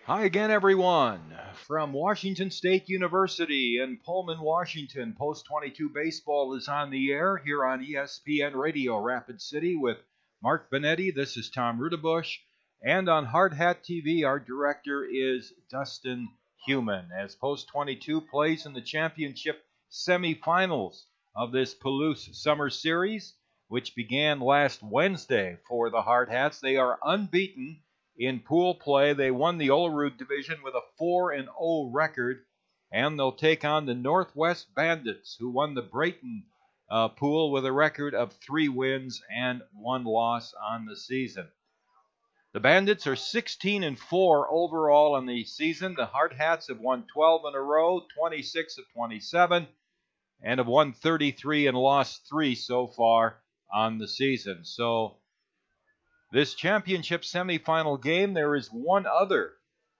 Hi again, everyone. From Washington State University in Pullman, Washington, Post 22 Baseball is on the air here on ESPN Radio Rapid City with Mark Benetti. This is Tom Rudebush. And on Hardhat-TV, our director is Dustin Heumann, as Post 22 plays in the championship semifinals of this Palouse Summer Series, which began last Wednesday for the Hardhats. They are unbeaten in pool play. They won the Olerud division with a 4-0 record, and they'll take on the Northwest Bandits, who won the Brayton pool with a record of 3 wins and 1 loss on the season. The Bandits are 16-4 overall in the season. The Hardhats have won 12 in a row, 26 of 27, and have won 33 and lost 3 so far on the season. So this championship semifinal game, there is one other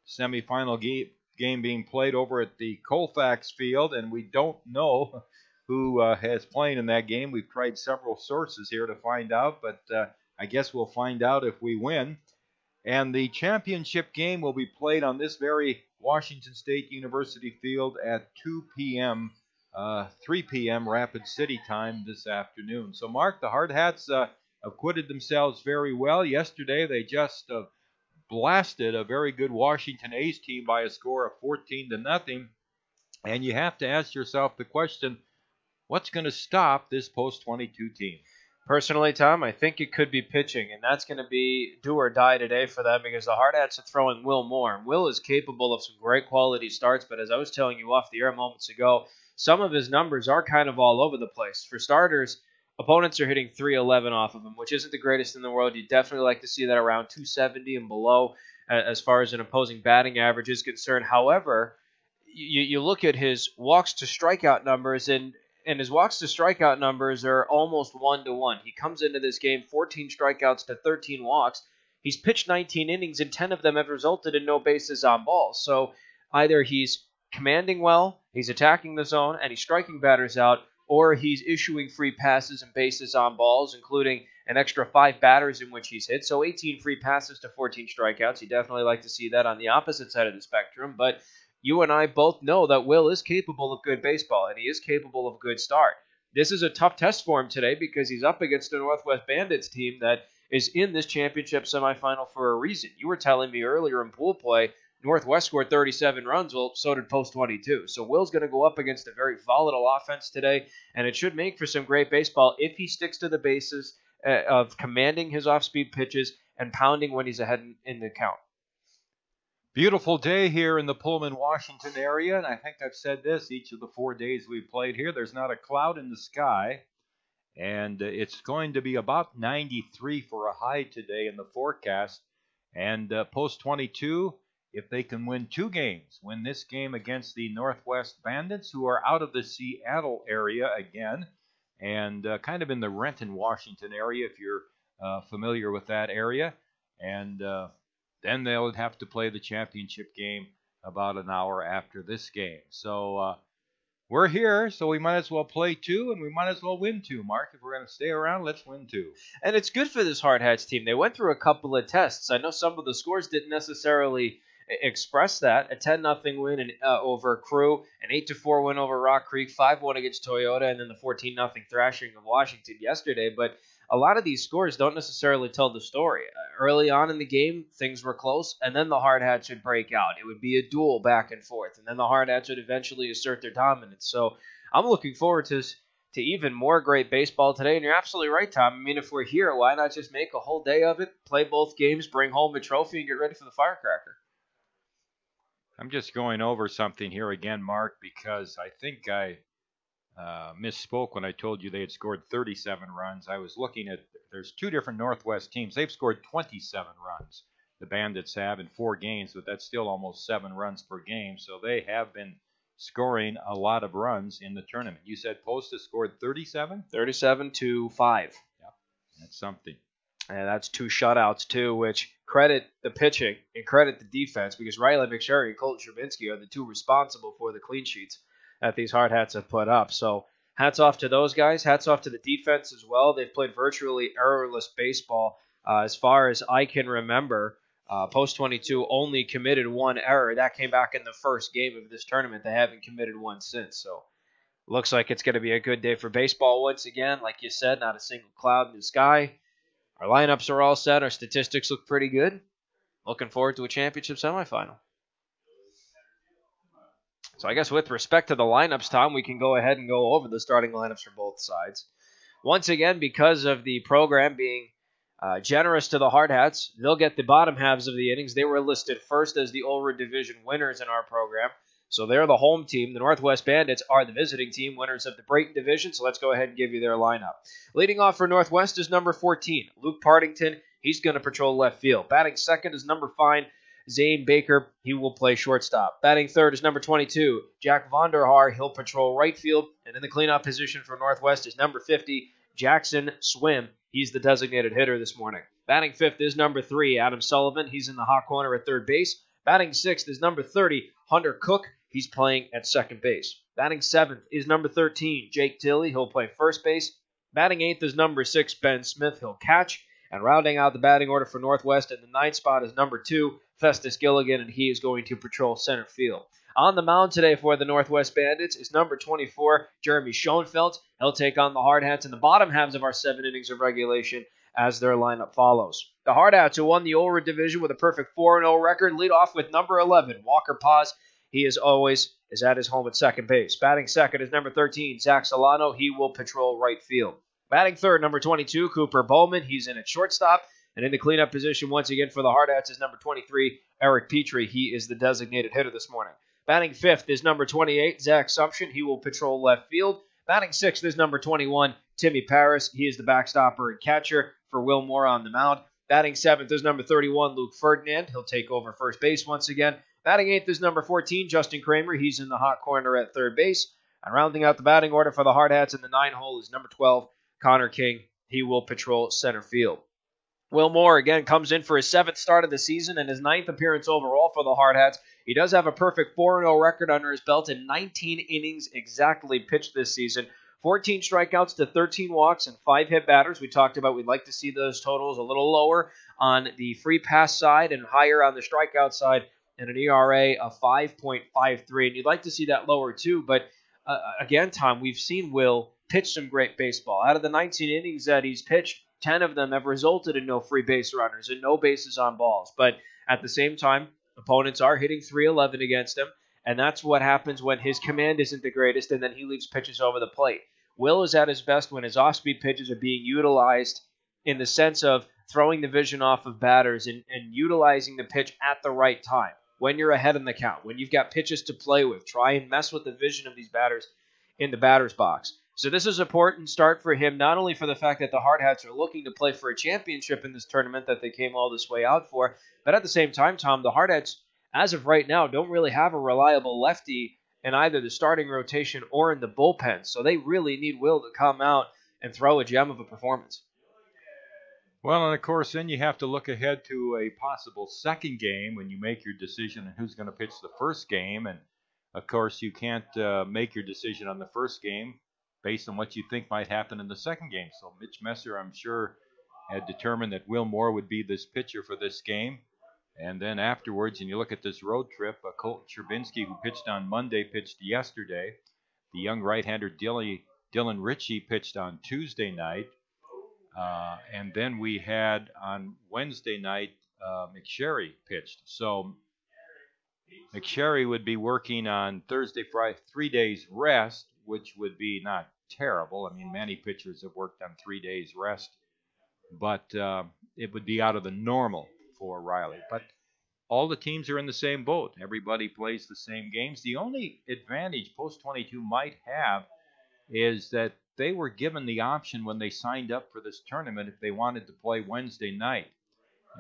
semifinal game being played over at the Colfax Field, and we don't know who has playing in that game. We've tried several sources here to find out, but I guess we'll find out if we win. And the championship game will be played on this very Washington State University field at 2 p.m., 3 p.m. Rapid City time this afternoon. So, Mark, the Hardhats acquitted themselves very well. Yesterday, they just blasted a very good Washington A's team by a score of 14-0. And you have to ask yourself the question, what's going to stop this post-22 team? Personally, Tom, I think it could be pitching, and that's going to be do or die today for them because the Hardhats are throwing Will Moore. And Will is capable of some great quality starts, but as I was telling you off the air moments ago, some of his numbers are kind of all over the place. For starters, opponents are hitting 311 off of him, which isn't the greatest in the world. You'd definitely like to see that around 270 and below as far as an opposing batting average is concerned. However, you look at his walks to strikeout numbers, and his walks to strikeout numbers are almost 1-to-1. He comes into this game 14 strikeouts to 13 walks. He's pitched 19 innings, and 10 of them have resulted in no bases on balls. So either he's commanding well, he's attacking the zone, and he's striking batters out, or he's issuing free passes and bases on balls, including an extra 5 batters in which he's hit. So 18 free passes to 14 strikeouts. You definitely like to see that on the opposite side of the spectrum. But you and I both know that Will is capable of good baseball, and he is capable of a good start. This is a tough test for him today because he's up against a Northwest Bandits team that is in this championship semifinal for a reason. You were telling me earlier in pool play, Northwest scored 37 runs. Well, so did Post 22. So Will's going to go up against a very volatile offense today, and it should make for some great baseball if he sticks to the basis of commanding his off-speed pitches and pounding when he's ahead in the count. Beautiful day here in the Pullman, Washington area, and I think I've said this each of the 4 days we've played here. There's not a cloud in the sky, and it's going to be about 93 for a high today in the forecast. And Post 22, if they can win 2 games, win this game against the Northwest Bandits, who are out of the Seattle area again, and kind of in the Renton, Washington area, if you're familiar with that area, and then they'll have to play the championship game about an hour after this game. So we're here, so we might as well play 2, and we might as well win 2. Mark, if we're going to stay around, let's win 2. And it's good for this Hardhats team. They went through a couple of tests. I know some of the scores didn't necessarily express that. A 10-0 win over Crew, an 8-4 win over Rock Creek, 5-1 against Toyota, and then the 14-0 thrashing of Washington yesterday. But a lot of these scores don't necessarily tell the story. Early on in the game, things were close, and then the Hardhats would break out. It would be a duel back and forth, and then the Hardhats would eventually assert their dominance. So I'm looking forward to even more great baseball today, and you're absolutely right, Tom. I mean, if we're here, why not just make a whole day of it, play both games, bring home a trophy, and get ready for the firecracker? I'm just going over something here again, Mark, because I think I misspoke when I told you they had scored 37 runs. I was looking at, there's 2 different Northwest teams. They've scored 27 runs. The Bandits have in 4 games, but that's still almost 7 runs per game. So they have been scoring a lot of runs in the tournament. You said Post has scored 37? 37-5. Yeah, that's something. And that's 2 shutouts, too, which credit the pitching and credit the defense because Riley McSherry and Colton Sherbinsky are the 2 responsible for the clean sheets that these Hardhats have put up. So hats off to those guys. Hats off to the defense as well. They've played virtually errorless baseball as far as I can remember Post 22 only committed one error. That came back in the first game of this tournament. They haven't committed one since. So looks like it's going to be a good day for baseball once again. Like you said, not a single cloud in the sky. Our lineups are all set. Our statistics look pretty good. Looking forward to a championship semifinal. So I guess with respect to the lineups, Tom, we can go ahead and go over the starting lineups for both sides. Once again, because of the program being generous to the Hardhats, they'll get the bottom halves of the innings. They were listed first as the Ulrich Division winners in our program. So they're the home team. The Northwest Bandits are the visiting team, winners of the Brayton Division. So let's go ahead and give you their lineup. Leading off for Northwest is number 14, Luke Partington. He's going to patrol left field. Batting second is number 5, Zane Baker. He will play shortstop. Batting third is number 22, Jack Vonderhaar. He'll patrol right field. And in the cleanup position for Northwest is number 50, Jackson Swim. He's the designated hitter this morning. Batting fifth is number 3, Adam Sullivan. He's in the hot corner at third base. Batting sixth is number 30, Hunter Cook. He's playing at second base. Batting seventh is number 13, Jake Tilley. He'll play first base. Batting eighth is number 6, Ben Smith. He'll catch. And rounding out the batting order for Northwest in the ninth spot is number 2, Festus Gilligan, and he is going to patrol center field. On the mound today for the Northwest Bandits is number 24, Jeremy Schoenfeld. He'll take on the Hardhats in the bottom halves of our 7 innings of regulation as their lineup follows. The Hardhats, who won the Ulrich Division with a perfect 4-0 record, lead off with number 11, Walker Paz. He, as always, is at his home at second base. Batting second is number 13, Zach Solano. He will patrol right field. Batting third, number 22, Cooper Bowman. He's in at shortstop. And in the cleanup position, once again for the Hardhats, is number 23, Eric Petrie. He is the designated hitter this morning. Batting fifth is number 28, Zach Sumption. He will patrol left field. Batting sixth is number 21, Timmy Paris. He is the backstopper and catcher for Will Moore on the mound. Batting seventh is number 31, Luke Ferdinand. He'll take over first base once again. Batting eighth is number 14, Justin Kramer. He's in the hot corner at third base. And rounding out the batting order for the Hardhats in the 9 hole is number 12, Connor King. He will patrol center field. Will Moore, again, comes in for his 7th start of the season and his 9th appearance overall for the Hardhats. He does have a perfect 4-0 record under his belt in 19 innings exactly pitched this season. 14 strikeouts to 13 walks and 5 hit batters. We talked about we'd like to see those totals a little lower on the free pass side and higher on the strikeout side, and an ERA of 5.53. And you'd like to see that lower too, but again, Tom, we've seen Will pitch some great baseball. Out of the 19 innings that he's pitched, 10 of them have resulted in no free base runners and no bases on balls. But at the same time, opponents are hitting .311 against him, and that's what happens when his command isn't the greatest and then he leaves pitches over the plate. Will is at his best when his off-speed pitches are being utilized in the sense of throwing the vision off of batters and utilizing the pitch at the right time. When you're ahead in the count, when you've got pitches to play with, try and mess with the vision of these batters in the batter's box. So this is an important start for him, not only for the fact that the Hardhats are looking to play for a championship in this tournament that they came all this way out for, but at the same time, Tom, the Hardhats, as of right now, don't really have a reliable lefty in either the starting rotation or in the bullpen. So they really need Will to come out and throw a gem of a performance. Well, and of course, then you have to look ahead to a possible second game when you make your decision on who's going to pitch the first game. And, of course, you can't make your decision on the first game based on what you think might happen in the second game. So Mitch Messer, I'm sure, had determined that Will Moore would be this pitcher for this game. And then afterwards, and you look at this road trip, Colton Cherbinsky, who pitched on Monday, pitched yesterday. The young right-hander Dylan Ritchie pitched on Tuesday night. And then we had on Wednesday night, McSherry pitched. So McSherry would be working on Thursday, Friday, 3 days rest, which would be not terrible. I mean, many pitchers have worked on 3 days rest, but it would be out of the normal for Riley. But all the teams are in the same boat. Everybody plays the same games. The only advantage Post 22 might have is that they were given the option when they signed up for this tournament if they wanted to play Wednesday night.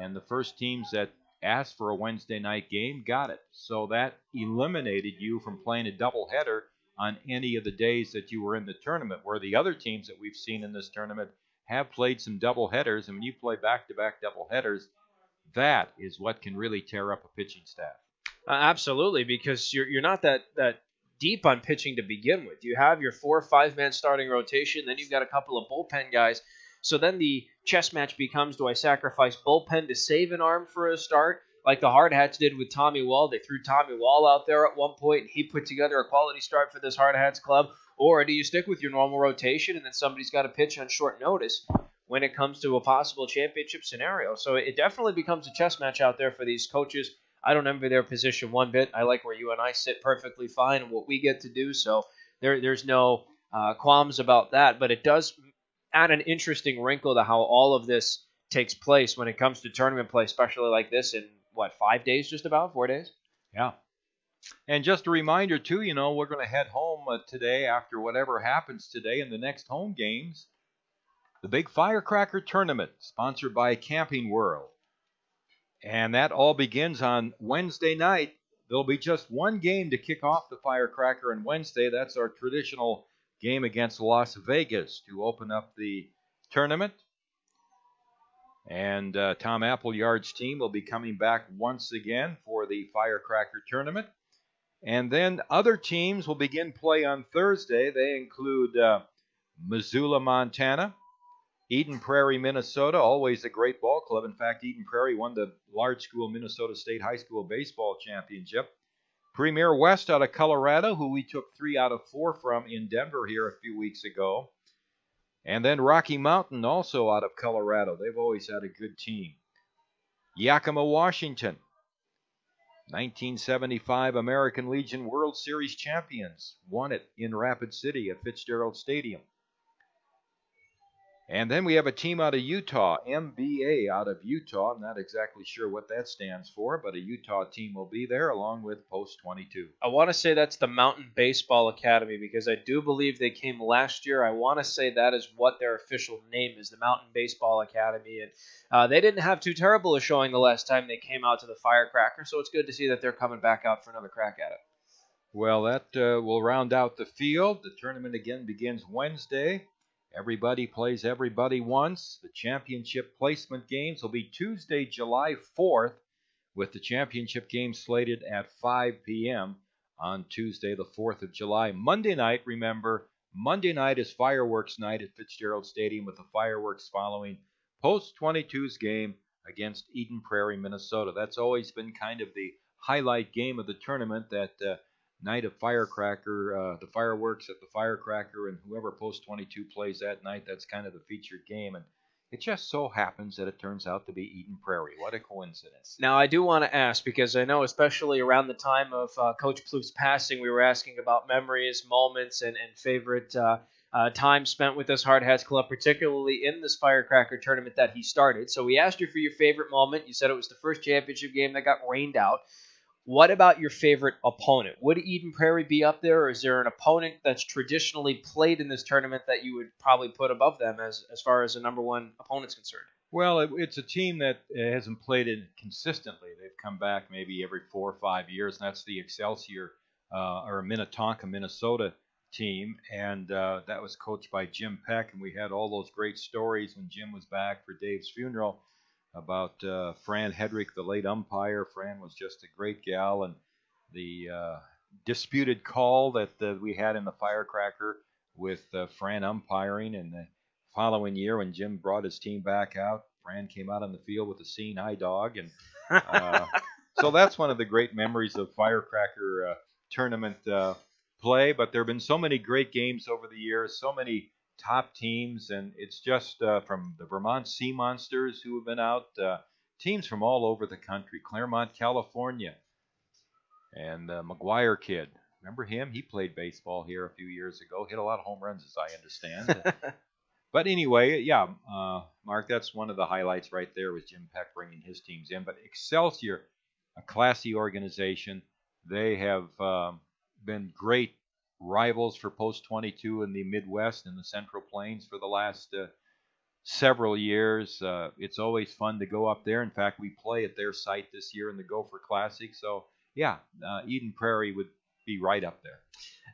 And the first teams that asked for a Wednesday night game got it. So that eliminated you from playing a doubleheader on any of the days that you were in the tournament, where the other teams that we've seen in this tournament have played some doubleheaders. And when you play back-to-back doubleheaders, that is what can really tear up a pitching staff. Absolutely, because you're not that deep on pitching to begin with. You have your 4 or 5-man starting rotation, then you've got a couple of bullpen guys. So then the chess match becomes, do I sacrifice bullpen to save an arm for a start, like the Hardhats did with Tommy Wall? They threw Tommy Wall out there at one point, and he put together a quality start for this Hardhats club. Or do you stick with your normal rotation, and then somebody's got to pitch on short notice when it comes to a possible championship scenario? So it definitely becomes a chess match out there for these coaches. I don't envy their position one bit. I like where you and I sit perfectly fine and what we get to do. So there's no qualms about that. But it does add an interesting wrinkle to how all of this takes place when it comes to tournament play, especially like this in, 5 days, just about 4 days? Yeah. And just a reminder, too, we're going to head home today after whatever happens today in the next home games. The big Firecracker Tournament, sponsored by Camping World. And that all begins on Wednesday night. There'll be just one game to kick off the Firecracker on Wednesday. That's our traditional game against Las Vegas to open up the tournament. And Tom Appleyard's team will be coming back once again for the Firecracker Tournament. And then other teams will begin play on Thursday. They include Missoula, Montana, Eden Prairie, Minnesota, always a great ball club. In fact, Eden Prairie won the large school Minnesota State High School Baseball Championship. Premier West out of Colorado, who we took 3 out of 4 from in Denver here a few weeks ago. And then Rocky Mountain, also out of Colorado. They've always had a good team. Yakima, Washington, 1975 American Legion World Series champions. Won it in Rapid City at Fitzgerald Stadium. And then we have a team out of Utah, MBA out of Utah. I'm not exactly sure what that stands for, but a Utah team will be there along with Post 22. I want to say that's the Mountain Baseball Academy because I do believe they came last year. I want to say that is what their official name is, the Mountain Baseball Academy. And they didn't have too terrible a showing the last time they came out to the Firecracker, so it's good to see that they're coming back out for another crack at it. Well, that will round out the field. The tournament again begins Wednesday. Everybody plays everybody once. The championship placement games will be Tuesday, July 4th, with the championship game slated at 5 p.m. on Tuesday, the 4th of July. Monday night, remember, Monday night is fireworks night at Fitzgerald Stadium with the fireworks following Post 22's game against Eden Prairie, Minnesota. That's always been kind of the highlight game of the tournament, that night of Firecracker, the fireworks at the Firecracker, and whoever Post 22 plays that night, that's kind of the featured game. And it just so happens that it turns out to be Eden Prairie. What a coincidence. Now, I do want to ask, because I know especially around the time of Coach Plouffe's passing, we were asking about memories, moments, and favorite time spent with this Hardhats club, particularly in this Firecracker tournament that he started. So we asked you for your favorite moment. You said it was the first championship game that got rained out. What about your favorite opponent? Would Eden Prairie be up there, or is there an opponent that's traditionally played in this tournament that you would probably put above them as far as the number one opponent's concerned? Well, it's a team that hasn't played it consistently. They've come back maybe every 4 or 5 years, and that's the Excelsior or Minnetonka, Minnesota team. And that was coached by Jim Peck, and we had all those great stories when Jim was back for Dave's funeral about Fran Hedrick, the late umpire. Fran was just a great gal, and the disputed call that we had in the Firecracker with Fran umpiring. And the following year, when Jim brought his team back out, Fran came out on the field with a seeing eye dog. And so that's one of the great memories of Firecracker tournament play. But there have been so many great games over the years, so many top teams, and it's just from the Vermont Sea Monsters who have been out, teams from all over the country, Claremont, California, and McGuire kid. Remember him? He played baseball here a few years ago, hit a lot of home runs, as I understand. But anyway, yeah, Mark, that's one of the highlights right there, was Jim Peck bringing his teams in. But Excelsior, a classy organization, they have been great rivals for Post 22 in the Midwest and the Central Plains for the last several years. It's always fun to go up there. In fact, we play at their site this year in the Gopher Classic. So, yeah, Eden Prairie would be right up there.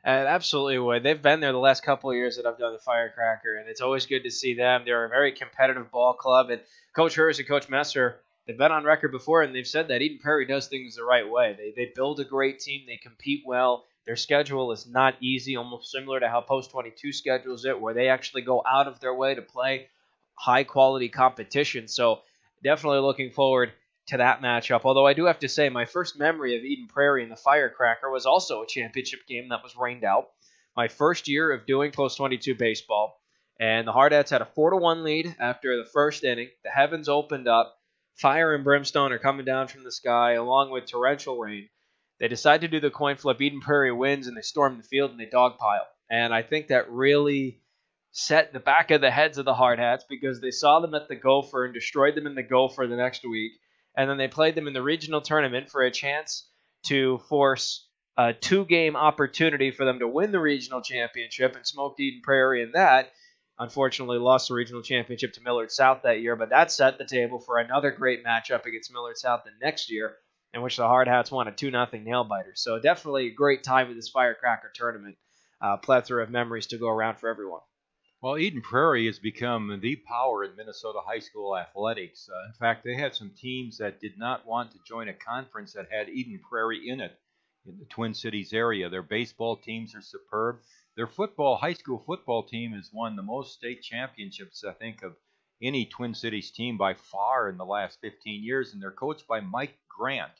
Absolutely would. They've been there the last couple of years that I've done the Firecracker, and it's always good to see them. They're a very competitive ball club, and Coach Hers and Coach Messer, they've been on record before, and they've said that Eden Prairie does things the right way. They build a great team. They compete well. Their schedule is not easy, almost similar to how Post 22 schedules it, where they actually go out of their way to play high-quality competition. So definitely looking forward to that matchup. Although I do have to say, my first memory of Eden Prairie and the Firecracker was also a championship game that was rained out. My first year of doing Post 22 baseball, and the Hardhats had a 4-1 lead after the first inning. The heavens opened up. Fire and brimstone are coming down from the sky, along with torrential rain. They decide to do the coin flip. Eden Prairie wins, and they storm the field and they dogpile. And I think that really set the back of the heads of the Hardhats, because they saw them at the Gopher and destroyed them in the Gopher the next week. And then they played them in the regional tournament for a chance to force a 2-game opportunity for them to win the regional championship, and smoked Eden Prairie in that. Unfortunately, lost the regional championship to Millard South that year, but that set the table for another great matchup against Millard South the next year, in which the Hardhats won a 2-0 nail-biter. So definitely a great time with this Firecracker tournament. Plethora of memories to go around for everyone. Well, Eden Prairie has become the power in Minnesota high school athletics. In fact, they had some teams that did not want to join a conference that had Eden Prairie in it in the Twin Cities area. Their baseball teams are superb. Their high school football team has won the most state championships, I think, of any Twin Cities team by far in the last 15 years, and they're coached by Mike Grant,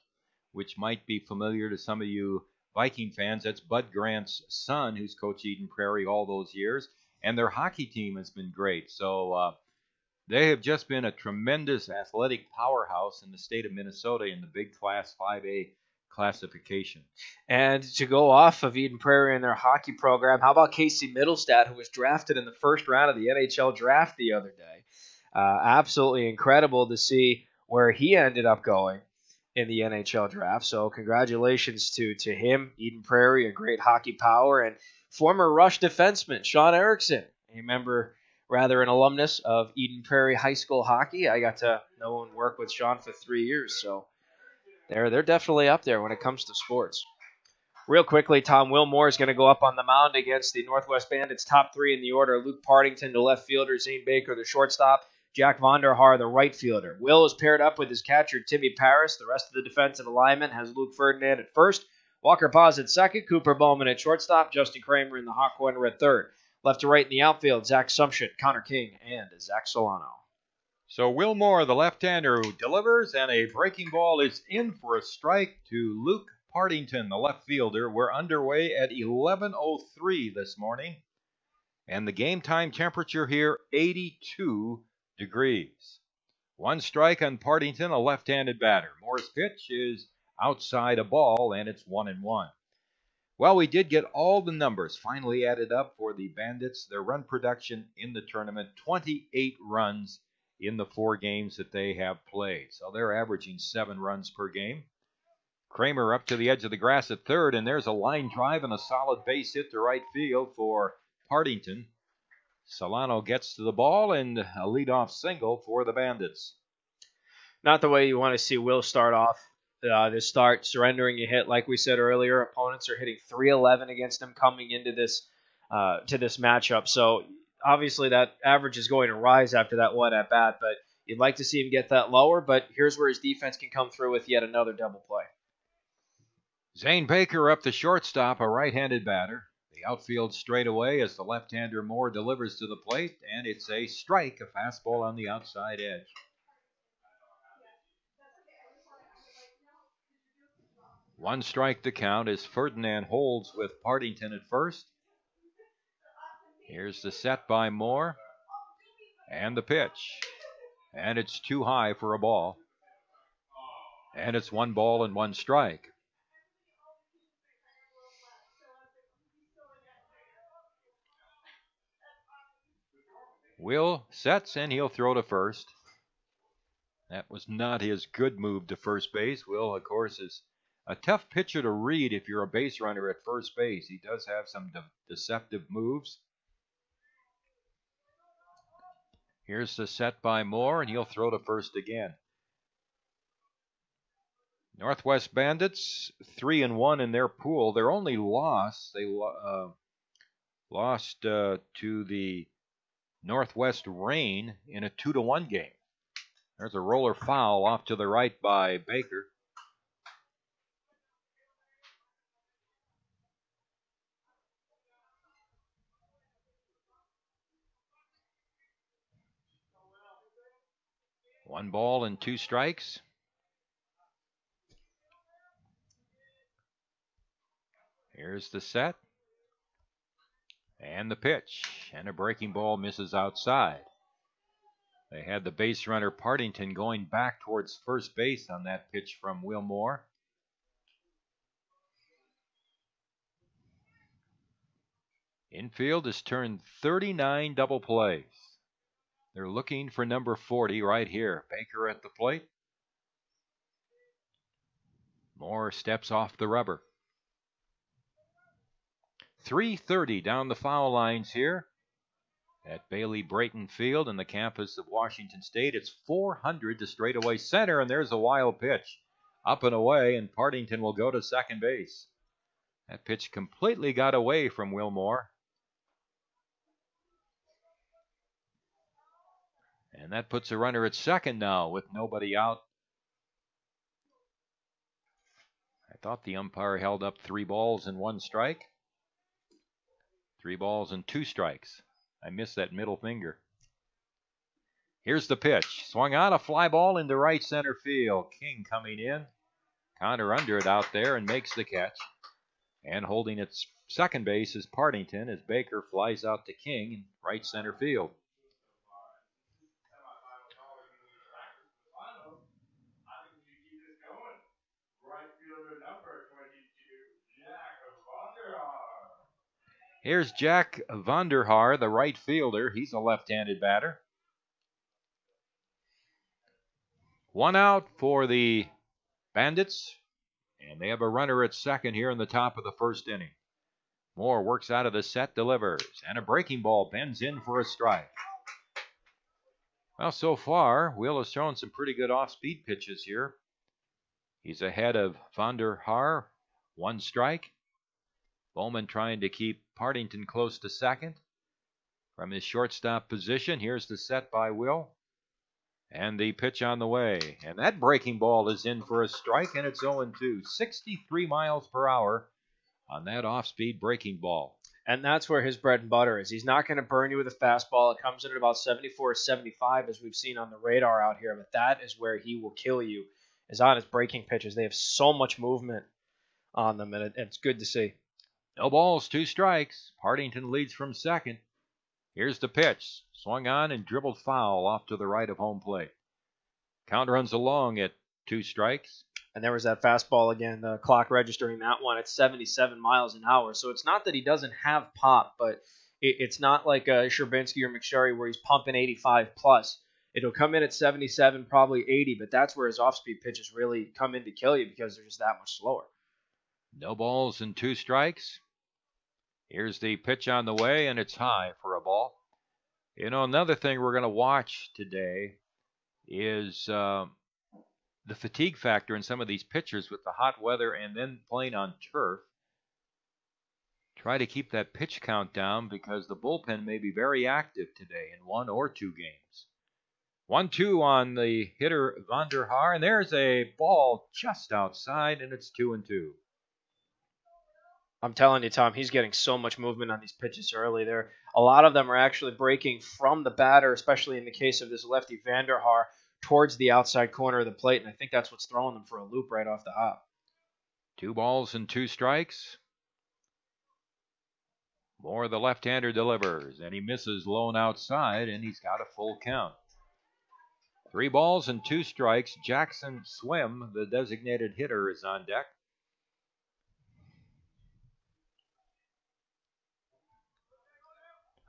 which might be familiar to some of you Viking fans. That's Bud Grant's son, who's coached Eden Prairie all those years. And their hockey team has been great. So they have just been a tremendous athletic powerhouse in the state of Minnesota in the big Class 5A classification. And to go off of Eden Prairie and their hockey program, how about Casey Middlestad, who was drafted in the first round of the NHL draft the other day? Absolutely incredible to see where he ended up going in the NHL draft. So congratulations to him. Eden Prairie, a great hockey power, and former Rush defenseman Sean Erickson, an alumnus of Eden Prairie High School hockey. I got to know and work with Sean for 3 years, so they're definitely up there when it comes to sports. Real quickly, Tom Wilmore is going to go up on the mound against the Northwest Bandits. Top 3 in the order: Luke Partington, the left fielder; Zane Baker, the shortstop; Jack Vonderhaar, the right fielder. Will is paired up with his catcher, Timmy Paris. The rest of the defensive alignment has Luke Ferdinand at first, Walker Paz at second, Cooper Bowman at shortstop, Justin Kramer in the hot corner at third. Left to right in the outfield, Zach Sumption, Connor King, and Zach Solano. So Wilmore, the left-hander, who delivers, and a breaking ball is in for a strike to Luke Partington, the left fielder. We're underway at 11:03 this morning, and the game time temperature here, 82 degrees. One strike on Partington, a left-handed batter. Moore's pitch is outside a ball, and it's 1-1. Well, we did get all the numbers finally added up for the Bandits. Their run production in the tournament, 28 runs in the 4 games that they have played. So they're averaging 7 runs per game. Kramer up to the edge of the grass at third, and there's a line drive and a solid base hit to right field for Partington. Solano gets to the ball, and a leadoff single for the Bandits. Not the way you want to see Will start off this start, surrendering a hit. Like we said earlier, opponents are hitting .311 against him coming into this matchup. So obviously that average is going to rise after that one at bat, but you'd like to see him get that lower. But here's where his defense can come through with yet another double play. Zane Baker up the shortstop, a right-handed batter. The outfield straightaway as the left-hander Moore delivers to the plate, and it's a strike, a fastball on the outside edge. One strike to count as Ferdinand holds with Partington at first. Here's the set by Moore. And the pitch. And it's too high for a ball. And it's 1 ball and 1 strike. Will sets, and he'll throw to first. That was not his good move to first base. Will, of course, is a tough pitcher to read if you're a base runner at first base. He does have some deceptive moves. Here's the set by Moore, and he'll throw to first again. Northwest Bandits 3-1 in their pool. Their only loss, they lost to the Northwest Reign in a 2-1 game. There's a roller foul off to the right by Baker. 1-2 strikes. Here's the set. And the pitch. And a breaking ball misses outside. They had the base runner Partington going back towards first base on that pitch from Wilmore. Infield has turned 39 double plays. They're looking for number 40 right here. Baker at the plate. Moore steps off the rubber. 3:30 down the foul lines here at Bailey Brayton Field in the campus of Washington State. It's 400 to straightaway center, and there's a wild pitch. Up and away, and Partington will go to second base. That pitch completely got away from Wilmore. And that puts a runner at second now with nobody out. I thought the umpire held up 3 balls and 1 strike. 3 balls and 2 strikes. I missed that middle finger. Here's the pitch. Swung on, a fly ball into right center field. King coming in. Connor under it out there and makes the catch. And holding at second base is Partington as Baker flies out to King in right center field. Here's Jack Vanderhaar, the right fielder. He's a left-handed batter. 1 out for the Bandits, and they have a runner at second here in the top of the first inning. Moore works out of the set, delivers, and a breaking ball bends in for a strike. Well, so far, Will has shown some pretty good off-speed pitches here. He's ahead of Vanderhaar, 1 strike. Bowman trying to keep Partington close to second. From his shortstop position, here's the set by Will. And the pitch on the way. And that breaking ball is in for a strike, and it's 0-2. 63 miles per hour on that off-speed breaking ball. And that's where his bread and butter is. He's not going to burn you with a fastball. It comes in at about 74 or 75, as we've seen on the radar out here. But that is where he will kill you, is on his breaking pitches. They have so much movement on them, and it's good to see. No balls, 2 strikes. Partington leads from second. Here's the pitch. Swung on and dribbled foul off to the right of home plate. Count runs along at 2 strikes. And there was that fastball again, the clock registering that one at 77 miles an hour. So it's not that he doesn't have pop, but it's not like Sherbinsky or McSherry where he's pumping 85 plus. It'll come in at 77, probably 80, but that's where his off-speed pitches really come in to kill you because they're just that much slower. No balls and 2 strikes. Here's the pitch on the way, and it's high for a ball. You know, another thing we're going to watch today is the fatigue factor in some of these pitchers with the hot weather and then playing on turf. Try to keep that pitch count down because the bullpen may be very active today in 1 or 2 games. 1-2 on the hitter Vanderhaar, and there's a ball just outside, and it's 2-2. I'm telling you, Tom, he's getting so much movement on these pitches early. A lot of them are actually breaking from the batter, especially in the case of this lefty Vanderhaar, towards the outside corner of the plate, and I think that's what's throwing them for a loop right off the hop. 2 balls and 2 strikes. Moore, the left-hander, delivers, and he misses low and outside, and he's got a full count. 3 balls and 2 strikes. Jackson Swim, the designated hitter, is on deck.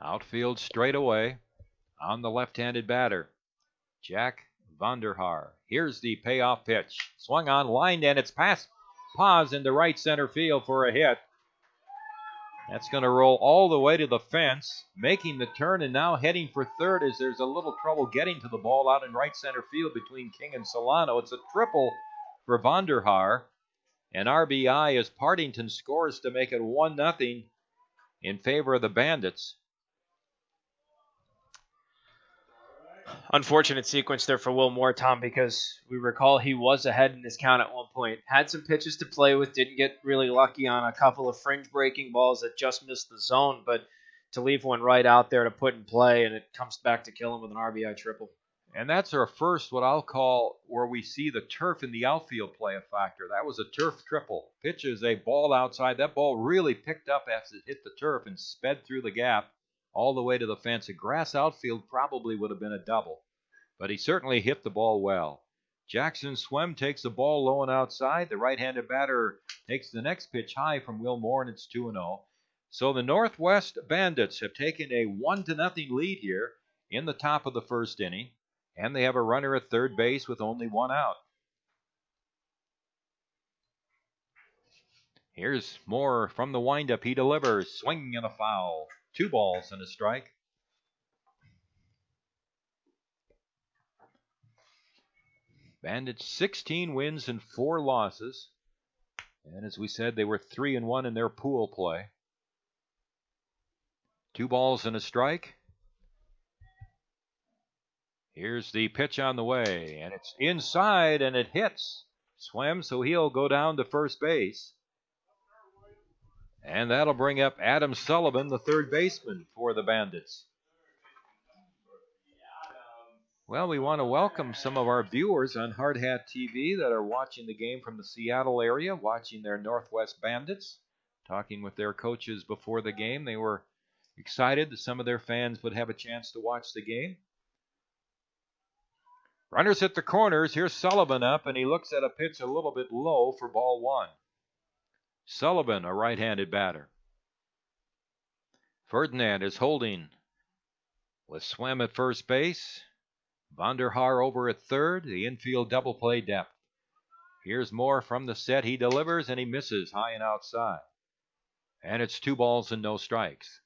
Outfield straight away on the left-handed batter, Jack Vanderhaar. Here's the payoff pitch. Swung on, lined, and it's past Paz into right center field for a hit. That's going to roll all the way to the fence, making the turn and now heading for third as there's a little trouble getting to the ball out in right center field between King and Solano. It's a triple for Vanderhaar. And RBI as Partington scores to make it 1-0 in favor of the Bandits. Unfortunate sequence there for Will Moore, Tom, because we recall he was ahead in this count at one point. Had some pitches to play with, didn't get really lucky on a couple of fringe breaking balls that just missed the zone, but to leave one right out there to put in play, and it comes back to kill him with an RBI triple. And that's our first, what I'll call, where we see the turf in the outfield play a factor. That was a turf triple. Pitches a ball outside. That ball really picked up as it hit the turf and sped through the gap all the way to the fence. A grass outfield probably would have been a double, but he certainly hit the ball well. Jackson Swem takes the ball low and outside. The right-handed batter takes the next pitch high from Will Moore, and it's 2-0. So the Northwest Bandits have taken a 1-0 lead here in the top of the first inning. And they have a runner at third base with only one out. Here's Moore from the windup. He delivers. Swing and a foul. 2 balls and a strike. Bandits 16 wins and 4 losses. And as we said, they were 3-1 in their pool play. 2 balls and a strike. Here's the pitch on the way, and it's inside, and it hits Swem, so he'll go down to first base. And that'll bring up Adam Sullivan, the third baseman for the Bandits. Well, we want to welcome some of our viewers on Hardhat-TV that are watching the game from the Seattle area, watching their Northwest Bandits, talking with their coaches before the game. They were excited that some of their fans would have a chance to watch the game. Runners at the corners. Here's Sullivan up, and he looks at a pitch a little bit low for ball 1. Sullivan, a right-handed batter. Ferdinand is holding with Swem at first base. Vonderhaar over at third. The infield double play depth. Here's Moore from the set. He delivers, and he misses high and outside. And it's 2 balls and no strikes.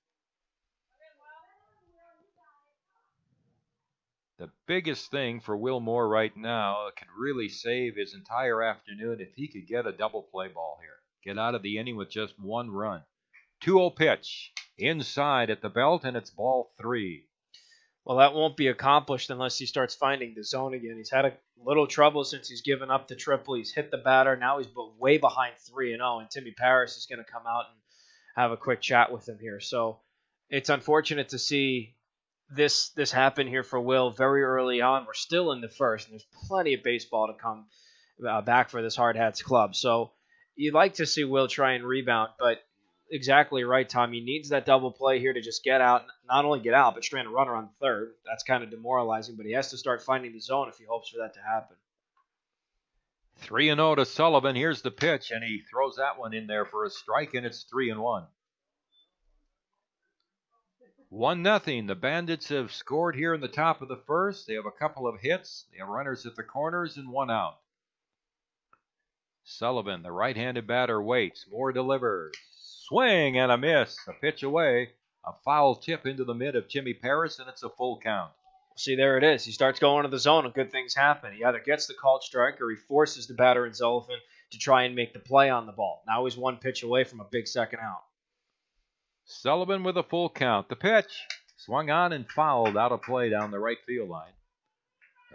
The biggest thing for Will Moore right now could really save his entire afternoon if he could get a double play ball here. Get out of the inning with just 1 run. 2-0 pitch. Inside at the belt, and it's ball 3. Well, that won't be accomplished unless he starts finding the zone again. He's had a little trouble since he's given up the triple. He's hit the batter. Now he's way behind 3-0, and Timmy Paris is going to come out and have a quick chat with him here. So it's unfortunate to see this happened here for Will very early on. We're still in the first, and there's plenty of baseball to come back for this Hard Hats club. So you'd like to see Will try and rebound, but exactly right, Tom. He needs that double play here to just get out, not only get out, but strand a runner on third. That's kind of demoralizing, but he has to start finding the zone if he hopes for that to happen. 3-0 to Sullivan. Here's the pitch, and he throws that one in there for a strike, and it's 3-1. 1-0. The Bandits have scored here in the top of the first. They have a couple of hits. They have runners at the corners and 1 out. Sullivan, the right-handed batter, waits. Moore delivers. Swing and a miss. A pitch away. A foul tip into the mid of Timmy Paris, and it's a full count. See, there it is. He starts going to the zone, and good things happen. He either gets the called strike or he forces the batter in Sullivan to try and make the play on the ball. Now he's 1 pitch away from a big second out. Sullivan with a full count. The pitch swung on and fouled out of play down the right field line.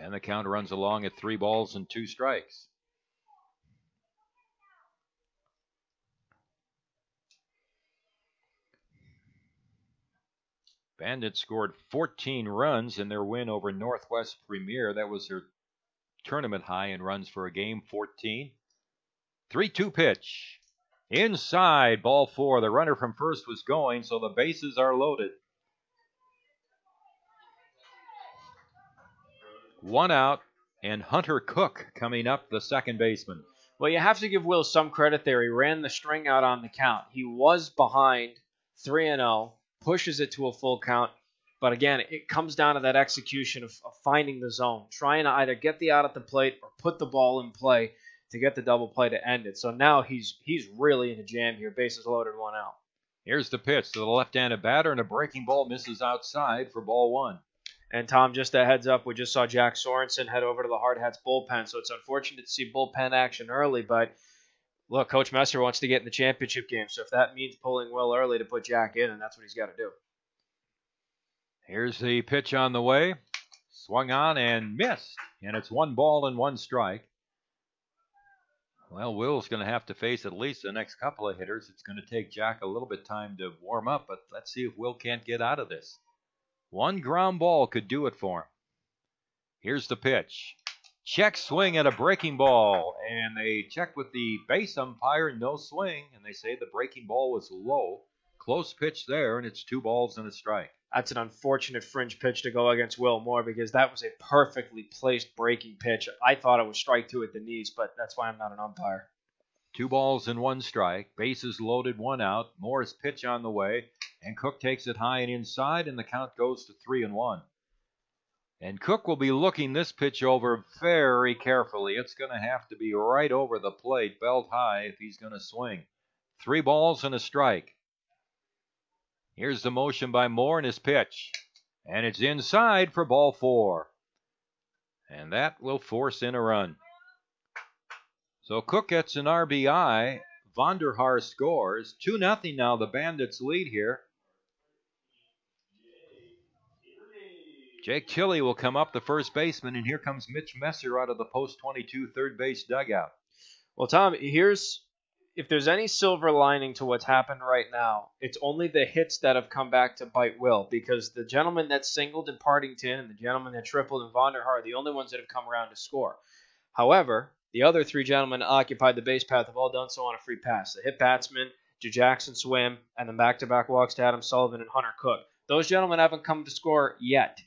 And the count runs along at 3 balls and 2 strikes. Bandits scored 14 runs in their win over Northwest Premier. That was their tournament high in runs for a game, 14. 3-2 pitch. Inside, ball 4. The runner from first was going, so the bases are loaded. 1 out, and Hunter Cook coming up, the second baseman. Well, you have to give Will some credit there. He ran the string out on the count. He was behind 3-0, pushes it to a full count. But again, it comes down to that execution of finding the zone, trying to either get the out at the plate or put the ball in play to get the double play to end it. So now he's really in a jam here. Bases loaded, 1 out. Here's the pitch to the left-handed batter, and a breaking ball misses outside for ball 1. And Tom, just a heads up, we just saw Jack Sorensen head over to the Hard Hats bullpen, so it's unfortunate to see bullpen action early, but look, Coach Messer wants to get in the championship game, so if that means pulling Will early to put Jack in, then that's what he's got to do. Here's the pitch on the way. Swung on and missed, and it's 1 ball and 1 strike. Well, Will's going to have to face at least the next couple of hitters. It's going to take Jack a little bit of time to warm up, but let's see if Will can't get out of this. 1 ground ball could do it for him. Here's the pitch. Check swing at a breaking ball, and they check with the base umpire, no swing, and they say the breaking ball was low. Close pitch there, and it's 2 balls and a strike. That's an unfortunate fringe pitch to go against Will Moore because that was a perfectly placed breaking pitch. I thought it was strike 2 at the knees, but that's why I'm not an umpire. 2 balls and 1 strike. Bases loaded, 1 out. Moore's pitch on the way, and Cook takes it high and inside, and the count goes to 3-1. And Cook will be looking this pitch over very carefully. It's going to have to be right over the plate, belt high, if he's going to swing. 3 balls and a strike. Here's the motion by Moore and his pitch. And it's inside for ball 4. And that will force in a run. So Cook gets an RBI. Vonderhaar scores. 2-0 now. The Bandits lead here. Jake Tilley will come up, the first baseman, and here comes Mitch Messer out of the post-22 third base dugout. Well, Tom, if there's any silver lining to what's happened right now, it's only the hits that have come back to bite Will, because the gentleman that singled in Partington and the gentleman that tripled in Vonderhaar are the only ones that have come around to score. However, the other 3 gentlemen occupied the base path have all done so on a free pass. The hit batsman, Jackson Swim, and then back-to-back walks to Adam Sullivan and Hunter Cook. Those gentlemen haven't come to score yet,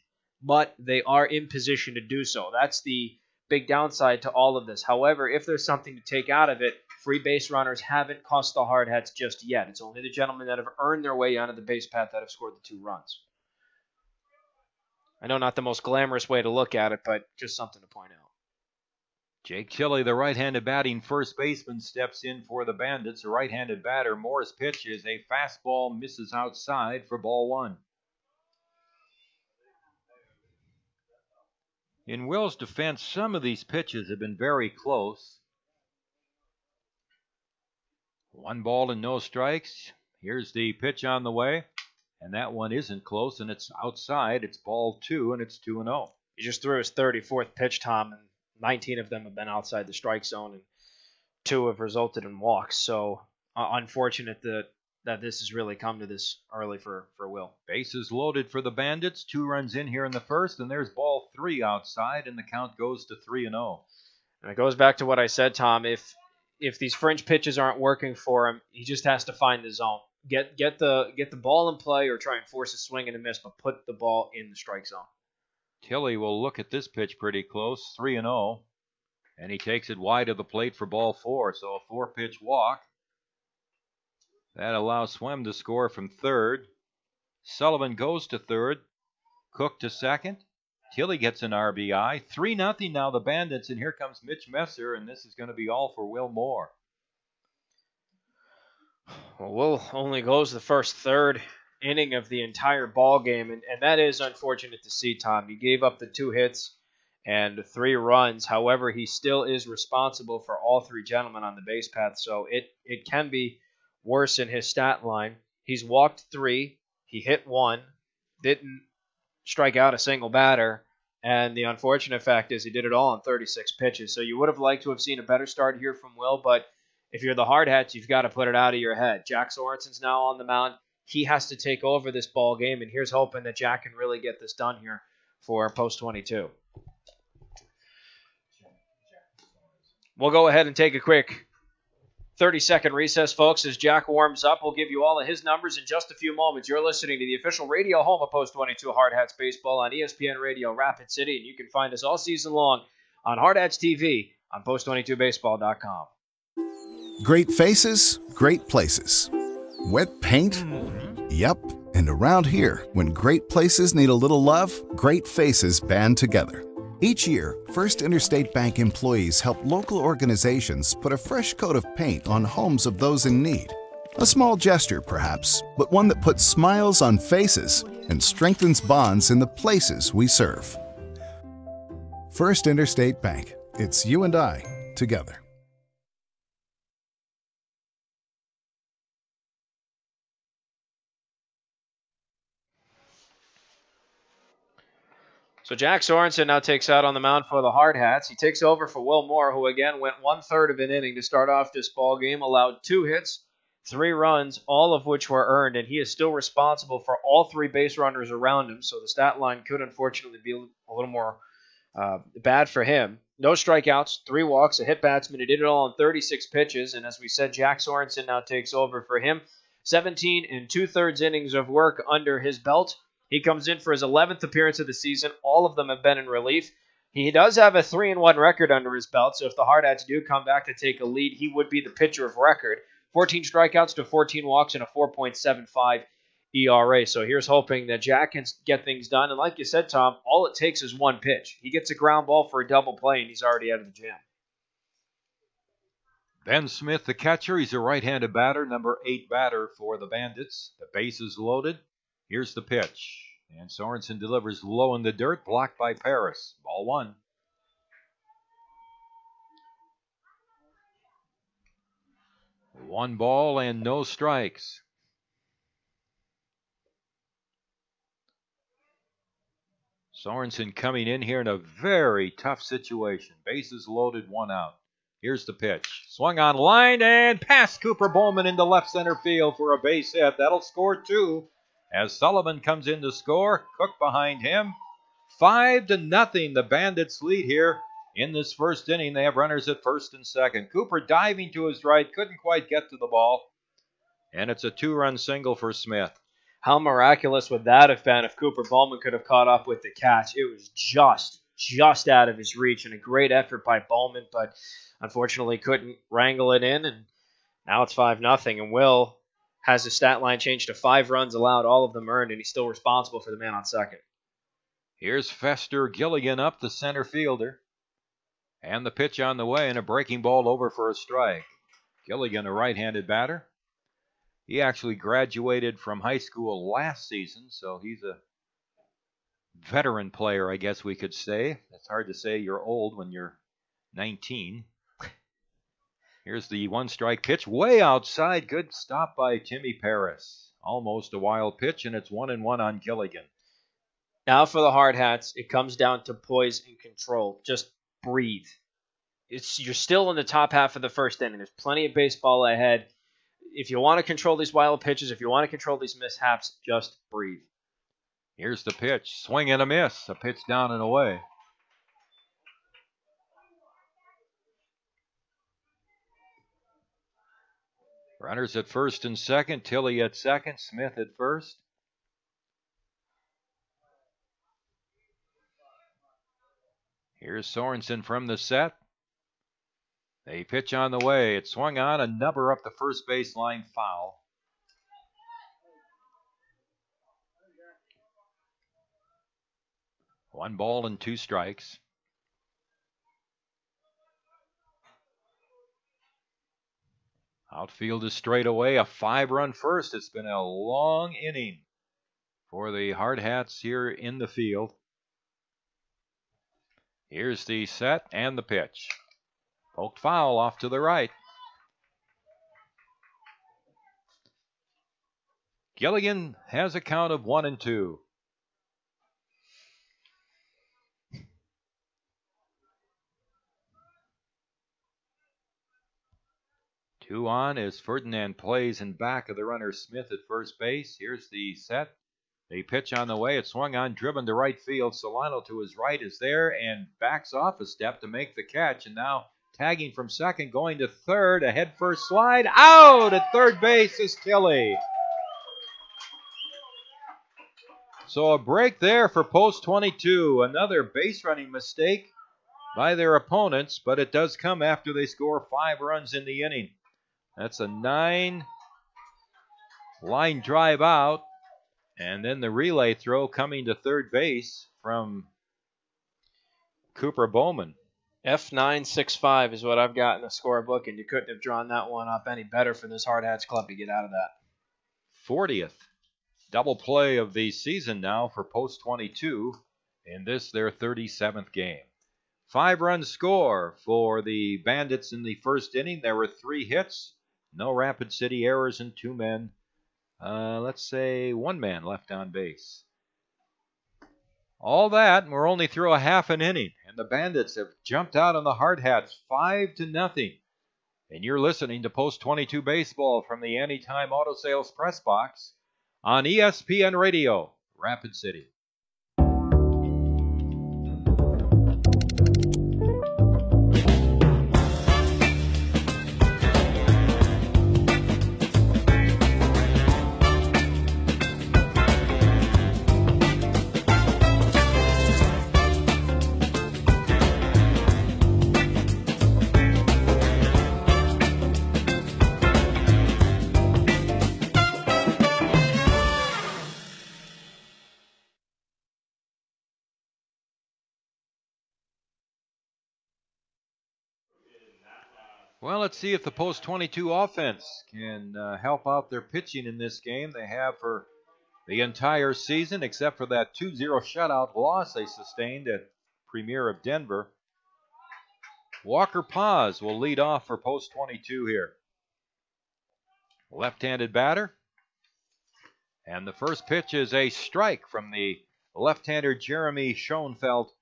but they are in position to do so. That's the big downside to all of this. However, if there's something to take out of it, free base runners haven't cost the Hardhats just yet. It's only the gentlemen that have earned their way onto the base path that have scored the 2 runs. I know not the most glamorous way to look at it, but just something to point out. Jake Tilley, the right-handed batting first baseman, steps in for the Bandits. A right-handed batter. Moore's pitch is a fastball, misses outside for ball 1. In Will's defense, some of these pitches have been very close. 1 ball and no strikes. Here's the pitch on the way, and that one isn't close, and it's outside. It's ball 2, and it's 2-0. He just threw his 34th pitch, Tom, and 19 of them have been outside the strike zone, and 2 have resulted in walks. So unfortunate that this has really come to this early for Will. Bases loaded for the Bandits. 2 runs in here in the first, and there's ball 3 outside, and the count goes to 3-0. And it goes back to what I said, Tom. If these fringe pitches aren't working for him, he just has to find the zone. Get the ball in play or try and force a swing and a miss, but put the ball in the strike zone. Tilley will look at this pitch pretty close, 3-0, and he takes it wide of the plate for ball 4, so a 4-pitch walk. That allows Swem to score from third. Sullivan goes to third. Cook to second. Tilley gets an RBI. 3-0 now the Bandits, and here comes Mitch Messer, and this is going to be all for Will Moore. Well, Will only goes the first third inning of the entire ball game, and that is unfortunate to see, Tom. He gave up the 2 hits and 3 runs. However, he still is responsible for all 3 gentlemen on the base path, so it can be worse in his stat line. He's walked 3, he hit 1, didn't strike out a single batter, and the unfortunate fact is he did it all on 36 pitches. So you would have liked to have seen a better start here from Will, but if you're the Hardhats, you've got to put it out of your head. Jack Sorensen's now on the mound. He has to take over this ball game, and here's hoping that Jack can really get this done here for post 22. We'll go ahead and take a quick 30-second recess, folks, as Jack warms up. We'll give you all of his numbers in just a few moments. You're listening to the official radio home of Post 22 Hardhats Baseball on ESPN Radio Rapid City, and you can find us all season long on Hardhats-TV on post22baseball.com. Great faces, great places. Wet paint? Yep. And around here, when great places need a little love, great faces band together. Each year, First Interstate Bank employees help local organizations put a fresh coat of paint on homes of those in need. A small gesture, perhaps, but one that puts smiles on faces and strengthens bonds in the places we serve. First Interstate Bank. It's you and I together. So Jack Sorensen now takes out on the mound for the Hardhats. He takes over for Will Moore, who again went 1/3 of an inning to start off this ball game, allowed 2 hits, 3 runs, all of which were earned, and he is still responsible for all 3 base runners around him, so the stat line could unfortunately be a little more Bad for him. No strikeouts, 3 walks, a hit batsman. He did it all on 36 pitches. And as we said, Jack Sorensen now takes over for him. 17 2/3 innings of work under his belt. He comes in for his 11th appearance of the season. All of them have been in relief. He does have a 3-1 record under his belt, so if the Hardhats do come back to take a lead, he would be the pitcher of record. 14 strikeouts to 14 walks and a 4.75 ERA. So here's hoping that Jack can get things done. And like you said, Tom, all it takes is one pitch. He gets a ground ball for a double play, and he's already out of the jam. Ben Smith, the catcher. He's a right-handed batter, number 8 batter for the Bandits. The base is loaded. Here's the pitch. And Sorensen delivers low in the dirt, blocked by Paris. Ball 1. One ball and no strikes. Sorensen coming in here in a very tough situation. Bases loaded, 1 out. Here's the pitch. Swung on line and past Cooper Bowman into left center field for a base hit. That'll score 2. As Sullivan comes in to score, Cook behind him. 5-0, the Bandits lead here in this first inning. They have runners at first and second. Cooper diving to his right, couldn't quite get to the ball. And it's a 2-run single for Smith. How miraculous would that have been if Cooper Bowman could have caught up with the catch? It was just out of his reach, and a great effort by Bowman, but unfortunately couldn't wrangle it in, and now it's 5-0, and Will has his stat line changed to 5 runs allowed, all of them earned, and he's still responsible for the man on second. Here's Fester Gilligan up, the center fielder. And the pitch on the way, and a breaking ball over for a strike. Gilligan, a right-handed batter. He actually graduated from high school last season, so he's a veteran player, I guess we could say. It's hard to say you're old when you're 19. Here's the 1-strike pitch, way outside. Good stop by Timmy Paris. Almost a wild pitch, and it's 1-1 on Gilligan. Now for the Hardhats, it comes down to poise and control. Just breathe. You're still in the top half of the first inning. There's plenty of baseball ahead. If you want to control these wild pitches, if you want to control these mishaps, just breathe. Here's the pitch. Swing and a miss. A pitch down and away. Runners at first and second. Tilley at second. Smith at first. Here's Sorensen from the set. A pitch on the way. It swung on, a number up the first baseline, foul. One ball and 2 strikes. Outfield is straight away. A 5-run first. It's been a long inning for the Hardhats here in the field. Here's the set and the pitch. Poked foul off to the right. Gilligan has a count of 1-2. Two on as Ferdinand plays in back of the runner Smith at first base. Here's the set. A pitch on the way. It swung on, driven to right field. Solano to his right is there and backs off a step to make the catch. And now tagging from second, going to third. A head-first slide. Out at third base is Tilley. So a break there for post 22. Another base-running mistake by their opponents, but it does come after they score 5 runs in the inning. That's a 9-line drive out. And then the relay throw coming to third base from Cooper Bowman. F965 is what I've got in the scorebook, and you couldn't have drawn that one up any better for this Hardhats club to get out of that. 40th double play of the season now for post 22, in this their 37th game. 5-run score for the Bandits in the first inning. There were 3 hits, no Rapid City errors, and 2 men. Let's say 1 man left on base. All that, and we're only through a half an inning, and the Bandits have jumped out on the Hardhats 5-0. And you're listening to Post 22 Baseball from the Anytime Auto Sales Press Box on ESPN Radio, Rapid City. Well, let's see if the post 22 offense can help out their pitching in this game. They have for the entire season, except for that 2-0 shutout loss they sustained at Premier of Denver. Walker Paz will lead off for post 22 here. Left-handed batter. And the first pitch is a strike from the left-hander Jeremy Schoenfeld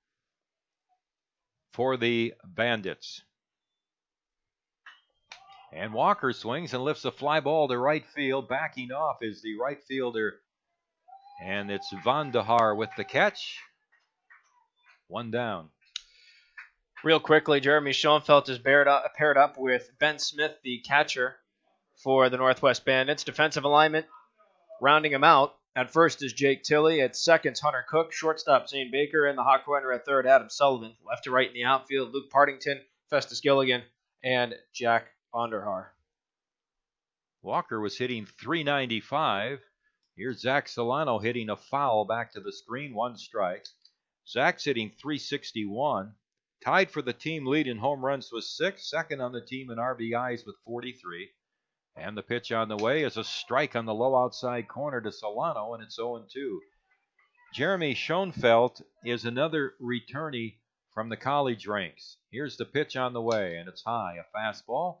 for the Bandits. And Walker swings and lifts a fly ball to right field. Backing off is the right fielder. And it's Van de Haar with the catch. One down. Real quickly, Jeremy Schoenfeld is paired up with Ben Smith, the catcher for the Northwest Bandits. Defensive alignment, rounding him out. At first is Jake Tilley. At second, Hunter Cook. Shortstop, Zane Baker. And the hot corner at third, Adam Sullivan. Left to right in the outfield, Luke Partington, Festus Gilligan, and Jack Van der Haar. Walker was hitting .395. Here's Zach Solano hitting a foul back to the screen. One strike. Zach's hitting .361. Tied for the team lead in home runs with 6. Second on the team in RBIs with 43. And the pitch on the way is a strike on the low outside corner to Solano, and it's 0-2. Jeremy Schoenfeld is another returnee from the college ranks. Here's the pitch on the way, and it's high, a fastball.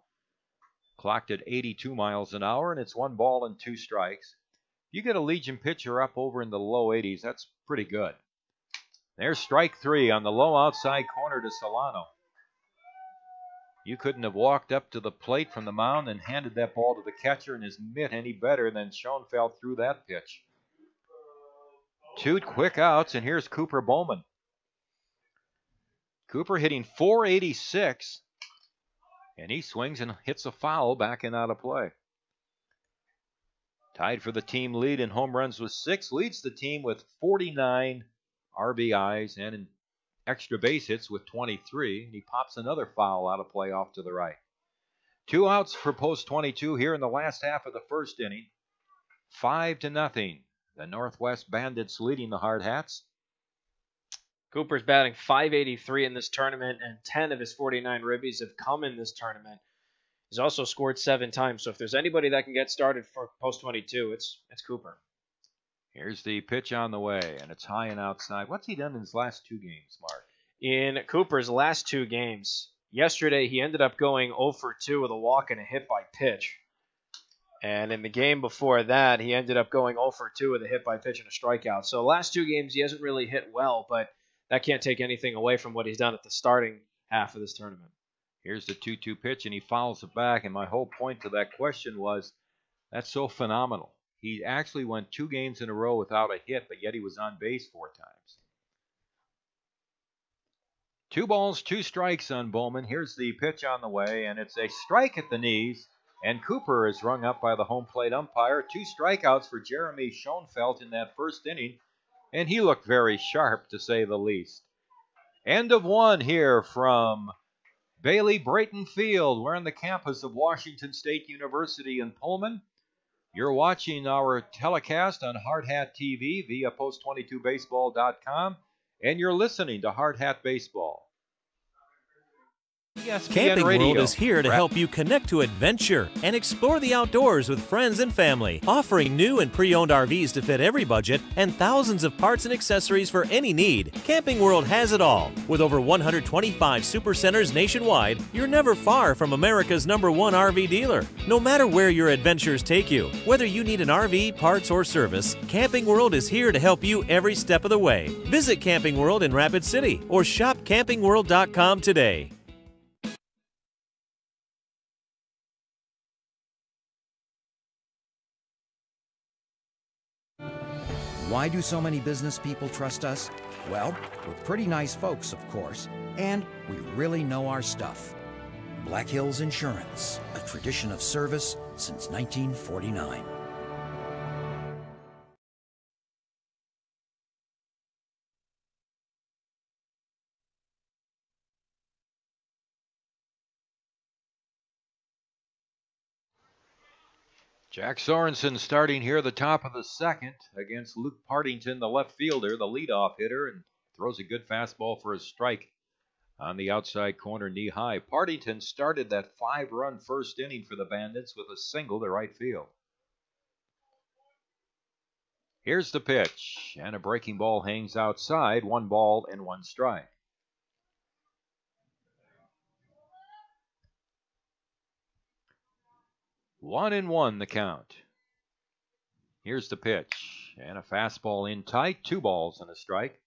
Clocked at 82 miles an hour, and it's 1 ball and 2 strikes. You get a Legion pitcher up over in the low 80s, that's pretty good. There's strike 3 on the low outside corner to Solano. You couldn't have walked up to the plate from the mound and handed that ball to the catcher in his mitt any better than Schoenfeld threw that pitch. 2 quick outs, and here's Cooper Bowman. Cooper hitting .486, and he swings and hits a foul back and out of play. Tied for the team lead in home runs with 6, leads the team with 49 RBIs and in extra base hits with 23. And he pops another foul out of play off to the right. 2 outs for post 22 here in the last half of the first inning. 5-0. The Northwest Bandits leading the Hardhats. Cooper's batting .583 in this tournament, and 10 of his 49 ribbies have come in this tournament. He's also scored 7 times, so if there's anybody that can get started for post 22, it's Cooper. Here's the pitch on the way, and it's high and outside. What's he done in his last 2 games, Mark? In Cooper's last 2 games, yesterday he ended up going 0 for 2 with a walk and a hit by pitch. And in the game before that, he ended up going 0 for 2 with a hit by pitch and a strikeout. So last 2 games, he hasn't really hit well, but that can't take anything away from what he's done at the starting half of this tournament. Here's the 2-2 pitch, and he fouls it back. And my whole point to that question was, that's so phenomenal. He actually went 2 games in a row without a hit, but yet he was on base 4 times. 2 balls, 2 strikes on Bowman. Here's the pitch on the way, and it's a strike at the knees. And Cooper is rung up by the home plate umpire. 2 strikeouts for Jeremy Schoenfeld in that first inning, and he looked very sharp, to say the least. End of 1 here from Bailey Brayton Field. We're on the campus of Washington State University in Pullman. You're watching our telecast on Hardhat-TV via post22baseball.com, and you're listening to Hardhat Baseball. Camping World is here to help you connect to adventure and explore the outdoors with friends and family, offering new and pre-owned RVs to fit every budget and thousands of parts and accessories for any need. Camping World has it all. With over 125 supercenters nationwide, you're never far from America's #1 RV dealer. No matter where your adventures take you, whether you need an RV, parts, or service, Camping World is here to help you every step of the way. Visit Camping World in Rapid City or shop campingworld.com today. Why do so many business people trust us? Well, we're pretty nice folks, of course, and we really know our stuff. Black Hills Insurance, a tradition of service since 1949. Jack Sorensen starting here at the top of the second against Luke Partington, the left fielder, the leadoff hitter, and throws a good fastball for a strike on the outside corner, knee high. Partington started that 5-run first inning for the Bandits with a single to right field. Here's the pitch, and a breaking ball hangs outside. 1 ball and 1 strike. One and one the count. Here's the pitch, and a fastball in tight. 2 balls and a strike.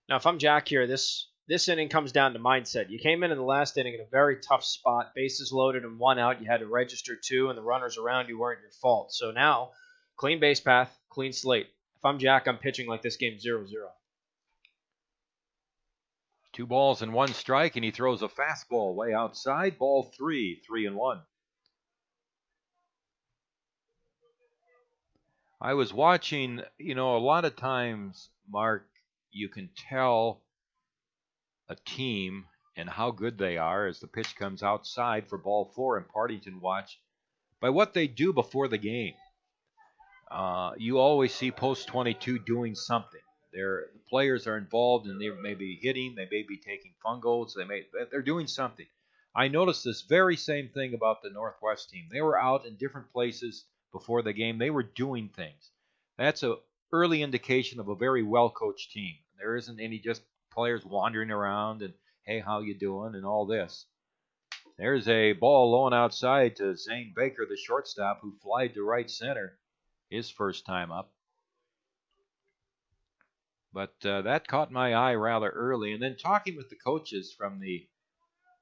Now, if I'm Jack here, this inning comes down to mindset. You came in the last inning in a very tough spot, bases loaded and 1 out. You had to register 2, and the runners around you weren't your fault. So now, clean base path, clean slate. If I'm Jack, I'm pitching like this game 0-0. 2 balls and 1 strike, and he throws a fastball way outside. Ball 3, 3-1. I was watching, a lot of times, Mark, you can tell a team and how good they are as the pitch comes outside for ball 4, and Partington watch by what they do before the game. You always see post 22 doing something. The players are involved, and they may be hitting, they may be taking fungos, they're doing something. I noticed this very same thing about the Northwest team. They were out in different places before the game. They were doing things. That's an early indication of a very well-coached team. There isn't any just players wandering around and, hey, how you doing, and all this. There's a ball low and outside to Zane Baker, the shortstop, who flied to right center his first time up. But that caught my eye rather early. And then talking with the coaches from the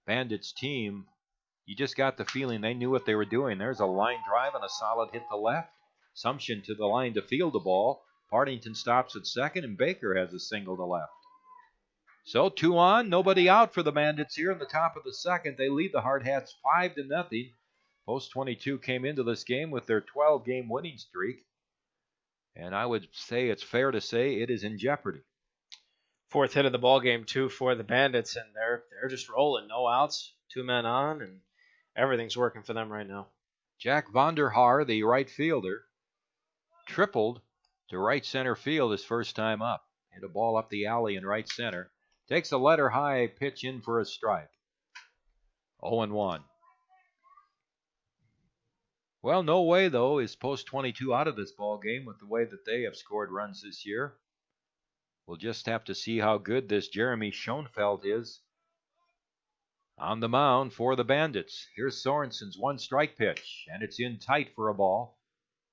Bandits team, you just got the feeling they knew what they were doing. There's a line drive and a solid hit to left. Sumption to the line to field the ball. Partington stops at second, and Baker has a single to left. So 2 on, nobody out for the Bandits here in the top of the second. They lead the Hardhats 5-0. Post 22 came into this game with their 12-game winning streak. And I would say it's fair to say it is in jeopardy. 4th hit of the ball game, too, for the Bandits, and they're just rolling. No outs, 2 men on, and everything's working for them right now. Jack Vonderhaar, the right fielder, tripled to right center field his first time up. Hit a ball up the alley in right center. Takes a letter high pitch in for a strike. 0-1. Well, no way, though, is post 22 out of this ball game with the way that they have scored runs this year. We'll just have to see how good this Jeremy Schoenfeld is on the mound for the Bandits. Here's Sorensen's 1-strike pitch, and it's in tight for a ball.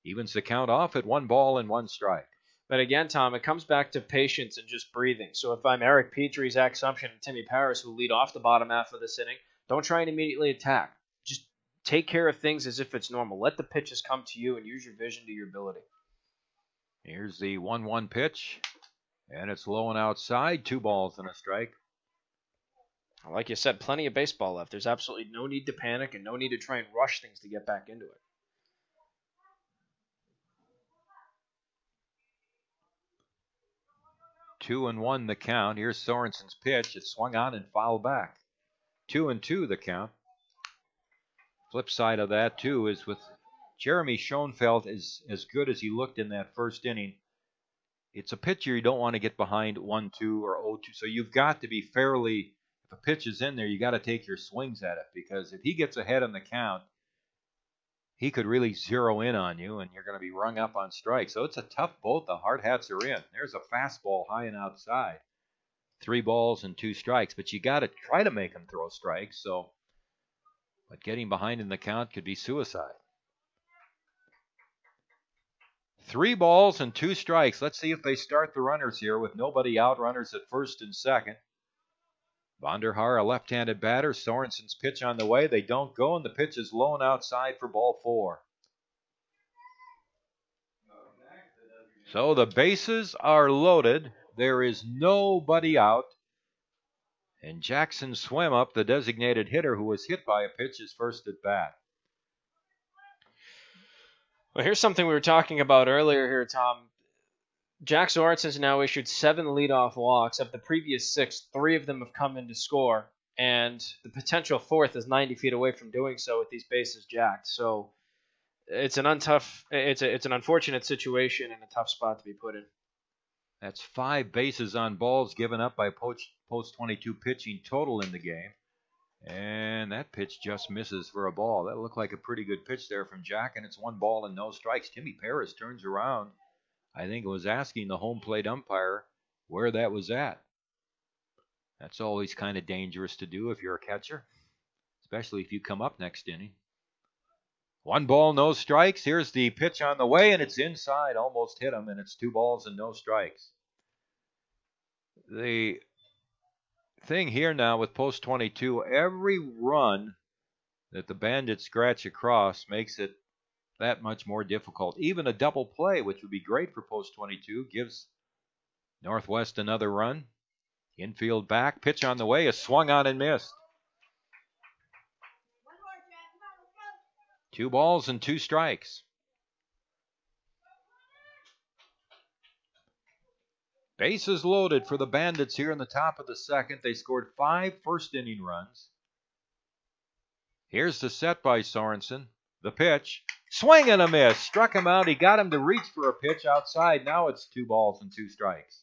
Evens the count off at 1 ball and 1 strike. But again, Tom, it comes back to patience and just breathing. So if I'm Eric Petrie, Zach Sumption, and Timmy Paris, who lead off the bottom half of this inning, don't try and immediately attack. Just take care of things as if it's normal. Let the pitches come to you and use your vision to your ability. Here's the 1-1 pitch, and it's low and outside. 2 balls and a strike. Like you said, plenty of baseball left. There's absolutely no need to panic and no need to try and rush things to get back into it. 2-1 the count. Here's Sorensen's pitch. It's swung on and fouled back. 2-2 the count. Flip side of that, too, is with Jeremy Schoenfeld is as good as he looked in that first inning. It's a pitcher you don't want to get behind 1-2 or 0-2. So you've got to be fairly, if a pitch is in there, you got to take your swings at it, because if he gets ahead on the count, he could really zero in on you, and you're going to be rung up on strikes. So it's a tough boat the Hardhats are in. There's a fastball high and outside. 3 balls and 2 strikes, but you got to try to make him throw strikes. But getting behind in the count could be suicide. 3 balls and 2 strikes. Let's see if they start the runners here with nobody out, runners at first and second. Vonderhaar, a left-handed batter. Sorensen's pitch on the way. They don't go, and the pitch is low and outside for ball 4. So the bases are loaded. There is nobody out. And Jackson Swim up, the designated hitter who was hit by a pitch, is first at bat. Well, here's something we were talking about earlier here, Tom. Jack Sorensen's now issued 7 leadoff walks. Of the previous 6, 3 of them have come in to score, and the potential 4th is 90 feet away from doing so with these bases jacked. So it's an unfortunate situation and a tough spot to be put in. That's 5 bases on balls given up by post 22 pitching total in the game. And that pitch just misses for a ball. That looked like a pretty good pitch there from Jack, and it's 1 ball and no strikes. Timmy Paris turns around. I think it was asking the home plate umpire where that was at. That's always kind of dangerous to do if you're a catcher, especially if you come up next inning. 1 ball, no strikes. Here's the pitch on the way, and it's inside. Almost hit him, and it's 2 balls and no strikes. The thing here now with post 22, every run that the Bandits scratch across makes it that much more difficult. Even a double play, which would be great for post 22, gives Northwest another run. Infield back, pitch on the way, is swung on and missed. 2 balls and 2 strikes. Bases loaded for the Bandits here in the top of the second. They scored 5 first-inning runs. Here's the set by Sorensen. The pitch. Swing and a miss. Struck him out. He got him to reach for a pitch outside. Now it's 2 balls and 2 strikes.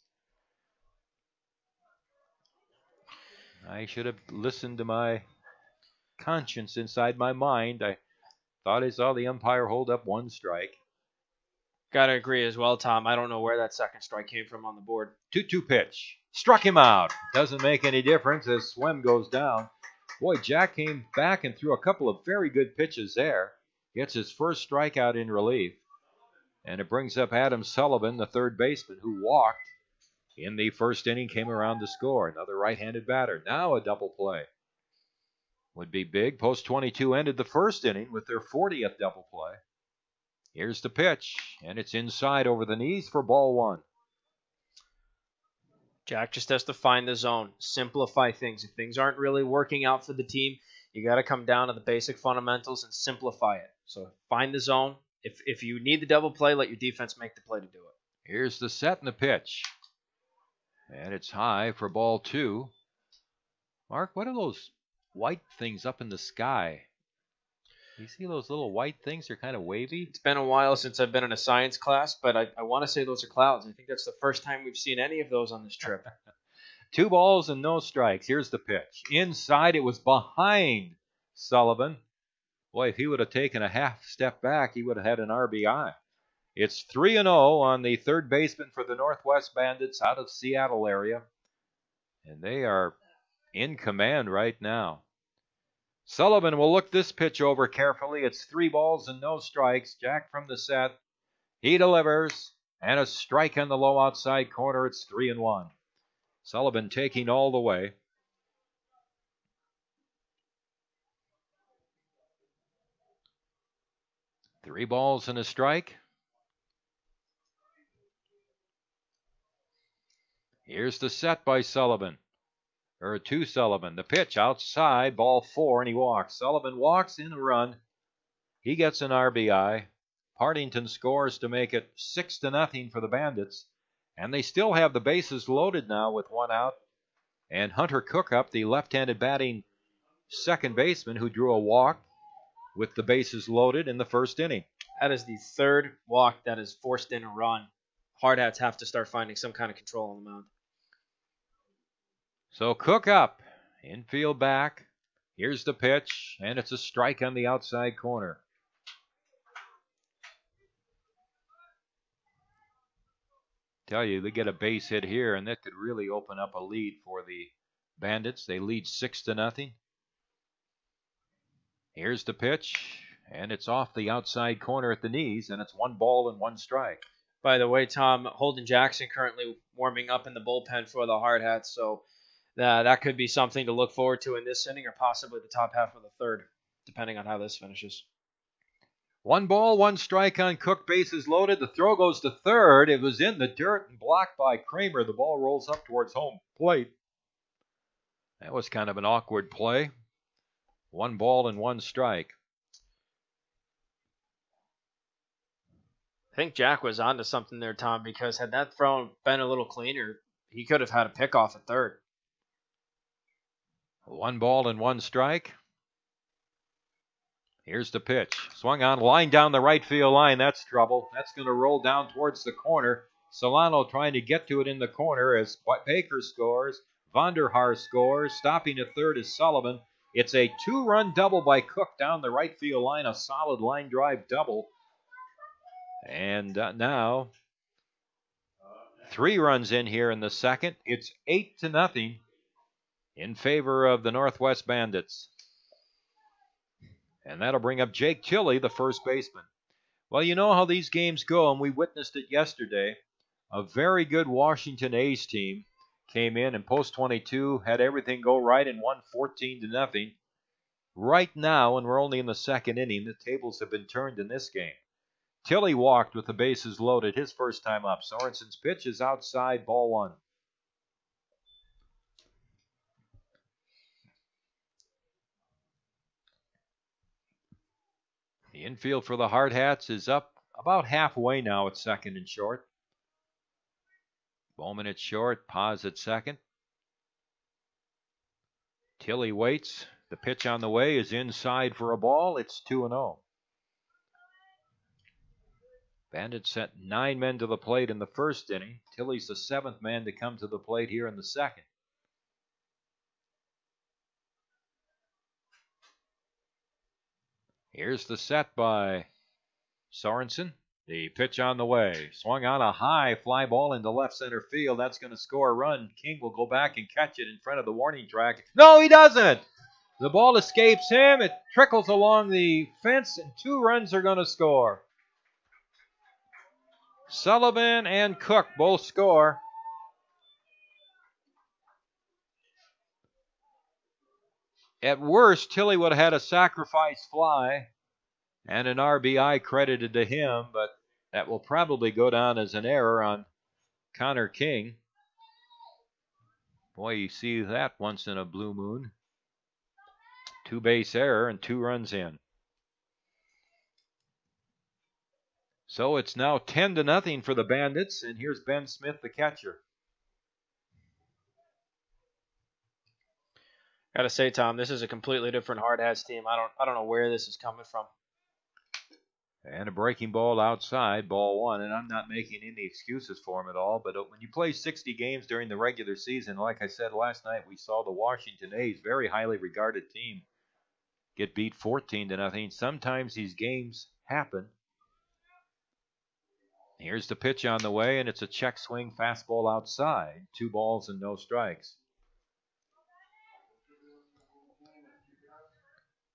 I should have listened to my conscience inside my mind. I thought I saw the umpire hold up 1 strike. Gotta agree as well, Tom. I don't know where that second strike came from on the board. 2-2 pitch. Struck him out. Doesn't make any difference as Swim goes down. Boy, Jack came back and threw a couple of very good pitches there. Gets his first strikeout in relief. And it brings up Adam Sullivan, the third baseman, who walked in the first inning, came around to score. Another right-handed batter. Now a double play would be big. Post 22 ended the first inning with their 40th double play. Here's the pitch, and it's inside over the knees for ball 1. Jack just has to find the zone, simplify things. If things aren't really working out for the team, you got to come down to the basic fundamentals and simplify it. So find the zone. If you need the double play, let your defense make the play to do it. Here's the set and the pitch. And it's high for ball 2. Mark, what are those white things up in the sky? You see those little white things? They're kind of wavy. It's been a while since I've been in a science class, but I want to say those are clouds. I think that's the first time we've seen any of those on this trip. 2 balls and no strikes. Here's the pitch. Inside, it was behind Sullivan. Boy, if he would have taken a half step back, he would have had an RBI. It's 3-0 on the third baseman for the Northwest Bandits out of Seattle area. And they are in command right now. Sullivan will look this pitch over carefully. It's 3 balls and no strikes. Jack from the set. He delivers. And a strike on the low outside corner. It's 3-1. Sullivan taking all the way. Three balls and a strike. Here's the set by Sullivan. Or to Sullivan. The pitch outside, ball 4, and he walks. Sullivan walks in a run. He gets an RBI. Partington scores to make it 6-0 for the Bandits. And they still have the bases loaded now with 1 out. And Hunter Cookup, the left-handed batting second baseman who drew a walk with the bases loaded in the first inning. That is the 3rd walk that is forced in a run. Hardhats have to start finding some kind of control on the mound. So Cookup, infield back. Here's the pitch, and it's a strike on the outside corner. Tell you, they get a base hit here, and that could really open up a lead for the Bandits. They lead 6-0. Here's the pitch, and it's off the outside corner at the knees, and it's 1 ball and 1 strike. By the way, Tom, Holden Jackson currently warming up in the bullpen for the Hardhats, so that could be something to look forward to in this inning or possibly the top half of the third, depending on how this finishes. 1 ball, 1 strike on Cook, bases loaded. The throw goes to third. It was in the dirt and blocked by Kramer. The ball rolls up towards home plate. That was kind of an awkward play. 1 ball and 1 strike. I think Jack was onto something there, Tom, because had that throw been a little cleaner, he could have had a pickoff at third. 1 ball and 1 strike. Here's the pitch. Swung on, line down the right field line. That's trouble. That's going to roll down towards the corner. Solano trying to get to it in the corner as Baker scores. Vonderhaar scores. Stopping at third is Sullivan. It's a 2-run double by Cook down the right field line, a solid line drive double. And now 3 runs in here in the second. It's 8-0 in favor of the Northwest Bandits. And that'll bring up Jake Tilley, the first baseman. Well, you know how these games go, and we witnessed it yesterday. A very good Washington A's team came in and post 22, had everything go right and won 14-0. Right now, and we're only in the second inning, the tables have been turned in this game. Tilley walked with the bases loaded his first time up. Sorensen's pitch is outside, ball 1. The infield for the Hardhats is up about halfway now at second and short. Bowman at short, Paz at second. Tilley waits. The pitch on the way is inside for a ball. It's 2-0. Bandits sent 9 men to the plate in the first inning. Tilley's the 7th man to come to the plate here in the second. Here's the set by Sorensen. The pitch on the way. Swung on a high fly ball into left center field. That's going to score a run. King will go back and catch it in front of the warning track. No, he doesn't. The ball escapes him. It trickles along the fence, and 2 runs are going to score. Sullivan and Cook both score. At worst, Tilley would have had a sacrifice fly and an RBI credited to him, but that will probably go down as an error on Connor King. Boy, you see that once in a blue moon. 2-base error and 2 runs in. So it's now 10-0 for the Bandits, and here's Ben Smith, the catcher. Gotta say, Tom, this is a completely different Hardhats team. I don't know where this is coming from. And a breaking ball outside, ball 1. And I'm not making any excuses for him at all, but when you play 60 games during the regular season, like I said last night, we saw the Washington A's, very highly regarded team, get beat 14-0. Sometimes these games happen. Here's the pitch on the way, and it's a check swing fastball outside. 2 balls and no strikes.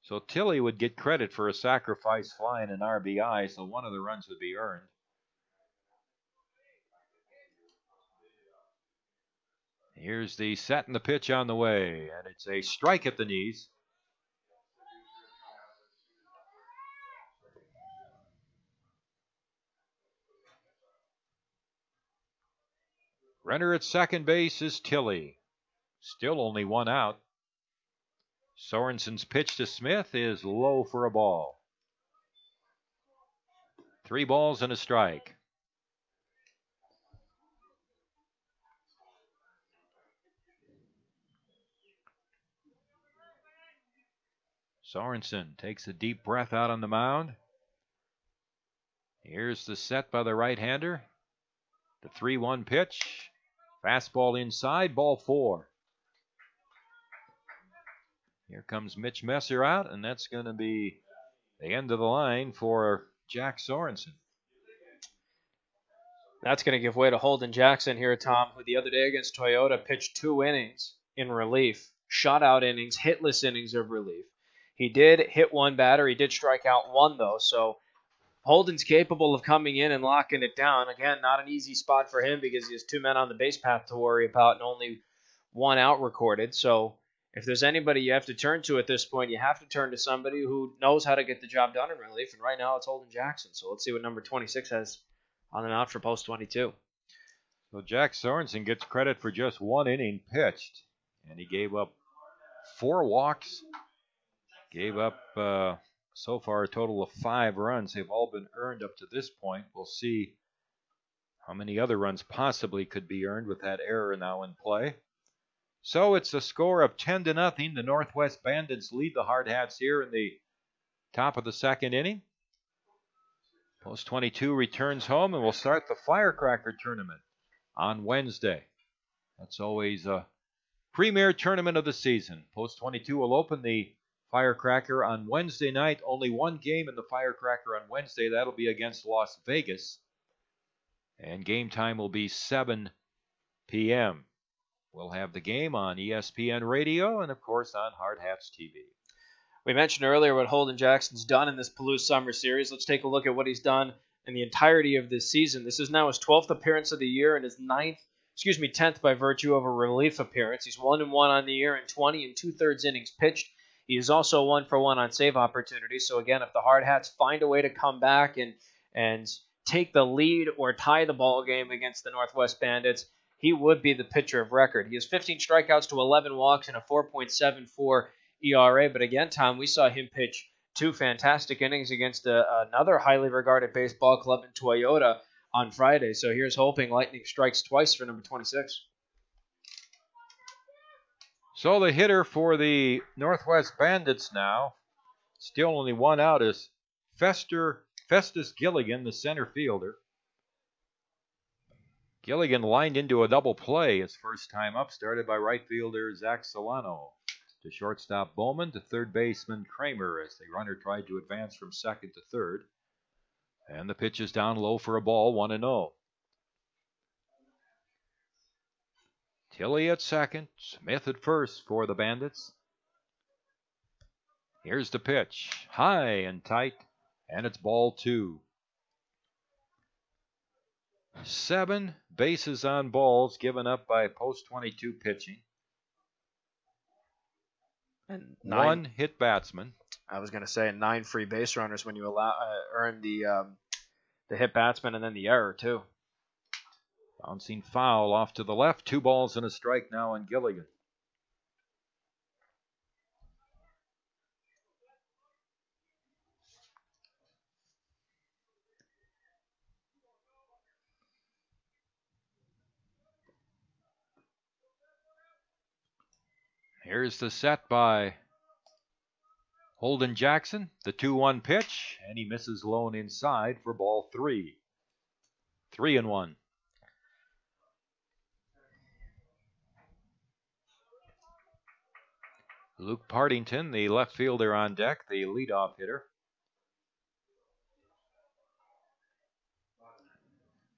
So Tilley would get credit for a sacrifice fly and an RBI, so 1 of the runs would be earned. Here's the set and the pitch on the way, and it's a strike at the knees. Runner at second base is Tilley. Still only 1 out. Sorensen's pitch to Smith is low for a ball. 3 balls and a strike. Sorensen takes a deep breath out on the mound. Here's the set by the right-hander. The 3-1 pitch. Fastball inside, ball 4. Here comes Mitch Messer out, and that's going to be the end of the line for Jack Sorensen. That's going to give way to Holden Jackson here, Tom, who the other day against Toyota pitched 2 innings in relief. Shutout innings, hitless innings of relief. He did hit 1 batter. He did strike out 1, though, so Holden's capable of coming in and locking it down. Again, not an easy spot for him because he has 2 men on the base path to worry about and only 1 out recorded. So if there's anybody you have to turn to at this point, you have to turn to somebody who knows how to get the job done in relief. And right now it's Holden Jackson. So let's see what number 26 has on the mound for post 22. So Jack Sorensen gets credit for just 1 inning pitched. And he gave up 4 walks. Gave up so far a total of 5 runs. They've all been earned up to this point. We'll see how many other runs possibly could be earned with that error now in play. So it's a score of 10-0. The Northwest Bandits lead the Hardhats here in the top of the second inning. Post 22 returns home and will start the Firecracker Tournament on Wednesday. That's always a premier tournament of the season. Post 22 will open the Firecracker on Wednesday night. Only one game in the Firecracker on Wednesday. That'll be against Las Vegas. And game time will be 7 p.m. We'll have the game on ESPN Radio and, of course, on Hardhats-TV. We mentioned earlier what Holden Jackson's done in this Palouse Summer Series. Let's take a look at what he's done in the entirety of this season. This is now his 12th appearance of the year and his 10th by virtue of a relief appearance. He's 1-1 on the year in 20 2/3 innings pitched. He is also 1-for-1 on save opportunities. So again, if the Hardhats find a way to come back and take the lead or tie the ball game against the Northwest Bandits, he would be the pitcher of record. He has 15 strikeouts to 11 walks and a 4.74 ERA. But again, Tom, we saw him pitch 2 fantastic innings against another highly regarded baseball club in Toyota on Friday. So here's hoping lightning strikes twice for number 26. So the hitter for the Northwest Bandits now, still only one out, is Festus Gilligan, the center fielder. Gilligan lined into a double play his first time up, started by right fielder Zach Solano. To shortstop Bowman, to third baseman Kramer as the runner tried to advance from second to third. And the pitch is down low for a ball, 1-0. Tilley at second, Smith at first for the Bandits. Here's the pitch, high and tight, and it's ball 2. 7 bases on balls given up by post 22 pitching. And 1 hit batsman. I was going to say 9 free base runners when you earn the hit batsman and then the error too. Bouncing foul off to the left. 2 balls and a strike now on Gilligan. Here's the set by Holden Jackson. The 2-1 pitch, and he misses low and inside for ball 3. 3-1. Luke Partington, the left fielder on deck, the leadoff hitter.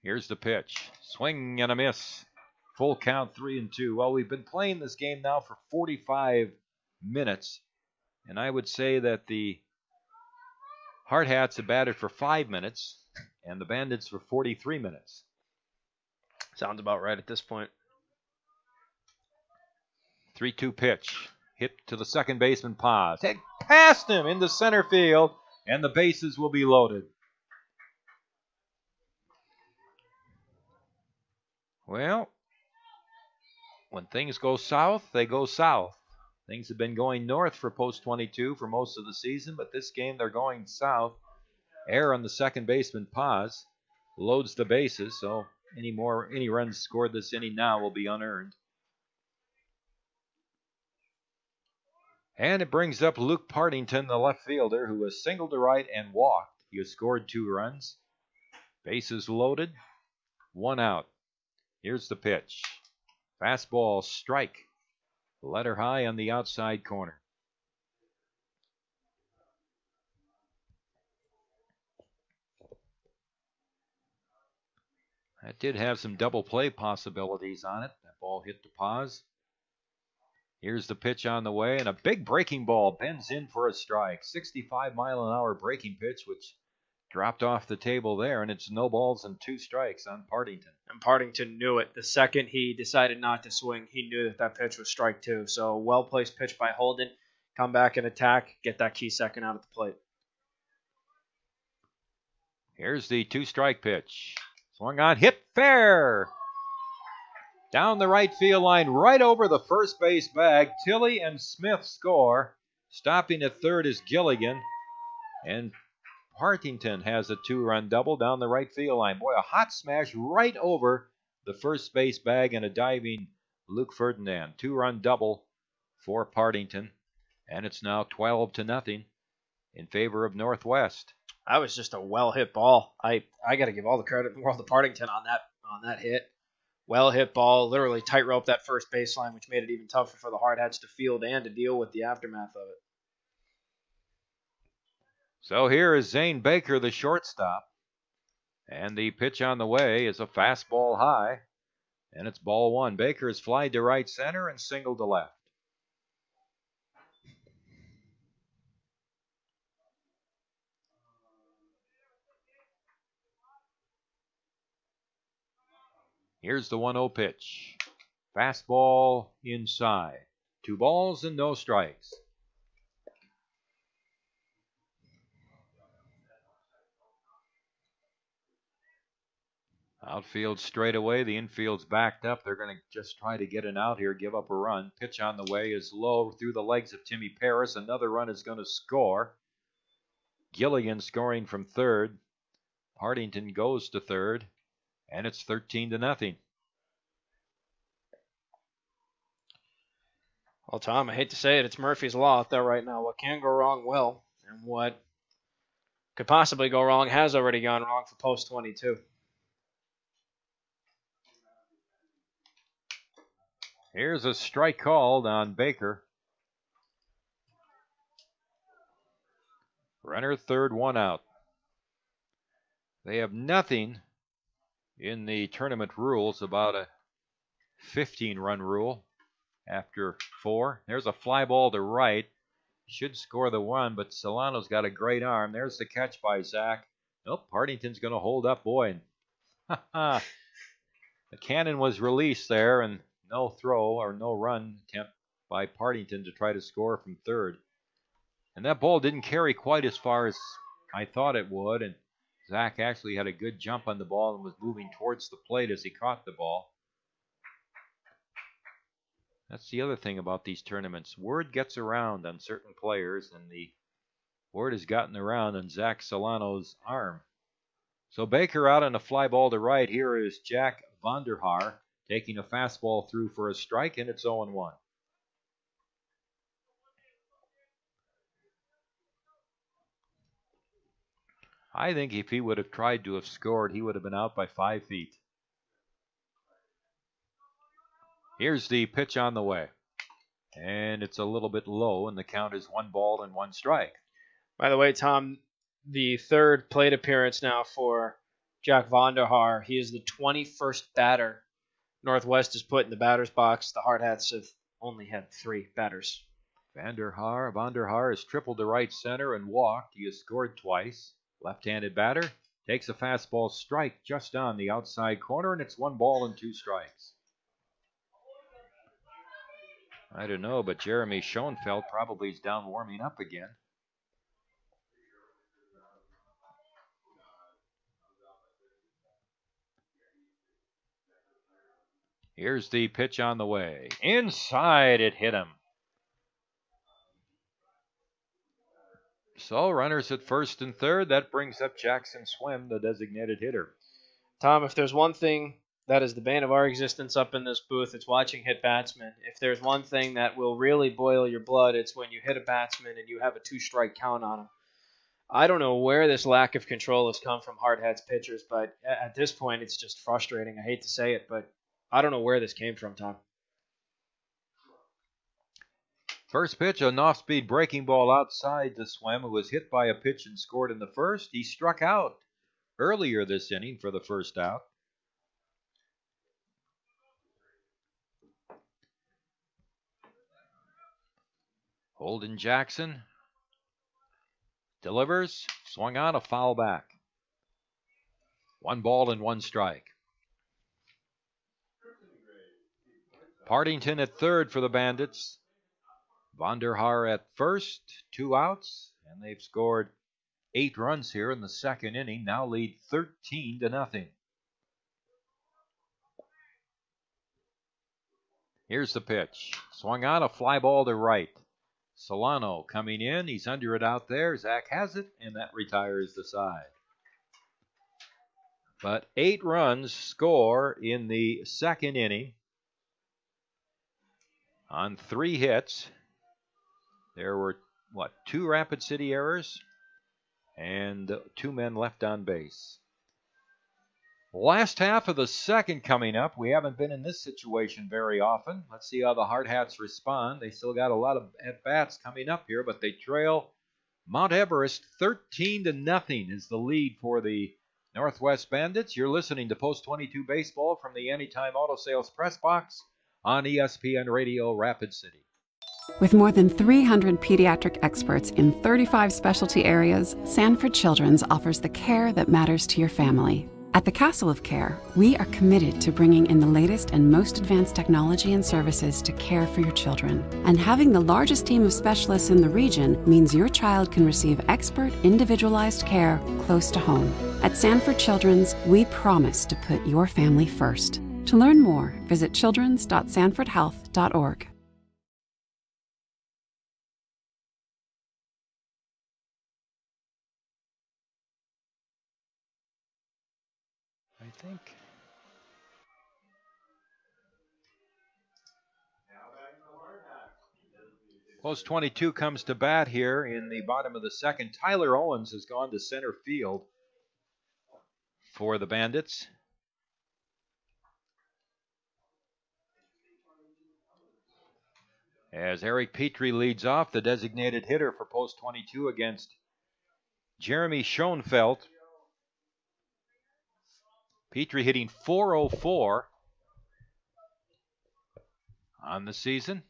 Here's the pitch. Swing and a miss. Full count, 3-2. Well, we've been playing this game now for 45 minutes, and I would say that the Hardhats have batted for 5 minutes, and the Bandits for 43 minutes. Sounds about right at this point. 3-2 pitch. Hit to the second baseman, Paz. Hit past him into center field, and the bases will be loaded. Well, when things go south, they go south. Things have been going north for post 22 for most of the season, but this game they're going south. Error on the second baseman, Paz, loads the bases, so any runs scored this inning now will be unearned. And it brings up Luke Partington, the left fielder, who has singled to right and walked. He has scored 2 runs. Bases loaded, 1 out. Here's the pitch. Fastball, strike. Letter high on the outside corner. That did have some double play possibilities on it. That ball hit the pause. Here's the pitch on the way, and a big breaking ball bends in for a strike. 65-mile-an-hour breaking pitch, which dropped off the table there, and it's no balls and 2 strikes on Partington. And Partington knew it. The second he decided not to swing, he knew that pitch was strike 2. So well-placed pitch by Holden. Come back and attack, get that key second out at the plate. Here's the 2-strike pitch. Swung on, hit fair. Down the right field line, right over the first base bag. Tilley and Smith score. Stopping at third is Gilligan. And Partington has a 2-run double down the right field line. Boy, a hot smash right over the first base bag and a diving Luke Ferdinand. 2-run double for Partington. And it's now 12-0 in favor of Northwest. That was just a well-hit ball. I got to give all the credit in the world to Partington on that hit. Well-hit ball, literally tightrope that first baseline, which made it even tougher for the Hardhats to field and to deal with the aftermath of it. So here is Zane Baker, the shortstop. And the pitch on the way is a fastball high. And it's ball one. Baker has flied to right center and singled to left. Here's the 1-0 pitch. Fastball inside. 2 balls and no strikes. Outfield straight away. The infield's backed up. They're going to just try to get an out here, give up a run. Pitch on the way is low through the legs of Timmy Paris. Another run is going to score. Gilligan scoring from third. Partington goes to third. And it's 13-0. Well, Tom, I hate to say it, it's Murphy's Law out there right now. What can go wrong will, and what could possibly go wrong has already gone wrong for post 22. Here's a strike called on Baker. Runner third, 1 out. They have nothing in the tournament rules about a 15-run rule after 4. There's a fly ball to right. Should score the 1, but Solano's got a great arm. There's the catch by Zach. Nope, Partington's going to hold up Boyd. The cannon was released there, and no throw or no run attempt by Partington to try to score from third. And that ball didn't carry quite as far as I thought it would, and Zach actually had a good jump on the ball and was moving towards the plate as he caught the ball. That's the other thing about these tournaments. Word gets around on certain players, and the word has gotten around on Zach Solano's arm. So Baker out on a fly ball to right. Here is Jack Vonderhaar taking a fastball through for a strike, and it's 0-1. I think if he would have tried to have scored, he would have been out by 5 feet. Here's the pitch on the way. And it's a little bit low, and the count is 1 ball and 1 strike. By the way, Tom, the third plate appearance now for Jack Vonderhaar. He is the 21st batter Northwest has put in the batter's box. The Hardhats have only had 3 batters. Vonderhaar has tripled to right center and walked. He has scored twice. Left-handed batter takes a fastball strike just on the outside corner, and it's 1 ball and 2 strikes. I don't know, but Jeremy Schoenfeld probably is down warming up again. Here's the pitch on the way. Inside, it hit him. So runners at first and third. That brings up Jackson Swim, the designated hitter. Tom, if there's one thing that is the bane of our existence up in this booth, it's watching hit batsmen. If there's one thing that will really boil your blood, it's when you hit a batsman and you have a 2-strike count on him. I don't know where this lack of control has come from Hardhats pitchers, but at this point it's just frustrating. I hate to say it, but I don't know where this came from, Tom. First pitch, an off-speed breaking ball outside to Swim, who was hit by a pitch and scored in the first. He struck out earlier this inning for the first out. Holden Jackson delivers, swung on, a foul back. 1 ball and 1 strike. Partington at third for the Bandits. Vonderhaar at first, 2 outs, and they've scored 8 runs here in the second inning, now lead 13-0. Here's the pitch. Swung on, a fly ball to right. Solano coming in. He's under it out there. Zach has it, and that retires the side. But 8 runs score in the second inning on 3 hits. There were, 2 Rapid City errors and 2 men left on base. Last half of the second coming up. We haven't been in this situation very often. Let's see how the Hardhats respond. They still got a lot of at-bats coming up here, but they trail Mount Everest 13-0 is the lead for the Northwest Bandits. You're listening to Post 22 Baseball from the Anytime Auto Sales Press Box on ESPN Radio Rapid City. With more than 300 pediatric experts in 35 specialty areas, Sanford Children's offers the care that matters to your family. At the Castle of Care, we are committed to bringing in the latest and most advanced technology and services to care for your children. And having the largest team of specialists in the region means your child can receive expert, individualized care close to home. At Sanford Children's, we promise to put your family first. To learn more, visit childrens.sanfordhealth.org. I think. Post 22 comes to bat here in the bottom of the second. Tyler Owens has gone to center field for the Bandits. As Eric Petrie leads off, the designated hitter for Post 22 against Jeremy Schoenfeld. Petrie hitting .404 on the season.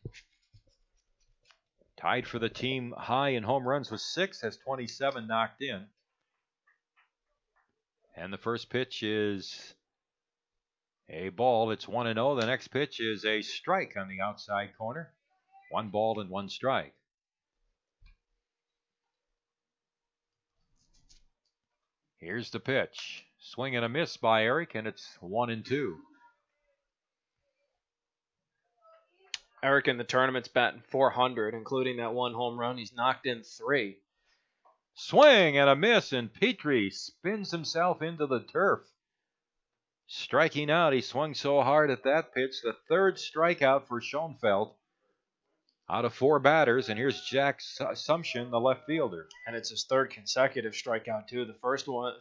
Tied for the team high in home runs with 6, has 27 knocked in. And the first pitch is a ball. It's 1-0. The next pitch is a strike on the outside corner. 1 ball and 1 strike. Here's the pitch. Swing and a miss by Eric, and it's 1-2. Eric in the tournament's batting .400, including that 1 home run. He's knocked in 3. Swing and a miss, and Petrie spins himself into the turf. Striking out, he swung so hard at that pitch. The 3rd strikeout for Schoenfeld out of 4 batters, and here's Jack Assumption, the left fielder. And it's his 3rd consecutive strikeout, too. The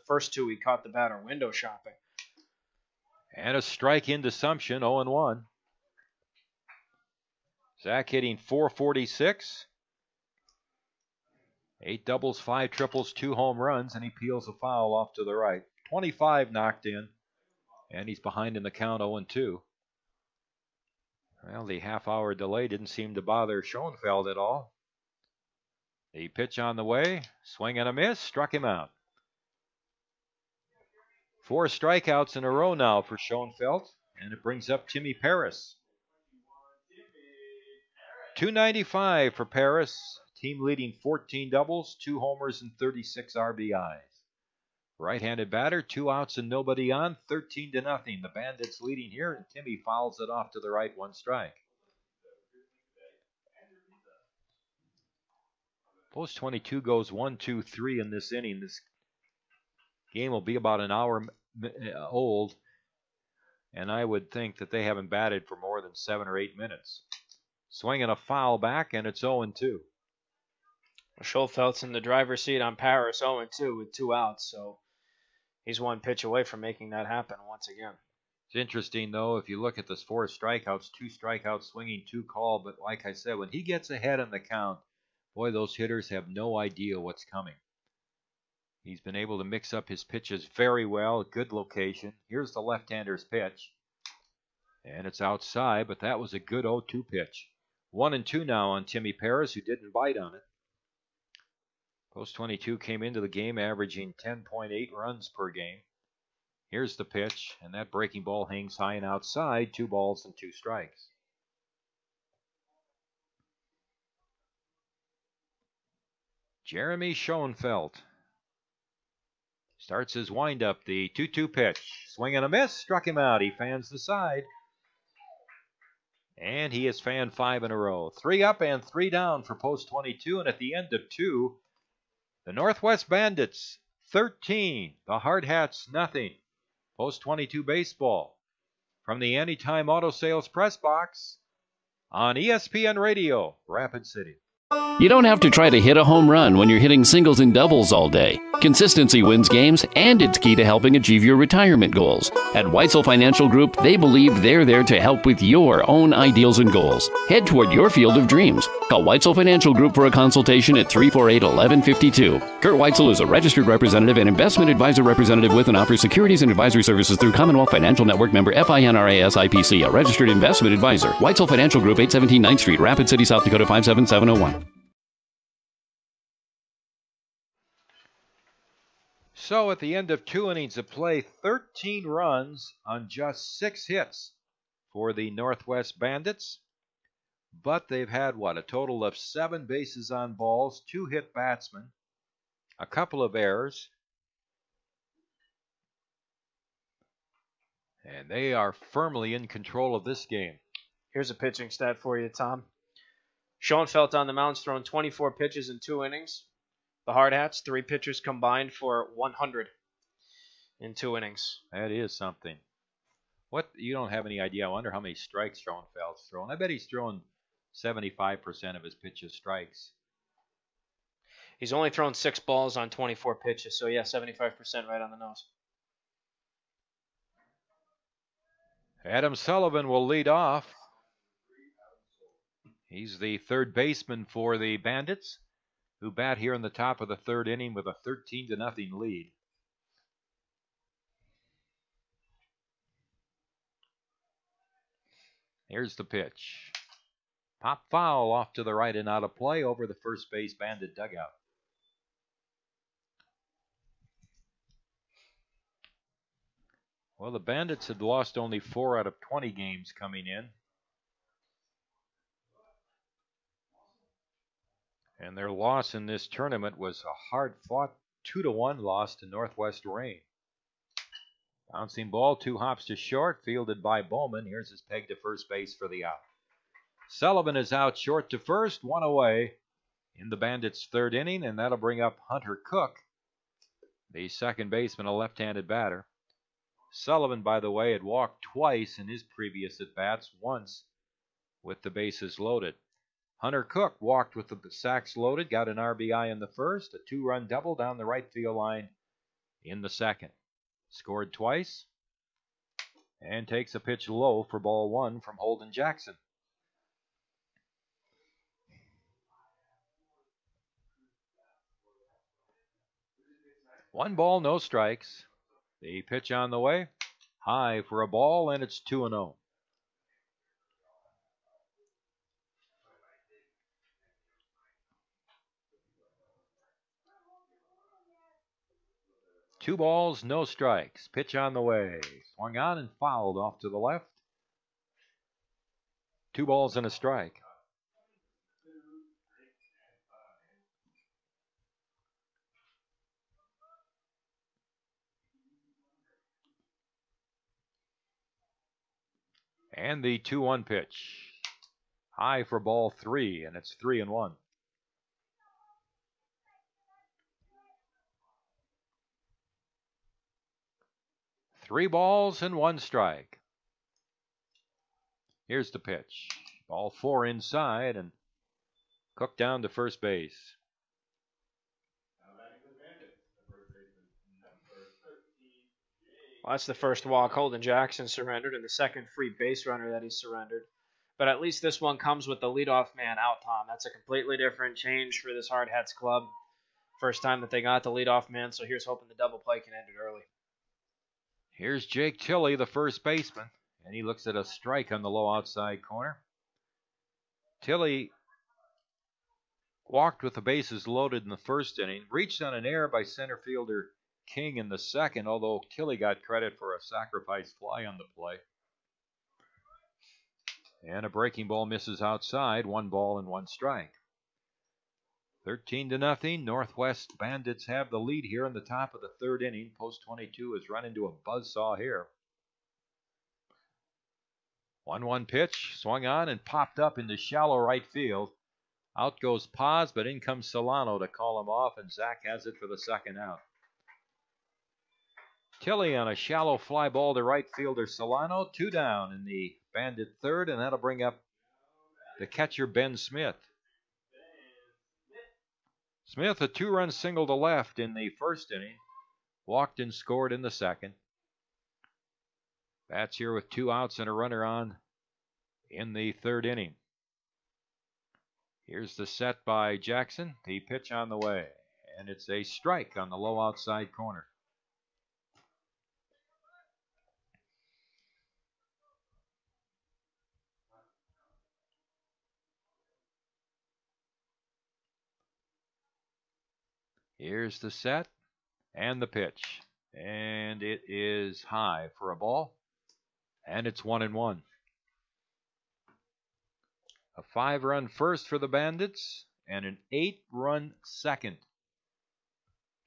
first 2 he caught the batter window shopping. And a strike into Assumption, 0-1. Zach hitting .446. 8 doubles, 5 triples, 2 home runs, and he peels a foul off to the right. 25 knocked in, and he's behind in the count, 0-2. Well, the half-hour delay didn't seem to bother Schoenfeld at all. The pitch on the way, swing and a miss, struck him out. 4 strikeouts in a row now for Schoenfeld, and it brings up Timmy Paris. .295 for Paris, team leading 14 doubles, 2 homers, and 36 RBIs. Right-handed batter, 2 outs and nobody on, 13-0. The Bandits leading here, and Timmy fouls it off to the right, 1 strike. Post 22 goes 1-2-3 in this inning. This game will be about an hour old, and I would think that they haven't batted for more than 7 or 8 minutes. Swinging a foul back, and it's 0-2. Schoenfeld's in the driver's seat on Paris, 0-2 with 2 outs, so he's 1 pitch away from making that happen once again. It's interesting, though, if you look at this 4 strikeouts, 2 strikeouts swinging, 2 called, but like I said, when he gets ahead in the count, boy, those hitters have no idea what's coming. He's been able to mix up his pitches very well, good location. Here's the left-hander's pitch, and it's outside, but that was a good 0-2 pitch. 1-2 now on Timmy Paris, who didn't bite on it. Post 22 came into the game averaging 10.8 runs per game. Here's the pitch, and that breaking ball hangs high and outside, 2 balls and 2 strikes. Jeremy Schoenfeld starts his windup, the 2-2 pitch. Swing and a miss, struck him out. He fans the side. And he has fanned 5 in a row. 3 up and 3 down for Post 22, and at the end of 2, the Northwest Bandits 13, the Hardhats nothing. Post 22 baseball from the Anytime Auto Sales Press Box on ESPN Radio, Rapid City. You don't have to try to hit a home run when you're hitting singles and doubles all day. Consistency wins games, and it's key to helping achieve your retirement goals. At Weitzel Financial Group, they believe they're there to help with your own ideals and goals. Head toward your field of dreams. Call Weitzel Financial Group for a consultation at 348-1152. Kurt Weitzel is a registered representative and investment advisor representative with and offers securities and advisory services through Commonwealth Financial Network member FINRAS IPC, a registered investment advisor. Weitzel Financial Group, 817 9th Street, Rapid City, South Dakota, 57701. So at the end of 2 innings of play, 13 runs on just 6 hits for the Northwest Bandits. But they've had, a total of 7 bases on balls, 2 hit batsmen, a couple of errors. And they are firmly in control of this game. Here's a pitching stat for you, Tom. Schoenfeld on the mound's thrown 24 pitches in 2 innings. The Hardhats, 3 pitchers combined for 100 in 2 innings. That is something. You don't have any idea. I wonder how many strikes Schoenfeld's thrown. I bet he's thrown 75% of his pitches strikes. He's only thrown 6 balls on 24 pitches, so yeah, 75% right on the nose. Adam Sullivan will lead off. He's the third baseman for the Bandits, who bat here in the top of the 3rd inning with a 13-0 lead. Here's the pitch. Pop foul off to the right and out of play over the first base Bandit dugout. Well, the Bandits had lost only 4 out of 20 games coming in. And their loss in this tournament was a hard-fought 2-1 loss to Northwest Reign. Bouncing ball, 2 hops to short, fielded by Bowman. Here's his peg to first base for the out. Sullivan is out short to first, 1 away in the Bandits' 3rd inning, and that'll bring up Hunter Cook, the second baseman, a left-handed batter. Sullivan, by the way, had walked twice in his previous at-bats, once with the bases loaded. Hunter Cook walked with the sacks loaded, got an RBI in the first, a 2-run double down the right field line in the second. Scored twice and takes a pitch low for ball 1 from Holden Jackson. One ball, no strikes. The pitch on the way, high for a ball, and it's 2-0. Two balls, no strikes. Pitch on the way. Swung on and fouled off to the left. 2 balls and a strike. And the 2-1 pitch. High for ball 3, and it's 3-1. Three balls and 1 strike. Here's the pitch. Ball 4 inside, and Cook down to first base. Well, that's the first walk Holden Jackson surrendered and the second free base runner that he surrendered. But at least this one comes with the leadoff man out, Tom. That's a completely different change for this Hardhats club. First time that they got the leadoff man, so here's hoping the double play can end it early. Here's Jake Tilley, the first baseman, and he looks at a strike on the low outside corner. Tilley walked with the bases loaded in the first inning, reached on an error by center fielder King in the second, although Tilley got credit for a sacrifice fly on the play. And a breaking ball misses outside, 1 ball and 1 strike. 13-0. Northwest Bandits have the lead here in the top of the 3rd inning. Post 22 has run into a buzzsaw here. 1-1 pitch, swung on and popped up into shallow right field. Out goes Paz, but in comes Solano to call him off, and Zach has it for the second out. Tilley on a shallow fly ball to right fielder Solano. 2 down in the Bandit 3rd, and that'll bring up the catcher Ben Smith. Smith, a 2-run single to left in the first inning. Walked and scored in the second. Bats here with 2 outs and a runner on in the third inning. Here's the set by Jackson. The pitch on the way. And it's a strike on the low outside corner. Here's the set and the pitch. And it is high for a ball. And it's 1-1. A 5-run first for the Bandits and an 8-run second.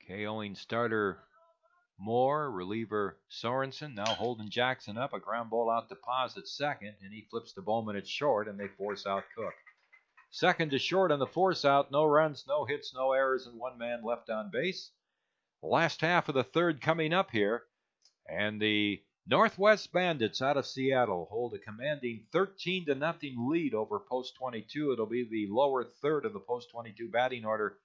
KOing starter Moore, reliever Sorensen, now holding Jackson up. A ground ball out to Paz at second, and he flips to Bowman at short, and they force out Cook. Second to short on the force out. No runs, no hits, no errors, and 1 man left on base. The last half of the third coming up here, and the Northwest Bandits out of Seattle hold a commanding 13-0 lead over Post 22. It'll be the lower third of the Post 22 batting order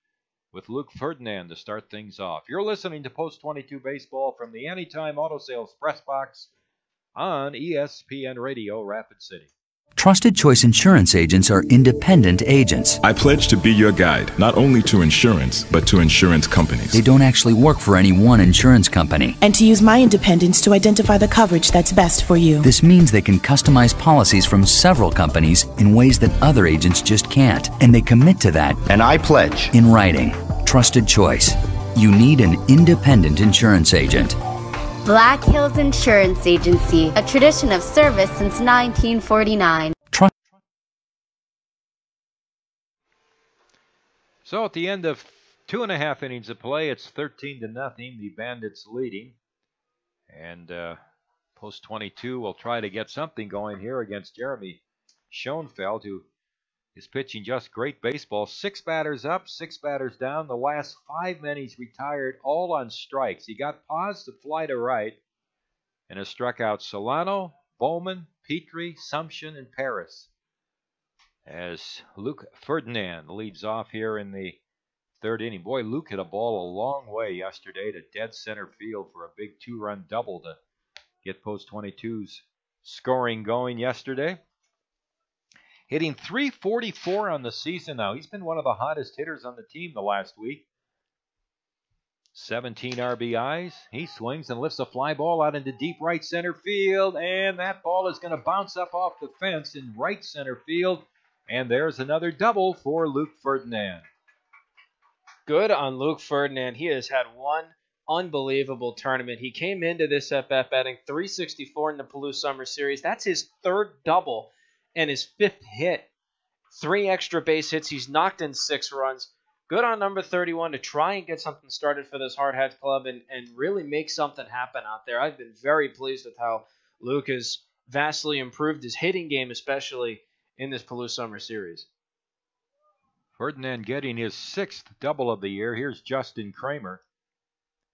with Luke Ferdinand to start things off. You're listening to Post 22 Baseball from the Anytime Auto Sales Press Box on ESPN Radio, Rapid City. Trusted Choice Insurance agents are independent agents. I pledge to be your guide, not only to insurance, but to insurance companies. They don't actually work for any one insurance company. And to use my independence to identify the coverage that's best for you. This means they can customize policies from several companies in ways that other agents just can't. And they commit to that. And I pledge. In writing. Trusted Choice. You need an independent insurance agent. Black Hills Insurance Agency, a tradition of service since 1949. So at the end of 2.5 innings of play, it's 13-0. The Bandits leading. And Post 22 will try to get something going here against Jeremy Schoenfeld, who is pitching just great baseball. 6 batters up, 6 batters down. The last 5 men he's retired, all on strikes. He got Paz to fly to right and has struck out Solano, Bowman, Petrie, Sumption, and Paris. As Luke Ferdinand leads off here in the third inning. Boy, Luke hit a ball a long way yesterday to dead center field for a big 2-run double to get Post 22's scoring going yesterday. Hitting .344 on the season now. He's been one of the hottest hitters on the team the last week. 17 RBIs. He swings and lifts a fly ball out into deep right center field. And that ball is going to bounce up off the fence in right center field. And there's another double for Luke Ferdinand. Good on Luke Ferdinand. He has had one unbelievable tournament. He came into this at-bat batting .364 in the Palouse Summer Series. That's his 3rd double and his 5th hit. 3 extra base hits. He's knocked in 6 runs. Good on number 31 to try and get something started for this Hardhats club and really make something happen out there. I've been very pleased with how Luke has vastly improved his hitting game, especially in this Palouse Summer Series. Ferdinand getting his 6th double of the year. Here's Justin Kramer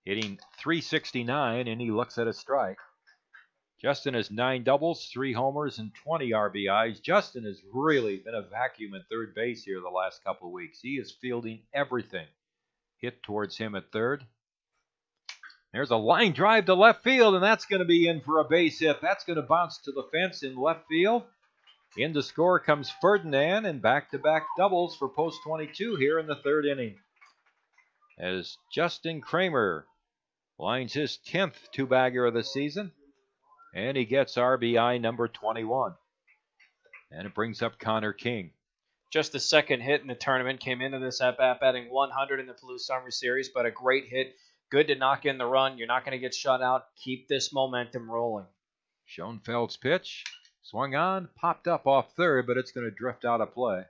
hitting .369, and he looks at a strike. Justin has 9 doubles, 3 homers, and 20 RBIs. Justin has really been a vacuum at third base here the last couple of weeks. He is fielding everything hit towards him at third. There's a line drive to left field, and that's going to be in for a base hit. That's going to bounce to the fence in left field. In to score comes Ferdinand, and back-to-back doubles for Post 22 here in the third inning. As Justin Kramer lines his 10th 2-bagger of the season, and he gets RBI number 21. And it brings up Connor King. Just the 2nd hit in the tournament. Came into this at-bat batting 100 in the Palouse Summer Series, but a great hit. Good to knock in the run. You're not going to get shut out. Keep this momentum rolling. Schoenfeld's pitch. Swung on, popped up off third, but it's going to drift out of play.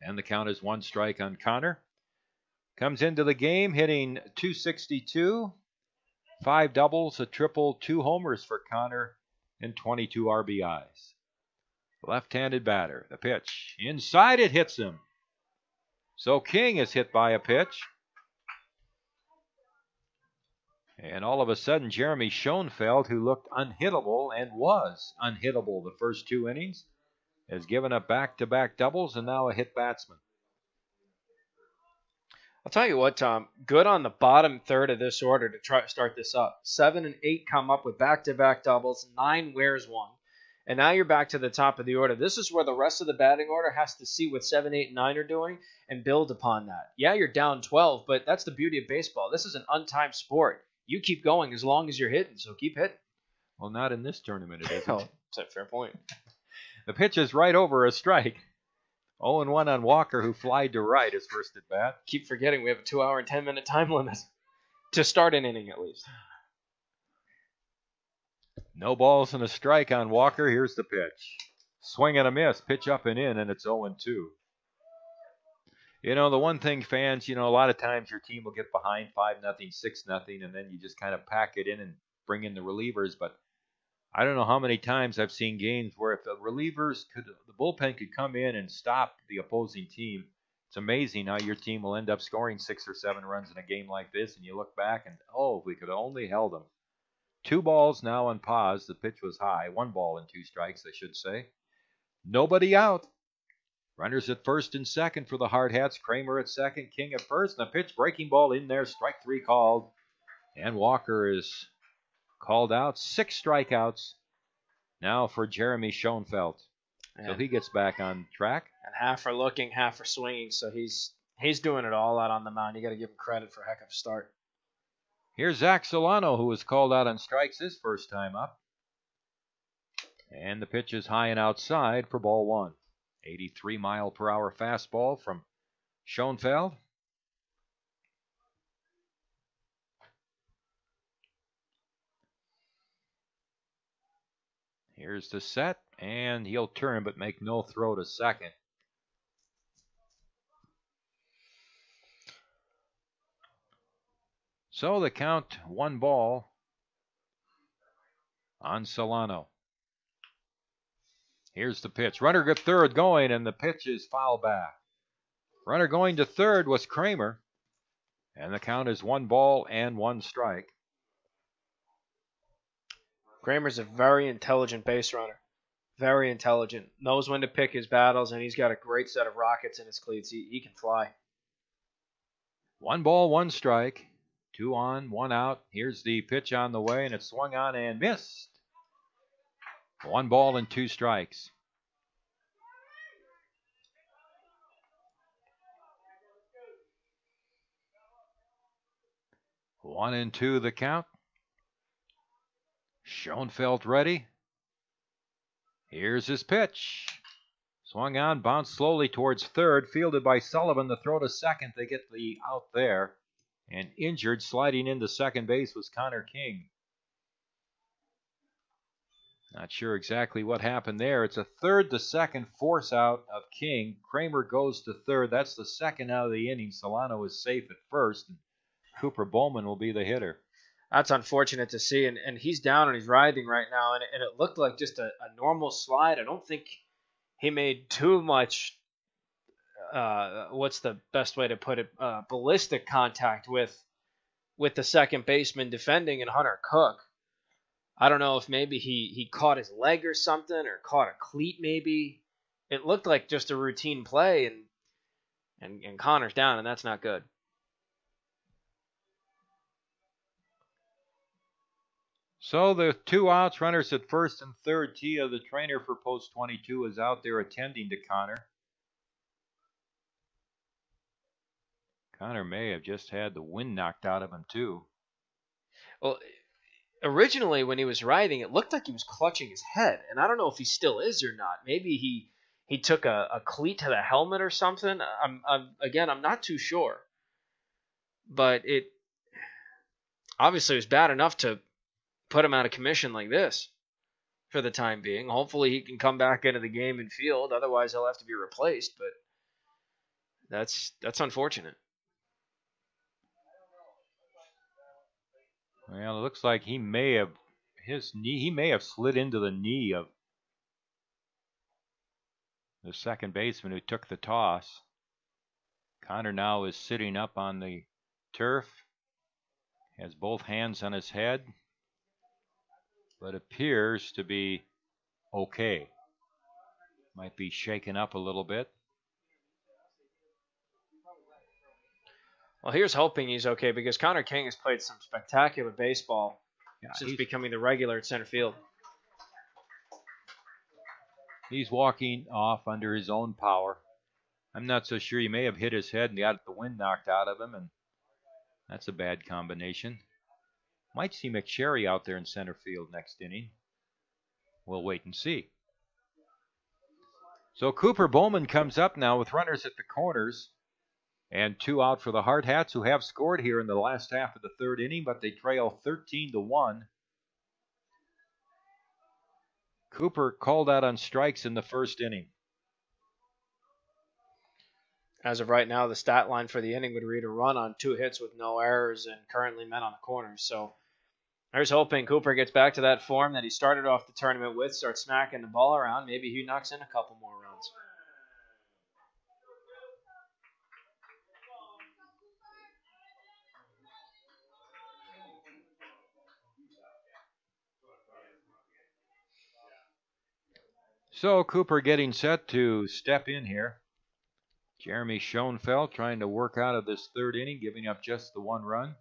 And the count is 1 strike on Connor. Comes into the game hitting .262. 5 doubles, a triple, 2 homers for Connor, and 22 RBIs. Left-handed batter. The pitch. Inside, it hits him. So King is hit by a pitch. And all of a sudden, Jeremy Schoenfeld, who looked unhittable and was unhittable the first 2 innings, has given up back-to-back doubles and now a hit batsman. I'll tell you what, Tom. Good on the bottom third of this order to try to start this up. 7 and 8 come up with back-to-back doubles. 9 wears one. And now you're back to the top of the order. This is where the rest of the batting order has to see what 7, 8, and 9 are doing and build upon that. Yeah, you're down 12, but that's the beauty of baseball. This is an untimed sport. You keep going as long as you're hitting, so keep hitting. Well, not in this tournament, it isn't. Oh, that's a fair point. The pitch is right over a strike. 0-1 on Walker, who flied to right his first at bat. Keep forgetting we have a 2-hour and 10-minute time limit to start an inning at least. No balls and a strike on Walker. Here's the pitch. Swing and a miss. Pitch up and in, and it's 0-2. You know, the one thing, fans, a lot of times your team will get behind 5-0, 6-0, and then you just kind of pack it in and bring in the relievers. But I don't know how many times I've seen games where if the bullpen could come in and stop the opposing team. It's amazing how your team will end up scoring 6 or 7 runs in a game like this, and you look back and, if we could have only held them. 2 balls now on pause. The pitch was high. 1 ball and 2 strikes, I should say. Nobody out. Runners at first and second for the Hardhats. Kramer at second, King at first. And a pitch, breaking ball in there. Strike 3 called. And Walker is called out. 6 strikeouts now for Jeremy Schoenfeld. So he gets back on track. And half are looking, half are swinging. So he's doing it all out on the mound. You got to give him credit for a heck of a start. Here's Zach Solano, who was called out on strikes his first time up. And the pitch is high and outside for ball 1. 83-mile-per-hour fastball from Schoenfeld. Here's the set, and he'll turn but make no throw to second. So the count, 1 ball on Solano. Here's the pitch. Runner at third going, and the pitch is foul back. Runner going to third was Kramer, and the count is 1 ball and 1 strike. Kramer's a very intelligent base runner. Very intelligent. Knows when to pick his battles, and he's got a great set of rockets in his cleats. He can fly. 1 ball, 1 strike. 2 on, 1 out. Here's the pitch on the way, and it's swung on and missed. 1 ball and 2 strikes. One and 2 the count. Schoenfeld ready. Here's his pitch. Swung on, bounced slowly towards third, fielded by Sullivan. The throw to second, they get the out there. And injured, sliding into second base, was Connor King. Not sure exactly what happened there. It's a 3rd to 2nd force out of King. Kramer goes to 3rd. That's the 2nd out of the inning. Solano is safe at 1st. And Cooper Bowman will be the hitter. That's unfortunate to see. And he's down and he's writhing right now. And it looked like just a normal slide. I don't think he made too much, what's the best way to put it, ballistic contact with the second baseman defending and Hunter Cook. I don't know if maybe he caught his leg or something, or caught a cleat maybe. It looked like just a routine play, and Connor's down, and that's not good. So the 2 outs, runners at 1st and 3rd. Tia, the trainer for Post 22, is out there attending to Connor. Connor may have just had the wind knocked out of him, too. Well, originally when he was riding, it looked like he was clutching his head, and I don't know if he still is or not. Maybe he took a cleat to the helmet or something. I'm not too sure. But it obviously was bad enough to put him out of commission like this for the time being. Hopefully he can come back into the game and field. Otherwise he'll have to be replaced, but that's unfortunate. Well, it looks like he may have slid into the knee of the second baseman who took the toss. Connor now is sitting up on the turf, has both hands on his head, but appears to be okay. Might be shaken up a little bit. Well, here's hoping he's okay because Connor King has played some spectacular baseball since becoming the regular at center field. He's walking off under his own power. I'm not so sure. He may have hit his head and got the wind knocked out of him, and that's a bad combination. Might see McSherry out there in center field next inning. We'll wait and see. So Cooper Bowman comes up now with runners at the corners. And 2 out for the Hardhats, who have scored here in the last half of the 3rd inning, but they trail 13-1. Cooper called out on strikes in the 1st inning. As of right now, the stat line for the inning would read a run on 2 hits with no errors and currently men on the corners. So there's hoping Cooper gets back to that form that he started off the tournament with, starts smacking the ball around. Maybe he knocks in a couple more runs. So Cooper getting set to step in here. Jeremy Schoenfeld trying to work out of this 3rd inning, giving up just the 1 run.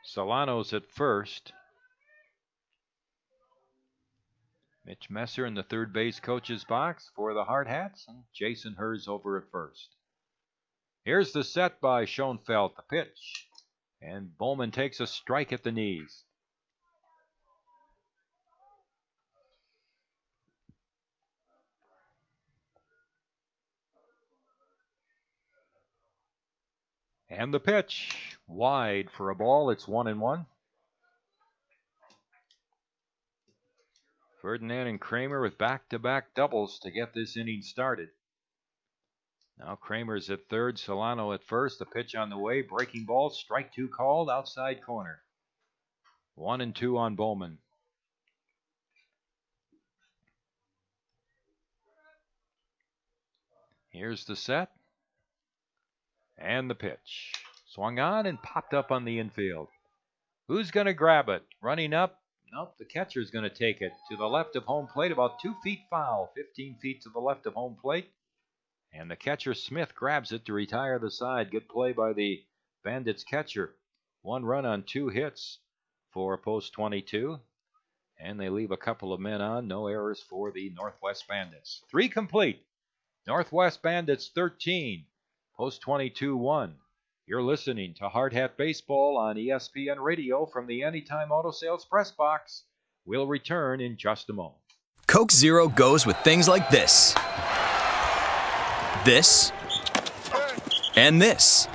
Solano's at first. Mitch Messer in the 3rd base coach's box for the Hardhats, and Jason Hers over at first. Here's the set by Schoenfeld, the pitch. And Bowman takes a strike at the knees. And the pitch, wide for a ball. It's 1-1. Ferdinand and Kramer with back-to-back doubles to get this inning started. Now Kramer's at 3rd, Solano at 1st. The pitch on the way, breaking ball, strike 2 called, outside corner. 1-2 on Bowman. Here's the set. And the pitch. Swung on and popped up on the infield. Who's going to grab it? Running up. Nope, the catcher's going to take it to the left of home plate, about 2 feet foul, 15 feet to the left of home plate. And the catcher, Smith, grabs it to retire the side. Good play by the Bandits catcher. 1 run on 2 hits for post 22. And they leave a couple of men on. No errors for the Northwest Bandits. 3 complete. Northwest Bandits 13. Post 22-1. You're listening to Hard Hat Baseball on ESPN Radio from the Anytime Auto Sales Press Box. We'll return in just a moment. Coke Zero goes with things like this. This. And this.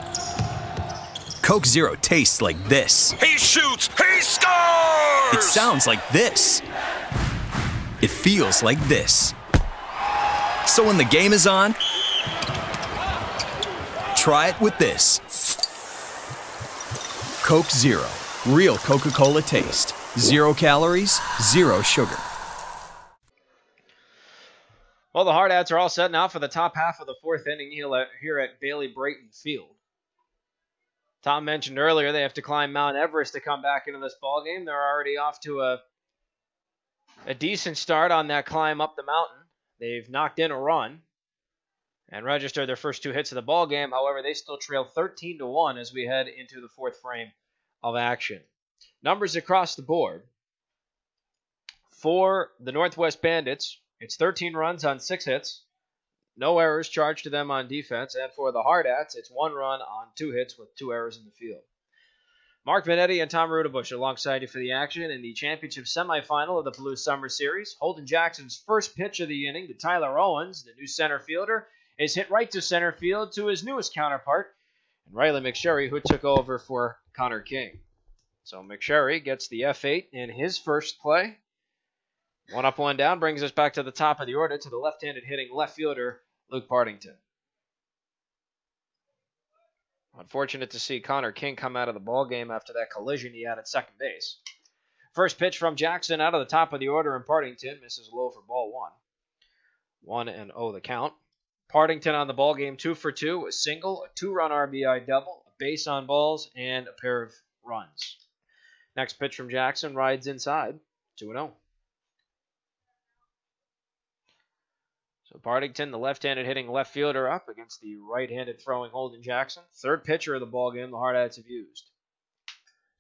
Coke Zero tastes like this. He shoots! He scores! It sounds like this. It feels like this. So when the game is on, try it with this. Coke Zero. Real Coca-Cola taste. 0 calories, 0 sugar. Well, the Hardhats are all set now for the top half of the 4th inning here at Bailey Brayton Field. Tom mentioned earlier they have to climb Mount Everest to come back into this ballgame. They're already off to a decent start on that climb up the mountain. They've knocked in a run and registered their first 2 hits of the ball game. However, they still trail 13-1 as we head into the 4th frame of action. Numbers across the board. For the Northwest Bandits, it's 13 runs on 6 hits. No errors charged to them on defense. And for the Hardhats, it's 1 run on 2 hits with 2 errors in the field. Mark Vanetti and Tom Rudabush alongside you for the action in the championship semifinal of the Palouse Summer Series. Holden Jackson's first pitch of the inning to Tyler Owens, the new center fielder, is hit right to center field to his newest counterpart, and Riley McSherry, who took over for Connor King. So McSherry gets the F8 in his first play. 1 up, 1 down brings us back to the top of the order to the left-handed hitting left fielder, Luke Partington. Unfortunate to see Connor King come out of the ballgame after that collision he had at second base. First pitch from Jackson out of the top of the order, and Partington misses low for ball 1. 1-0 the count. Partington on the ballgame 2 for 2, a single, a 2-run RBI double, a base on balls, and a pair of runs. Next pitch from Jackson rides inside, 2-0. So Partington, the left-handed hitting left fielder, up against the right-handed throwing Holden Jackson. Third pitcher of the ball game the Hardhats have used.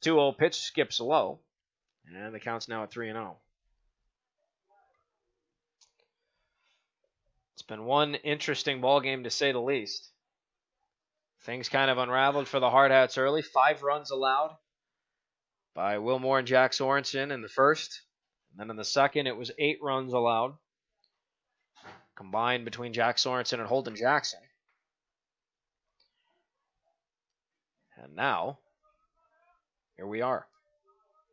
2-0 pitch skips low, and the count's now at 3-0. It's been one interesting ball game to say the least. Things kind of unraveled for the Hardhats early. 5 runs allowed by Wilmore and Jack Sorensen in the first. And then in the second, it was 8 runs allowed, combined between Jack Sorensen and Holden Jackson. And now, here we are,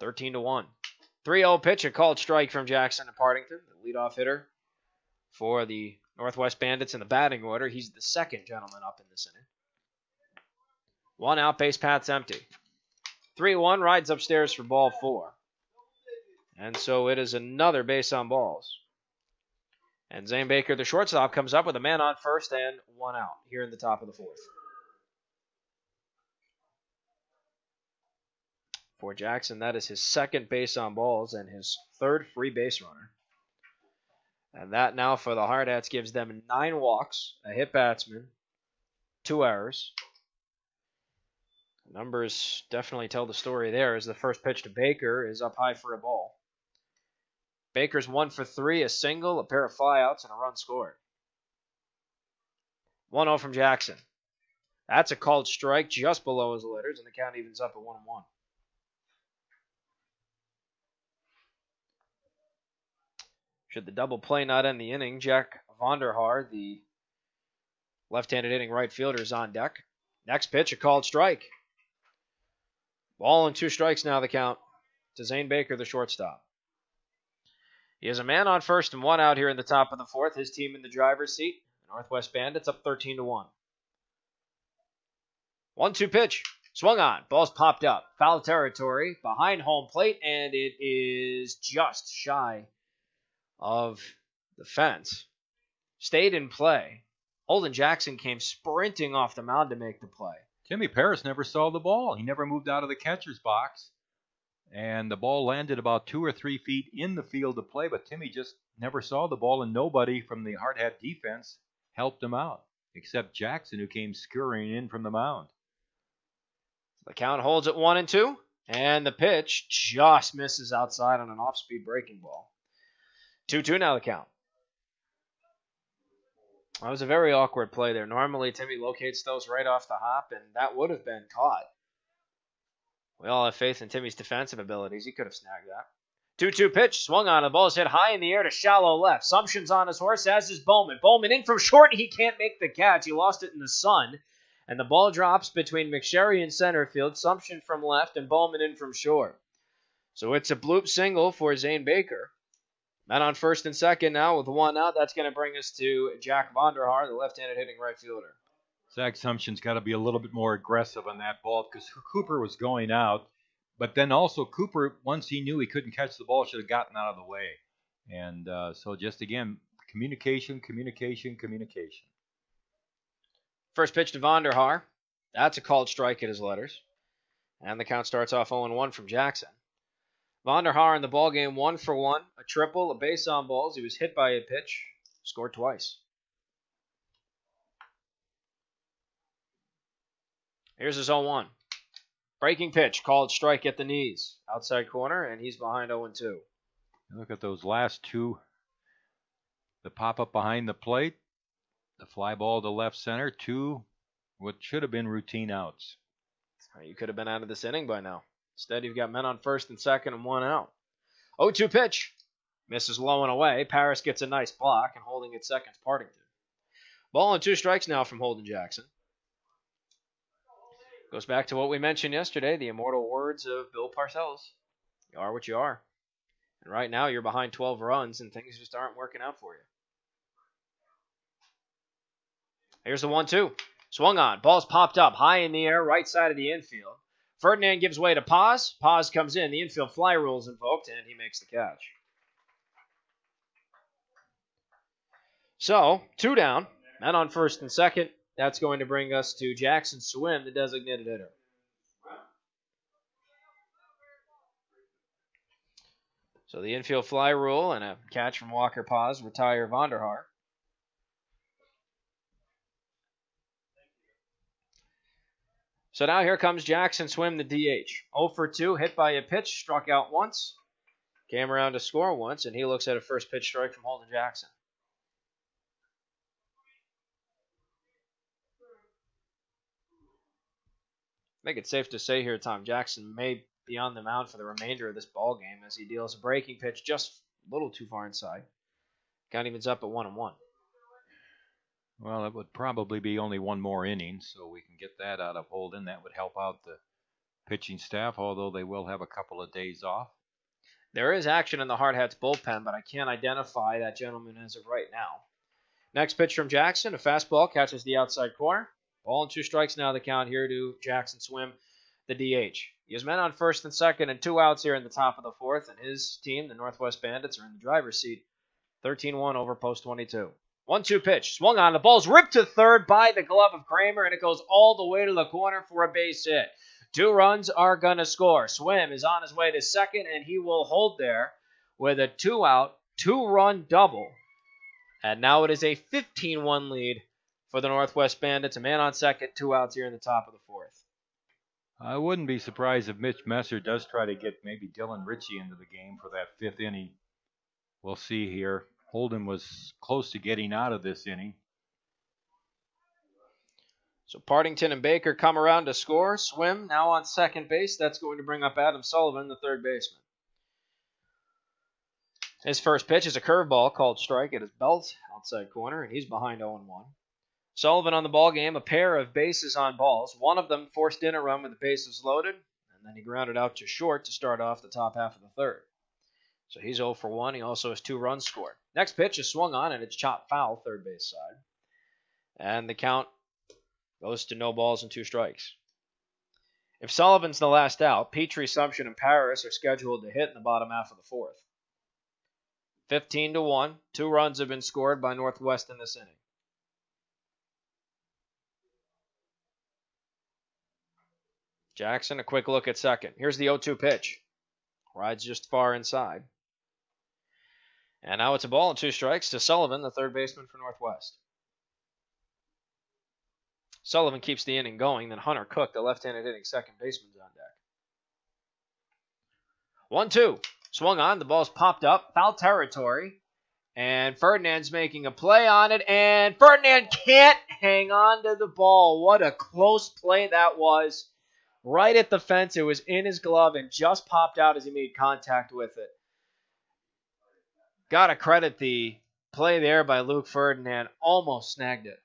13-1. 3-0 pitch, a called strike from Jackson to Partington, the leadoff hitter for the Northwest Bandits in the batting order. He's the second gentleman up in this inning. 1 out, base path's empty. 3-1, rides upstairs for ball 4. And so it is another base on balls. And Zane Baker, the shortstop, comes up with a man on first and 1 out here in the top of the 4th. For Jackson, that is his second base on balls and his 3rd free base runner. And that now for the Hardhats gives them 9 walks, a hit batsman, 2 errors. The numbers definitely tell the story there as the first pitch to Baker is up high for a ball. Baker's 1 for 3, a single, a pair of flyouts, and a run scored. 1-0 from Jackson. That's a called strike just below his letters, and the count evens up at 1-1. Should the double play not end the inning, Jack Vonderhaar, the left-handed hitting right fielder, is on deck. Next pitch, a called strike. Ball and 2 strikes now the count to Zane Baker, the shortstop. He has a man on first and 1 out here in the top of the 4th. His team in the driver's seat. The Northwest Bandits up 13-1. 1-2 pitch. Swung on. Ball's popped up. Foul territory behind home plate, and it is just shy of the fence. Stayed in play. Holden Jackson came sprinting off the mound to make the play. Timmy Paris never saw the ball. He never moved out of the catcher's box. And the ball landed about 2 or 3 feet in the field of play, but Timmy just never saw the ball, and nobody from the Hardhat defense helped him out, except Jackson, who came scurrying in from the mound. The count holds at 1-2, and the pitch just misses outside on an off-speed breaking ball. 2-2 now the count. That was a very awkward play there. Normally, Timmy locates those right off the hop, and that would have been caught. We all have faith in Timmy's defensive abilities. He could have snagged that. 2-2 pitch, swung on. The ball is hit high in the air to shallow left. Sumption's on his horse, as is Bowman. Bowman in from short, and he can't make the catch. He lost it in the sun. And the ball drops between McSherry and center field. Sumption from left, and Bowman in from short. So it's a bloop single for Zane Baker. Man on first and second now with 1 out. That's going to bring us to Jack Vonderhaar, the left-handed hitting right fielder. Zach Sumption's got to be a little bit more aggressive on that ball because Cooper was going out. But then also Cooper, once he knew he couldn't catch the ball, should have gotten out of the way. And so just, again, communication. First pitch to Vonderhaar. That's a called strike at his letters. And the count starts off 0-1 from Jackson. Vonderhaar in the ballgame 1 for 1. A triple, a base on balls. He was hit by a pitch. Scored twice. Here's his 0-1. Breaking pitch, called strike at the knees. Outside corner, and he's behind 0-2. Look at those last 2. The pop-up behind the plate. The fly ball to left center. 2 what should have been routine outs. You could have been out of this inning by now. Instead, you've got men on first and second and 1 out. 0-2 pitch. Misses low and away. Paris gets a nice block, and holding at second's Partington. Ball and 2 strikes now from Holden Jackson. Goes back to what we mentioned yesterday, the immortal words of Bill Parcells. You are what you are. And right now you're behind 12 runs and things just aren't working out for you. Here's the 1-2. Swung on. Ball's popped up high in the air, right side of the infield. Ferdinand gives way to Paz. Paz comes in. The infield fly rule is invoked, and he makes the catch. So, 2 down. Men on first and second. That's going to bring us to Jackson Swim, the designated hitter. So the infield fly rule and a catch from Walker Paz retire Vonderhaar. So now here comes Jackson Swim, the DH. 0 for 2, hit by a pitch, struck out once. Came around to score once, and he looks at a first pitch strike from Holden Jackson. I think it's safe to say here, Tom Jackson may be on the mound for the remainder of this ball game as he deals a breaking pitch just a little too far inside. Count evens up at 1-1. Well, it would probably be only one more inning, so we can get that out of Holden. That would help out the pitching staff, although they will have a couple of days off. There is action in the Hardhats bullpen, but I can't identify that gentleman as of right now. Next pitch from Jackson, a fastball, catches the outside corner. Ball and 2 strikes now the count here to Jackson Swim, the DH. He has men on first and second and 2 outs here in the top of the 4th, and his team, the Northwest Bandits, are in the driver's seat. 13-1 over post 22. 1-2 pitch, swung on, the ball's ripped to third by the glove of Kramer, and it goes all the way to the corner for a base hit. 2 runs are going to score. Swim is on his way to second, and he will hold there with a 2-out, 2-run double. And now it is a 15-1 lead for the Northwest Bandits. A man on second, 2 outs here in the top of the 4th. I wouldn't be surprised if Mitch Messer does try to get maybe Dylan Ritchie into the game for that 5th inning. We'll see here. Holden was close to getting out of this inning. So Partington and Baker come around to score. Swim now on second base. That's going to bring up Adam Sullivan, the third baseman. His first pitch is a curveball called strike at his belt, outside corner, and he's behind 0-1. Sullivan on the ball game, a pair of bases on balls. One of them forced in a run with the bases loaded, and then he grounded out to short to start off the top half of the 3rd. So he's 0 for 1. He also has 2 runs scored. Next pitch is swung on, and it's chopped foul, third base side. And the count goes to no balls and 2 strikes. If Sullivan's the last out, Petrie, Sumption, and Paris are scheduled to hit in the bottom half of the 4th. 15-1. 2 runs have been scored by Northwest in this inning. Jackson, a quick look at second. Here's the 0-2 pitch. Rides just far inside. And now it's a ball and 2 strikes to Sullivan, the third baseman for Northwest. Sullivan keeps the inning going, then Hunter Cook, the left-handed hitting second baseman, is on deck. 1-2. Swung on, the ball's popped up, foul territory. And Ferdinand's making a play on it, and Ferdinand can't hang on to the ball. What a close play that was. Right at the fence, it was in his glove and just popped out as he made contact with it. Got to credit the play there by Luke Ferdinand. Almost snagged it.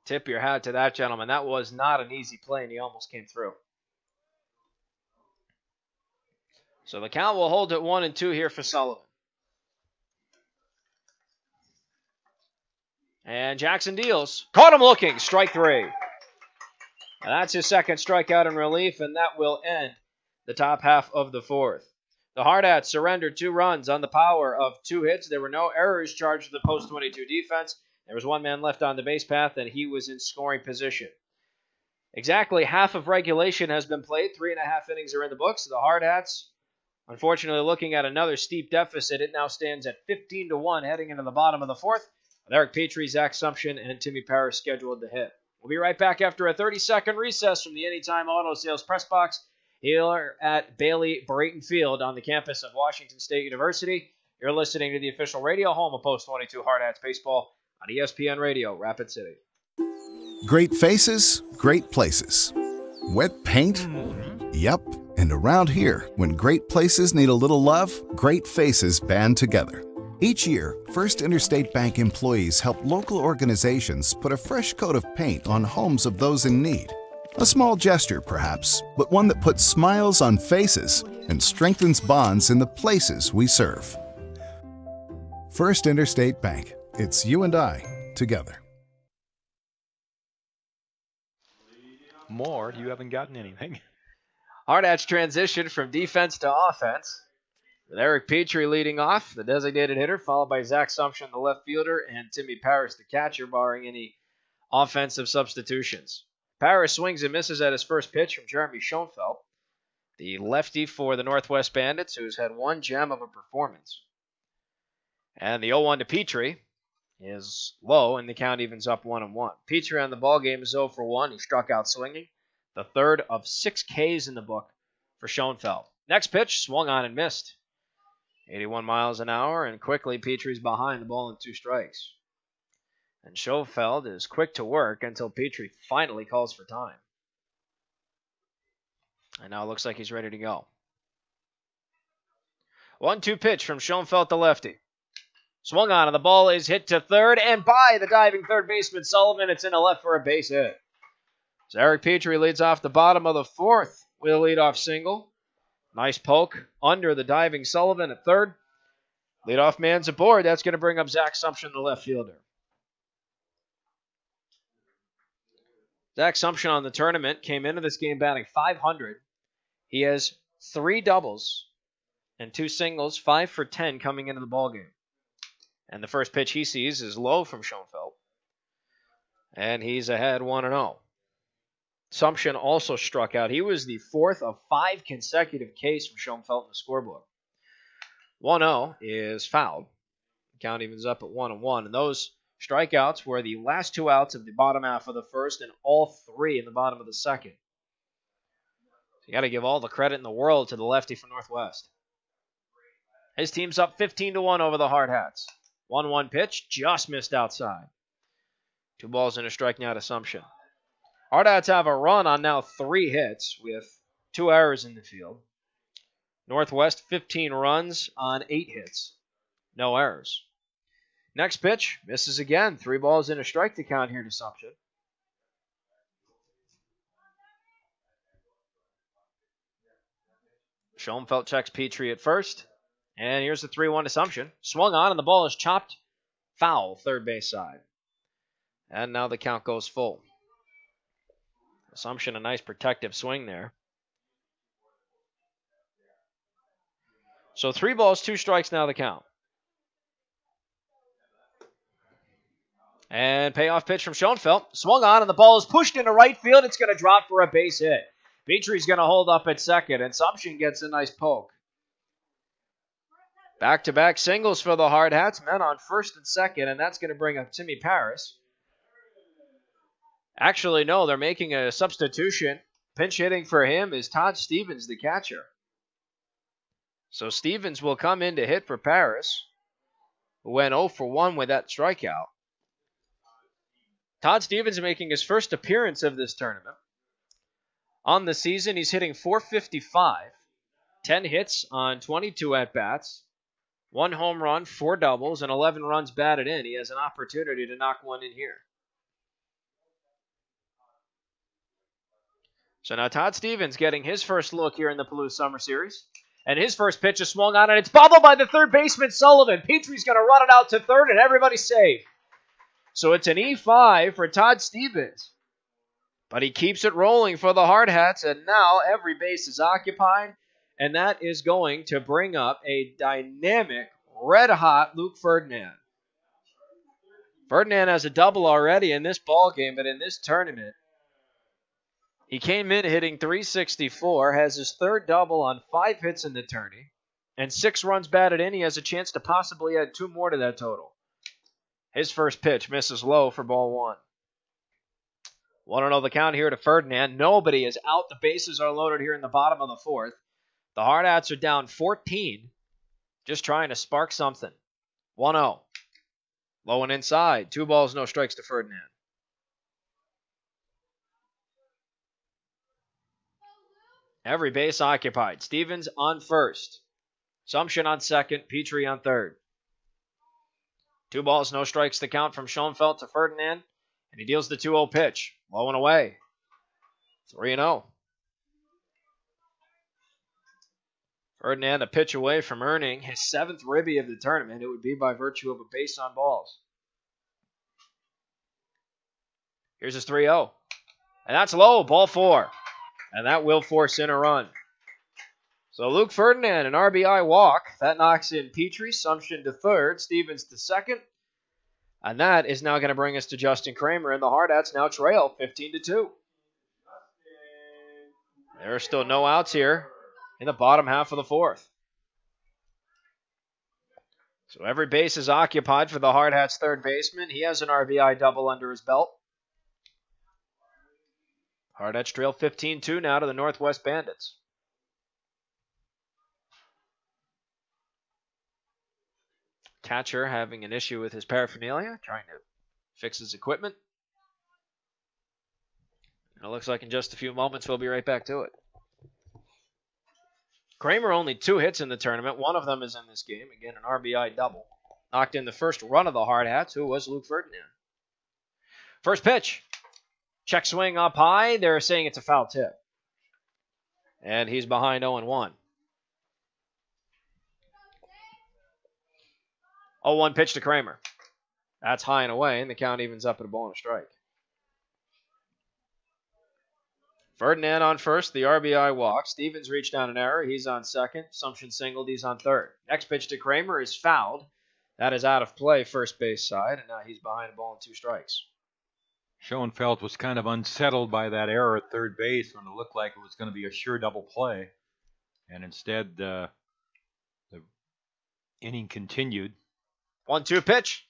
Tip your hat to that gentleman. That was not an easy play, and he almost came through. So the count will hold at 1-2 here for Sullivan. And Jackson deals. Caught him looking. Strike 3. And that's his second strikeout in relief, and that will end the top half of the 4th. The Hardhats surrendered 2 runs on the power of 2 hits. There were no errors charged to the post-22 defense. There was 1 man left on the base path, and he was in scoring position. Exactly half of regulation has been played. 3.5 innings are in the books. The Hardhats, unfortunately, looking at another steep deficit. It now stands at 15-1 heading into the bottom of the 4th, with Eric Petrie, Zach Sumption, and Timmy Parrish scheduled to hit. We'll be right back after a 30-second recess from the Anytime Auto Sales Press Box here at Bailey Brayton Field on the campus of Washington State University. You're listening to the official radio home of Post 22 Hardhats Baseball on ESPN Radio, Rapid City. Great faces, great places. Wet paint? Yep. And around here, when great places need a little love, great faces band together. Each year, First Interstate Bank employees help local organizations put a fresh coat of paint on homes of those in need. A small gesture, perhaps, but one that puts smiles on faces and strengthens bonds in the places we serve. First Interstate Bank. It's you and I together. More? You haven't gotten anything. Hardhats transition from defense to offense. With Eric Petrie leading off, the designated hitter, followed by Zach Sumption, the left fielder, and Timmy Parrish, the catcher, barring any offensive substitutions. Parrish swings and misses at his first pitch from Jeremy Schoenfeld, the lefty for the Northwest Bandits, who's had 1 gem of a performance. And the 0-1 to Petrie. is low, and the count evens up 1-1. Petrie on the ball game is 0 for 1. He struck out swinging. The third of 6 Ks in the book for Schoenfeld. Next pitch, swung on and missed. 81 miles an hour, and quickly Petrie's behind the ball in 2 strikes. And Schoenfeld is quick to work until Petrie finally calls for time. And now it looks like he's ready to go. 1-2 pitch from Schoenfeld to lefty. Swung on, and the ball is hit to third, and by the diving third baseman Sullivan, it's into left for a base hit. So Eric Petrie leads off the bottom of the 4th with a leadoff single. Nice poke under the diving Sullivan at third. Leadoff man's aboard. That's going to bring up Zach Sumption, the left fielder. Zach Sumption on the tournament came into this game batting .500. He has 3 doubles and 2 singles, 5 for 10 coming into the ballgame. And the first pitch he sees is low from Schoenfeld. And he's ahead 1-0. Sumption also struck out. He was the 4th of 5 consecutive Ks from Schoenfeld in the scorebook. 1-0 is fouled. The count evens up at 1-1. And those strikeouts were the last 2 outs of the bottom half of the first and all 3 in the bottom of the second. So you got to give all the credit in the world to the lefty from Northwest. His team's up 15-1 over the Hardhats. 1-1 pitch, just missed outside. 2 balls and a strike now to Sumption. Hardhats have a run on now 3 hits with 2 errors in the field. Northwest 15 runs on 8 hits. No errors. Next pitch, misses again. 3 balls and a strike to count here to Sumption. Schoenfeld checks Petrie at first. And here's the 3-1 Sumption. Swung on, and the ball is chopped foul, third base side. And now the count goes full. Sumption, a nice protective swing there. So 3 balls, 2 strikes now the count. And payoff pitch from Schoenfeld. Swung on, and the ball is pushed into right field. It's going to drop for a base hit. Petrie's going to hold up at second, and Sumption gets a nice poke. Back-to-back singles for the Hardhats. Men on first and second, and that's going to bring up Timmy Paris. Actually, no, they're making a substitution. Pinch hitting for him is Todd Stevens, the catcher. So Stevens will come in to hit for Paris, who went 0 for 1 with that strikeout. Todd Stevens making his first appearance of this tournament. On the season, he's hitting .455, 10 hits on 22 at-bats, 1 home run, 4 doubles, and 11 runs batted in. He has an opportunity to knock one in here. So now Todd Stevens getting his first look here in the Palouse Summer Series. And his first pitch is swung on, and it's bobbled by the third baseman, Sullivan. Petrie's going to run it out to third, and everybody's safe. So it's an E5 for Todd Stevens. But he keeps it rolling for the Hardhats, and now every base is occupied. And that is going to bring up a dynamic, red-hot Luke Ferdinand. Ferdinand has a double already in this ballgame, but in this tournament, he came in hitting .364, has his third double on 5 hits in the tourney, and 6 runs batted in. He has a chance to possibly add 2 more to that total. His first pitch misses low for ball 1. 1-0 the count here to Ferdinand. Nobody is out. The bases are loaded here in the bottom of the 4th. The Hardhats are down 14, just trying to spark something. 1-0. Low and inside. 2 balls, no strikes to Ferdinand. Every base occupied. Stevens on first. Sumption on second. Petrie on third. 2 balls, no strikes to count from Schoenfeld to Ferdinand. And he deals the 2-0 pitch. Low and away. 3-0. Ferdinand a pitch away from earning his 7th ribby of the tournament. It would be by virtue of a base on balls. Here's his 3-0. And that's low. Ball 4. And that will force in a run. So Luke Ferdinand, an RBI walk. That knocks in Petrie. Sumption to third. Stevens to second. And that is now going to bring us to Justin Kramer. And the Hardhats now trail 15-2. There are still no outs here in the bottom half of the 4th. So every base is occupied for the Hardhats' third baseman. He has an RBI double under his belt. Hardhats trail 15-2 now to the Northwest Bandits. Catcher having an issue with his paraphernalia, trying to fix his equipment. And it looks like in just a few moments we'll be right back to it. Kramer only 2 hits in the tournament. One of them is in this game. Again, an RBI double. Knocked in the first run of the Hardhats, who was Luke Ferdinand. First pitch. Check swing up high. They're saying it's a foul tip. And he's behind 0-1. 0-1 pitch to Kramer. That's high and away, and the count evens up at a ball and a strike. Ferdinand on first, the RBI walk. Stevens reached down an error. He's on second. Sumption singled. He's on third. Next pitch to Kramer is fouled. That is out of play, first base side, and now he's behind a ball and 2 strikes. Schoenfeld was kind of unsettled by that error at third base when it looked like it was going to be a sure double play. And instead, the inning continued. 1-2 pitch.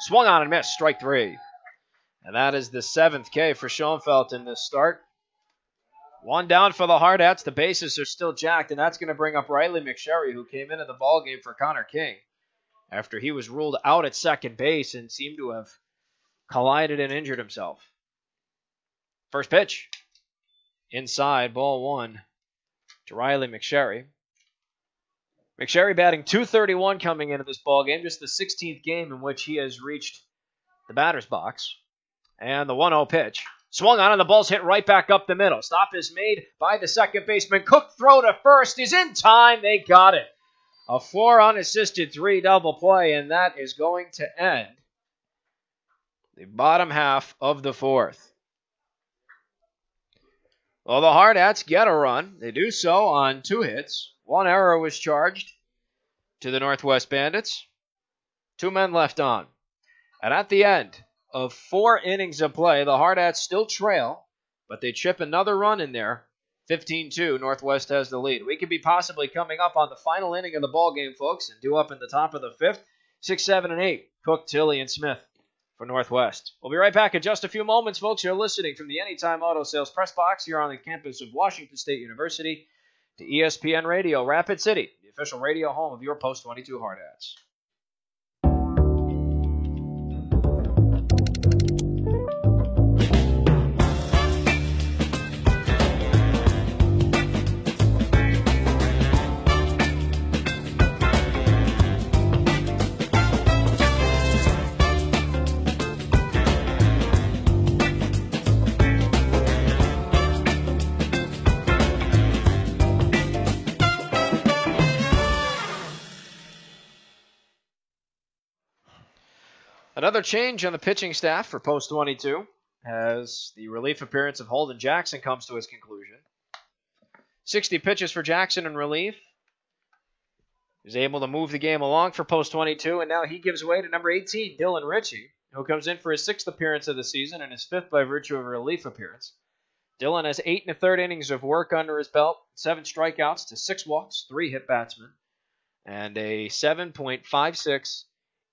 Swung on and missed. Strike 3. And that is the 7th K for Schoenfeld in this start. 1 down for the Hardhats. The bases are still jacked, and that's going to bring up Riley McSherry, who came into the ballgame for Connor King after he was ruled out at second base and seemed to have collided and injured himself. First pitch. Inside, ball 1 to Riley McSherry. McSherry batting .231 coming into this ballgame, just the 16th game in which he has reached the batter's box. And the 1-0 pitch. Swung on and the ball's hit right back up the middle. Stop is made by the second baseman. Cook throw to first is in time. They got it. A 4 unassisted 3 double play, and that is going to end the bottom half of the 4th. Well, the Hardhats get a run. They do so on 2 hits. 1 error was charged to the Northwest Bandits. 2 men left on. And at the end of 4 innings of play, the Hardhats still trail, but they chip another run in there. 15-2, Northwest has the lead. We could be possibly coming up on the final inning of the ballgame, folks, and due up in the top of the 5th. 6, 7, and 8, Cook, Tilley, and Smith for Northwest. We'll be right back in just a few moments, folks. You're listening from the Anytime Auto Sales Press Box here on the campus of Washington State University to ESPN Radio, Rapid City, the official radio home of your Post 22 Hardhats. Another change on the pitching staff for Post 22 as the relief appearance of Holden Jackson comes to its conclusion. 60 pitches for Jackson in relief. He's able to move the game along for Post 22, and now he gives way to number 18, Dylan Ritchie, who comes in for his 6th appearance of the season and his 5th by virtue of a relief appearance. Dylan has 8 1/3 innings of work under his belt, 7 strikeouts to 6 walks, 3 hit batsmen, and a 7.56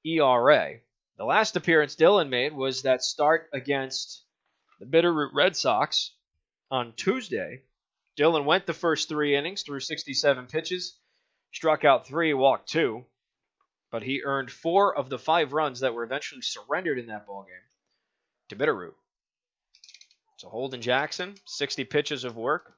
ERA. The last appearance Dylan made was that start against the Bitterroot Red Sox on Tuesday. Dylan went the first 3 innings through 67 pitches, struck out 3, walked 2, but he earned 4 of the 5 runs that were eventually surrendered in that ballgame to Bitterroot. So Holden Jackson, 60 pitches of work.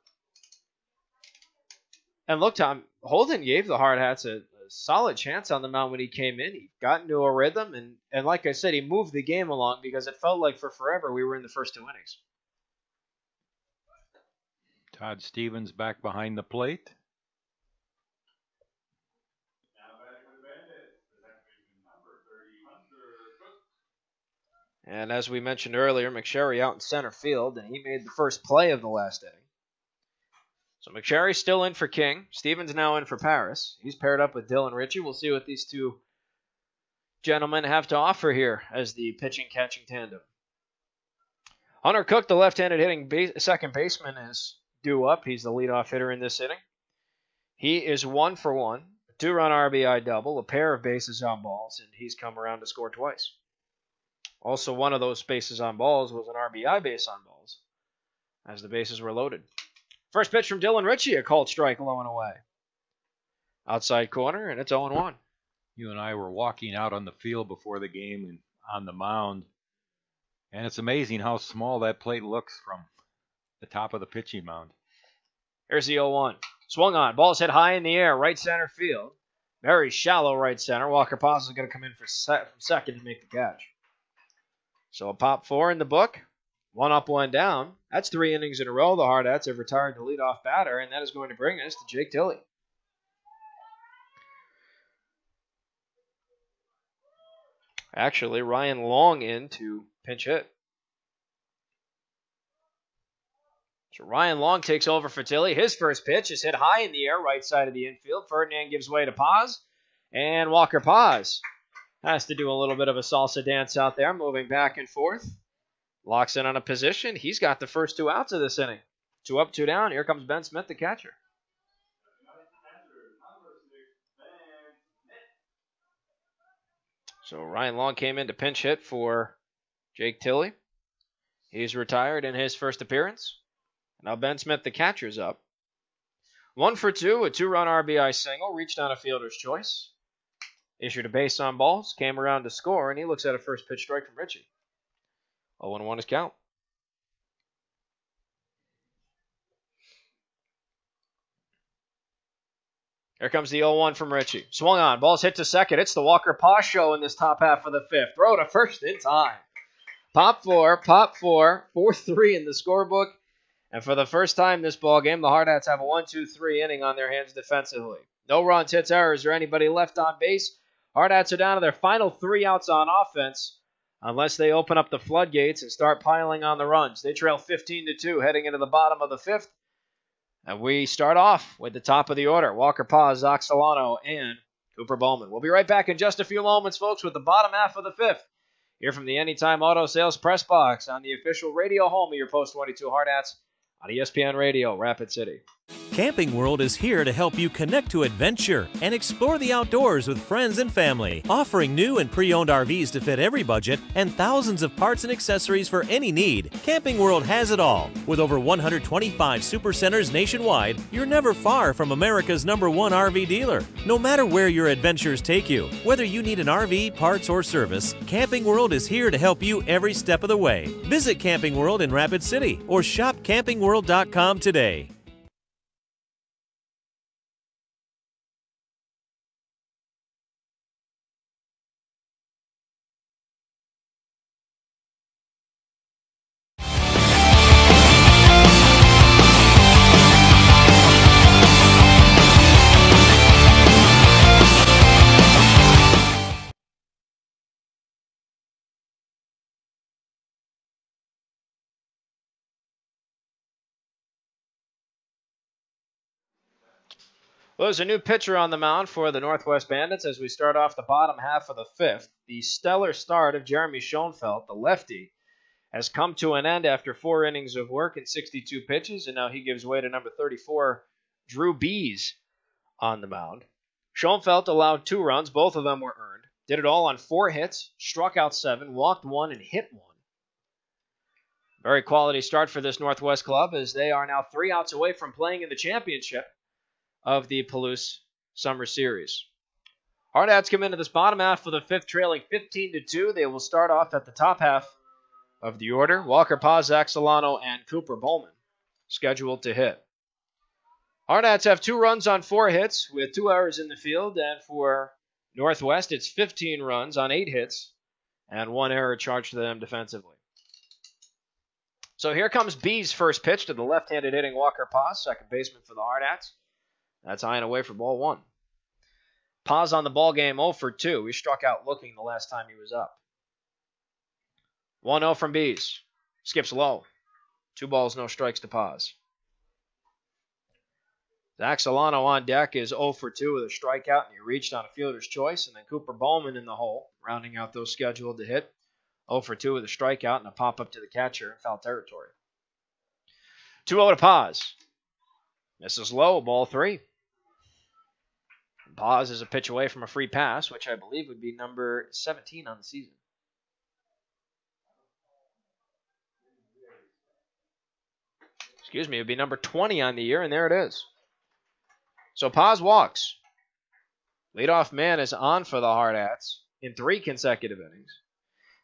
And look, Tom, Holden gave the Hardhats a solid chance on the mound when he came in. He got into a rhythm, and like I said, he moved the game along because it felt like for forever we were in the first 2 innings. Todd Stevens back behind the plate. And as we mentioned earlier, McSherry out in center field, and he made the first play of the last inning. So McSherry's still in for King. Stevens now in for Paris. He's paired up with Dylan Ritchie. We'll see what these 2 gentlemen have to offer here as the pitching-catching tandem. Hunter Cook, the left-handed hitting second baseman, is due up. He's the leadoff hitter in this inning. He is 1 for 1, 2-run RBI double, a pair of bases on balls, and he's come around to score twice. Also, one of those bases on balls was an RBI base on balls, as the bases were loaded. First pitch from Dylan Ritchie, a called strike, low and away. Outside corner, and it's 0-1. You and I were walking out on the field before the game and on the mound, and it's amazing how small that plate looks from the top of the pitching mound. Here's the 0-1. Swung on. Ball's hit high in the air, right center field. Very shallow right center. Walker Paz is going to come in from second to make the catch. So a pop 4 in the book. 1 up, 1 down. That's 3 innings in a row. The Hardhats have retired the leadoff batter, and that is going to bring us to Jake Tilley. Actually, Ryan Long in to pinch hit. So Ryan Long takes over for Tilley. His first pitch is hit high in the air, right side of the infield. Ferdinand gives way to Paz. And Walker Paz has to do a little bit of a salsa dance out there, moving back and forth. Locks in on a position. He's got the first 2 outs of this inning. 2 up, 2 down. Here comes Ben Smith, the catcher. So Ryan Long came in to pinch hit for Jake Tilley. He's retired in his first appearance. Now Ben Smith, the catcher's up. 1 for 2, a 2-run RBI single, reached on a fielder's choice. Issued a base on balls, came around to score, and he looks at a first pitch strike from Ritchie. 0-1 is count. Here comes the 0-1 from Ritchie. Swung on, ball's hit to second. It's the Walker Paz show in this top half of the 5th. Throw to first in time. Pop 4, 4-3 in the scorebook. And for the first time this ballgame, the Hardhats have a 1-2-3 inning on their hands defensively. No runs, hits, errors, or anybody left on base. Hardhats are down to their final 3 outs on offense, unless they open up the floodgates and start piling on the runs. They trail 15-2 heading into the bottom of the 5th. And we start off with the top of the order. Walker Paz, Zach Solano, and Cooper Bowman. We'll be right back in just a few moments, folks, with the bottom half of the 5th. Here from the Anytime Auto Sales Press Box on the official radio home of your Post 22 Hardhats on ESPN Radio, Rapid City. Camping World is here to help you connect to adventure and explore the outdoors with friends and family, offering new and pre-owned RVs to fit every budget and thousands of parts and accessories for any need. Camping World has it all. With over 125 supercenters nationwide, you're never far from America's #1 RV dealer. No matter where your adventures take you, whether you need an RV, parts, or service, Camping World is here to help you every step of the way. Visit Camping World in Rapid City or shop campingworld.com today. Well, there's a new pitcher on the mound for the Northwest Bandits as we start off the bottom half of the 5th. The stellar start of Jeremy Schoenfeld, the lefty, has come to an end after 4 innings of work and 62 pitches, and now he gives way to number 34, Drew Bees, on the mound. Schoenfeld allowed 2 runs. Both of them were earned. Did it all on 4 hits, struck out 7, walked 1, and hit 1. Very quality start for this Northwest club as they are now 3 outs away from playing in the championship of the Palouse Summer Series. Hardhats come into this bottom half of the 5th trailing 15-2. They will start off at the top half of the order. Walker Paz, Zach Solano, and Cooper Bowman scheduled to hit. Hardhats have 2 runs on 4 hits with 2 errors in the field, and for Northwest it's 15 runs on 8 hits and 1 error charged to them defensively. So here comes B's first pitch to the left-handed hitting Walker Paz, second baseman for the Hardhats. That's high and away for ball 1. Paz on the ball game 0 for 2. He struck out looking the last time he was up. 1-0 from Bees. Skips low. 2 balls, no strikes to Paz. Zach Solano on deck is 0 for 2 with a strikeout, and he reached on a fielder's choice. And then Cooper Bowman in the hole, rounding out those scheduled to hit. 0 for 2 with a strikeout and a pop-up to the catcher in foul territory. 2-0 to Paz. Misses low, ball 3. Paz is a pitch away from a free pass, which I believe would be number 17 on the season. Excuse me, it would be number 20 on the year, and there it is. So Paz walks. Leadoff man is on for the Hardhats in 3 consecutive innings.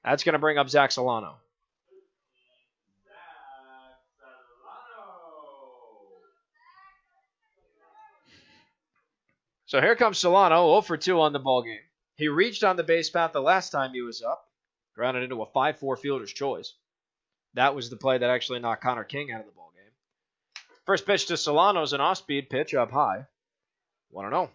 That's going to bring up Zach Solano. So here comes Solano, 0 for 2 on the ball game. He reached on the base path the last time he was up, grounded into a 5-4 fielder's choice. That was the play that actually knocked Connor King out of the ball game. First pitch to Solano is an off-speed pitch up high. 1-0.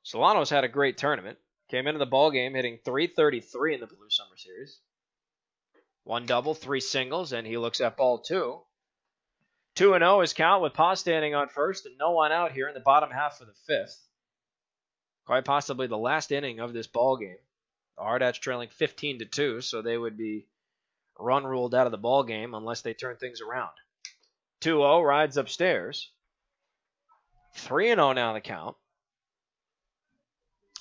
Solano's had a great tournament. Came into the ball game hitting .333 in the Palouse Summer Series. 1 double, 3 singles, and he looks at ball 2. 2-0 is count with Paz standing on first and no one out here in the bottom half of the 5th. Quite possibly the last inning of this ball game. The Hardhats trailing 15-2, so they would be run ruled out of the ball game unless they turn things around. 2-0 rides upstairs. 3-0 now the count.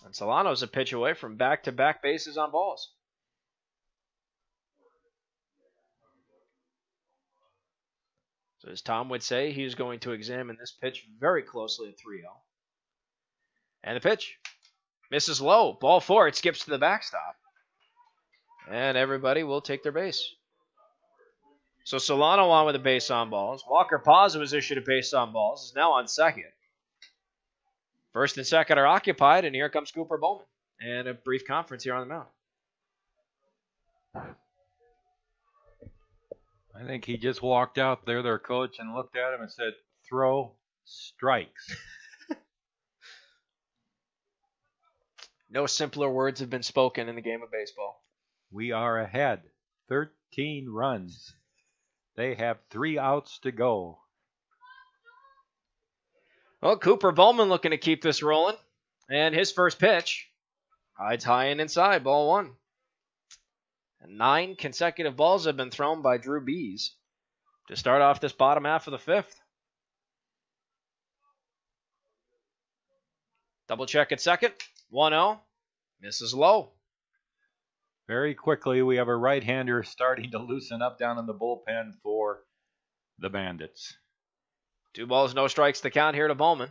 And Solano's a pitch away from back-to-back bases on balls. So as Tom would say, he's going to examine this pitch very closely at 3-0. And the pitch misses low. Ball 4. It skips to the backstop. And everybody will take their base. So Solano on with a base on balls. Walker Paz was issued a base on balls. Is now on second. First and second are occupied, and here comes Cooper Bowman. And a brief conference here on the mound. I think he just walked out there, their coach, and looked at him and said, throw strikes. No simpler words have been spoken in the game of baseball. We are ahead. 13 runs. They have 3 outs to go. Well, Cooper Bowman looking to keep this rolling. And his first pitch hides high and inside, ball 1. And 9 consecutive balls have been thrown by Drew Bees to start off this bottom half of the 5th. Double check at second. 1-0. Misses low. Very quickly, we have a right-hander starting to loosen up down in the bullpen for the Bandits. 2 balls, no strikes to count here to Bowman.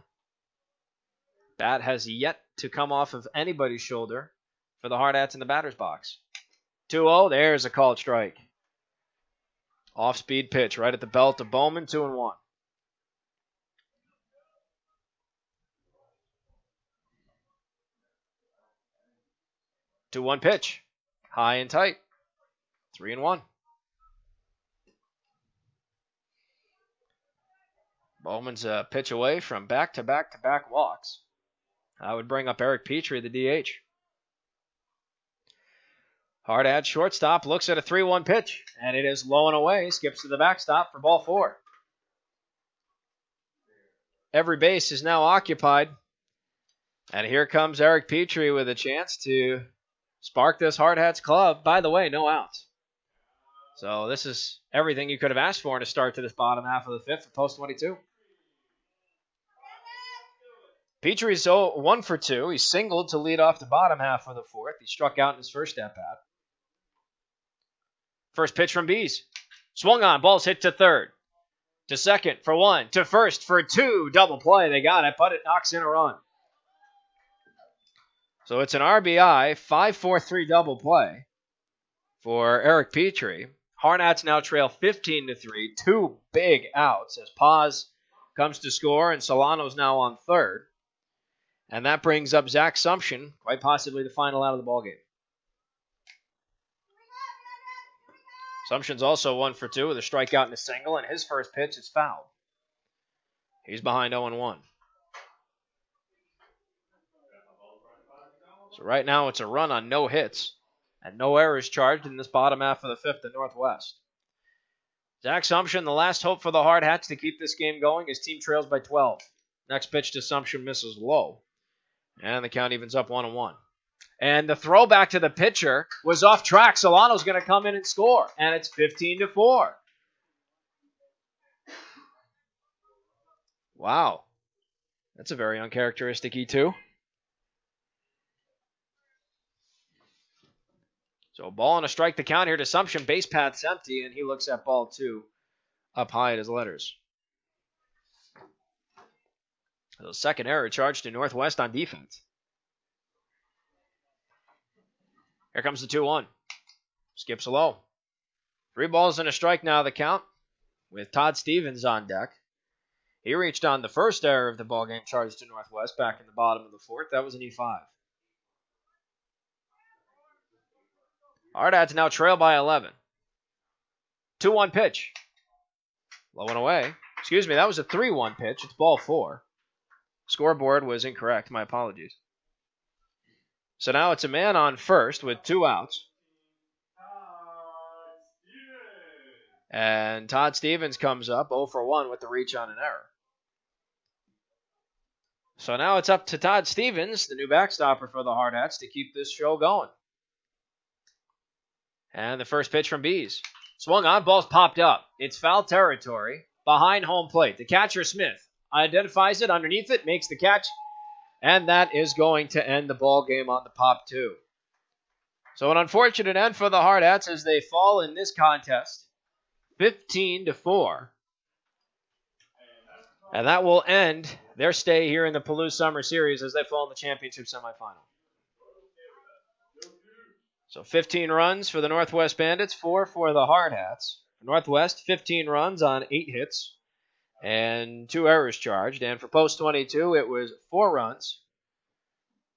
Bat has yet to come off of anybody's shoulder for the Hardhats in the batter's box. 2-0, there's a called strike. Off-speed pitch right at the belt of Bowman, 2-1. Two-one pitch, high and tight, 3-1. Bowman's a pitch away from back-to-back-to-back walks. That would bring up Eric Petrie, the DH. Hardhat shortstop looks at a 3-1 pitch, and it is low and away. Skips to the backstop for ball 4. Every base is now occupied. And here comes Eric Petrie with a chance to spark this Hardhats club. By the way, no outs. So this is everything you could have asked for in a start to this bottom half of the 5th for post 22. Petrie's 1 for 2. He singled to lead off the bottom half of the 4th. He struck out in his first at-bat. First pitch from Bees. Swung on. Ball's hit to third. To second for 1. To first for 2. Double play. They got it, but it knocks in a run. So it's an RBI, 5-4-3 double play for Eric Petrie. Hardhats now trail 15-3. 2 big outs as Paz comes to score, and Solano's now on third. And that brings up Zach Sumption, quite possibly the final out of the ballgame. Sumption's also 1 for 2 with a strikeout and a single, and his first pitch is fouled. He's behind 0-1. So right now it's a run on no hits, and no errors charged in this bottom half of the 5th at Northwest. Zach Sumption, the last hope for the Hardhats to keep this game going. His team trails by 12. Next pitch to Sumption misses low. And the count evens up 1-1. And the throw back to the pitcher was off track. Solano's going to come in and score. And it's 15-4. Wow. That's a very uncharacteristic E2. So ball and a strike to count here to Sumption. Base path's empty, and he looks at ball 2 up high at his letters. So second error charged to Northwest on defense. Here comes the 2-1. Skips low. 3 balls and a strike now the count with Todd Stevens on deck. He reached on the first error of the ballgame charged to Northwest back in the bottom of the 4th. That was an E5. Hardhats now trail by 11. 2-1 pitch. Low and away. Excuse me, that was a 3-1 pitch. It's ball 4. Scoreboard was incorrect. My apologies. So now it's a man on first with 2 outs. And Todd Stevens comes up 0 for 1 with the reach on an error. So now it's up to Todd Stevens, the new backstopper for the Hardhats, to keep this show going. And the first pitch from Bees. Swung on, ball's popped up. It's foul territory behind home plate. The catcher, Smith, identifies it underneath it, makes the catch, and that is going to end the ball game on the pop 2. So an unfortunate end for the Hardhats as they fall in this contest, 15-4. And that will end their stay here in the Palouse Summer Series as they fall in the championship semifinal. So 15 runs for the Northwest Bandits, 4 for the Hardhats. Northwest, 15 runs on 8 hits and 2 errors charged. And for Post 22, it was 4 runs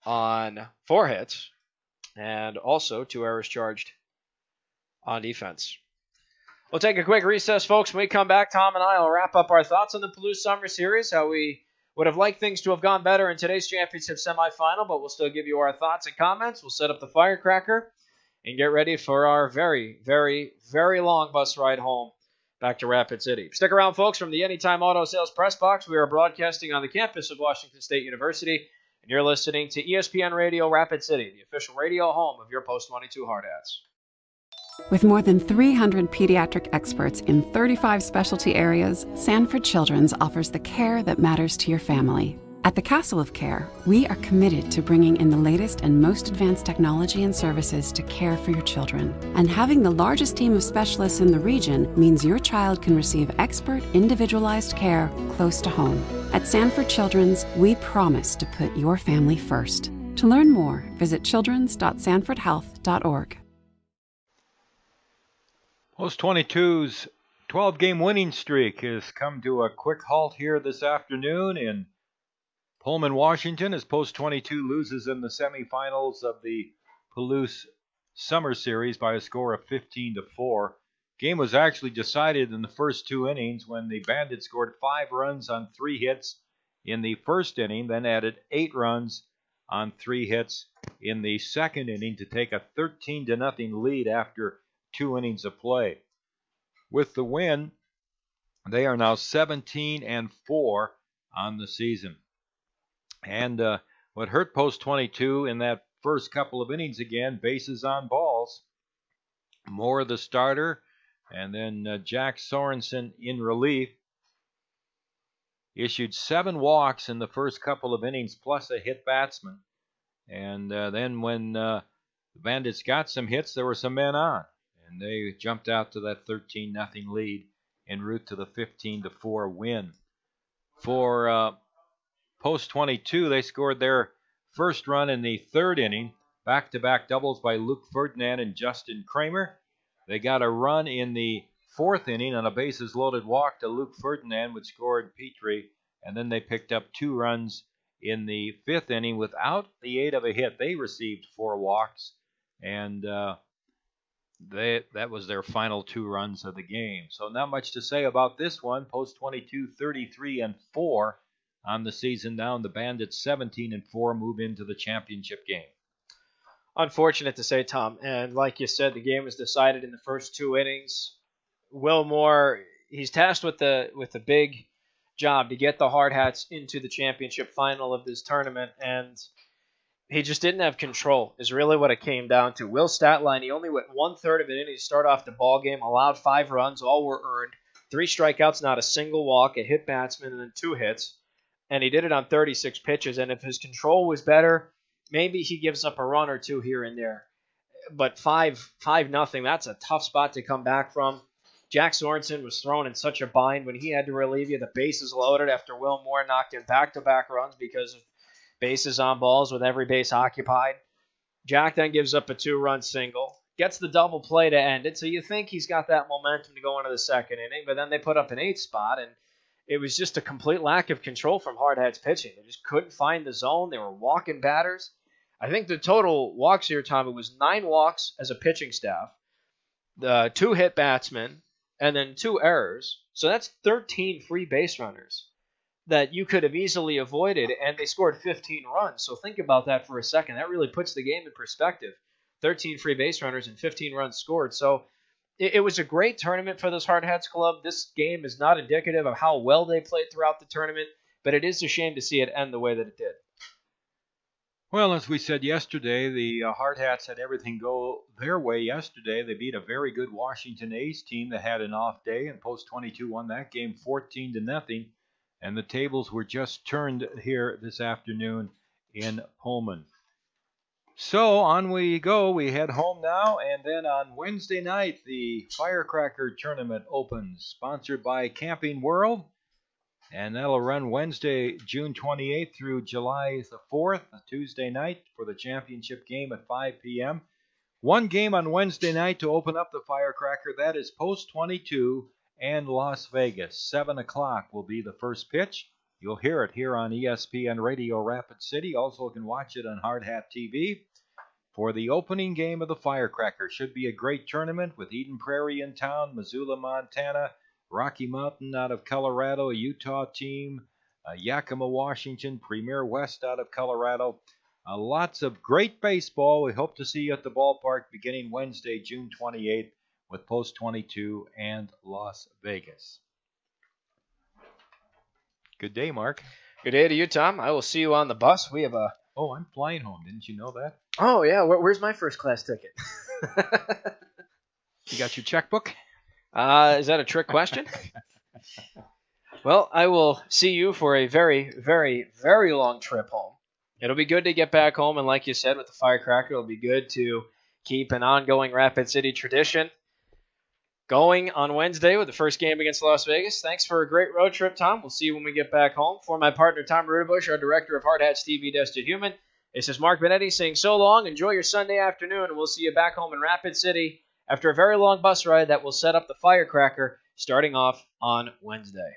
on 4 hits and also 2 errors charged on defense. We'll take a quick recess, folks. When we come back, Tom and I will wrap up our thoughts on the Palouse Summer Series, how we would have liked things to have gone better in today's championship semifinal, but we'll still give you our thoughts and comments. We'll set up the firecracker and get ready for our very, very, very long bus ride home back to Rapid City. Stick around, folks, from the Anytime Auto Sales Press Box. We are broadcasting on the campus of Washington State University, and you're listening to ESPN Radio Rapid City, the official radio home of your Post 22 Hardhats. With more than 300 pediatric experts in 35 specialty areas, Sanford Children's offers the care that matters to your family. At the Castle of Care, we are committed to bringing in the latest and most advanced technology and services to care for your children. And having the largest team of specialists in the region means your child can receive expert, individualized care close to home. At Sanford Children's, we promise to put your family first. To learn more, visit childrens.sanfordhealth.org. Post 22's 12-game winning streak has come to a quick halt here this afternoon in Pullman, Washington, as Post 22 loses in the semifinals of the Palouse Summer Series by a score of 15-4. Game was actually decided in the first 2 innings when the Bandits scored 5 runs on 3 hits in the first inning, then added 8 runs on 3 hits in the second inning to take a 13-0 lead after 2 innings of play. With the win, they are now 17-4 on the season. And what hurt Post 22 in that first couple of innings again, bases on balls. Moore the starter, and then Jack Sorensen in relief. Issued 7 walks in the first couple of innings, plus a hit batsman. And then when the Bandits got some hits, there were some men on. And they jumped out to that 13-0 lead en route to the 15-4 win. For Post 22, they scored their first run in the 3rd inning. Back-to-back doubles by Luke Ferdinand and Justin Kramer. They got a run in the 4th inning on a bases-loaded walk to Luke Ferdinand, which scored Petrie. And then they picked up 2 runs in the 5th inning without the aid of a hit. They received 4 walks, and that was their final 2 runs of the game. So not much to say about this one. Post 22, 33-4 on the season. Down the Bandits 17-4 move into the championship game. Unfortunate to say, Tom. And like you said, the game was decided in the first 2 innings. Will Moore, he's tasked with the big job to get the Hardhats into the championship final of this tournament, and he just didn't have control, is really what it came down to. Will's stat line, he only went 1/3 of an inning to start off the ball game, allowed 5 runs, all were earned, 3 strikeouts, not a single walk, a hit batsman, and then 2 hits. And he did it on 36 pitches. And if his control was better, maybe he gives up a run or 2 here and there. But 5-0, that's a tough spot to come back from. Jack Sorensen was thrown in such a bind when he had to relieve you. The bases loaded after Will Moore knocked in back-to-back runs because of bases on balls with every base occupied. Jack then gives up a 2-run single, gets the double play to end it. So you think he's got that momentum to go into the second inning, but then they put up an 8th spot, and it was just a complete lack of control from Hardhats pitching. They just couldn't find the zone. They were walking batters. I think the total walks here, Tom, it was 9 walks as a pitching staff, the 2 hit batsmen, and then 2 errors. So that's 13 free base runners that you could have easily avoided, and they scored 15 runs. So think about that for a second. That really puts the game in perspective. 13 free base runners and 15 runs scored. So it was a great tournament for this Hardhats club. This game is not indicative of how well they played throughout the tournament, but it is a shame to see it end the way that it did. Well, as we said yesterday, the Hardhats had everything go their way yesterday. They beat a very good Washington A's team that had an off day, and Post 22 won that game 14-0. And the tables were just turned here this afternoon in Pullman. So on we go. We head home now, and then on Wednesday night, the Firecracker Tournament opens, sponsored by Camping World. And that'll run Wednesday, June 28th through July the 4th, a Tuesday night for the championship game at 5 p.m. One game on Wednesday night to open up the Firecracker. That is Post 22 and Las Vegas. 7 o'clock will be the first pitch. You'll hear it here on ESPN Radio Rapid City. Also, you can watch it on Hardhats-TV. For the opening game of the Firecracker, should be a great tournament with Eden Prairie in town, Missoula, Montana, Rocky Mountain out of Colorado, a Utah team, Yakima, Washington, Premier West out of Colorado. Lots of great baseball. We hope to see you at the ballpark beginning Wednesday, June 28th with Post 22 and Las Vegas. Good day, Mark. Good day to you, Tom. I will see you on the bus. We have a... Oh, I'm flying home. Didn't you know that? Oh, yeah. Where's my first class ticket? You got your checkbook? Is that a trick question? Well, I will see you for a very, very, very long trip home. It'll be good to get back home, and like you said, with the Firecracker, it'll be good to keep an ongoing Rapid City tradition going on Wednesday with the first game against Las Vegas. Thanks for a great road trip, Tom. We'll see you when we get back home. For my partner, Tom Rudabush, our director of Hardhats-TV, Destined Human, this is Mark Benetti saying so long. Enjoy your Sunday afternoon, and we'll see you back home in Rapid City after a very long bus ride that will set up the Firecracker starting off on Wednesday.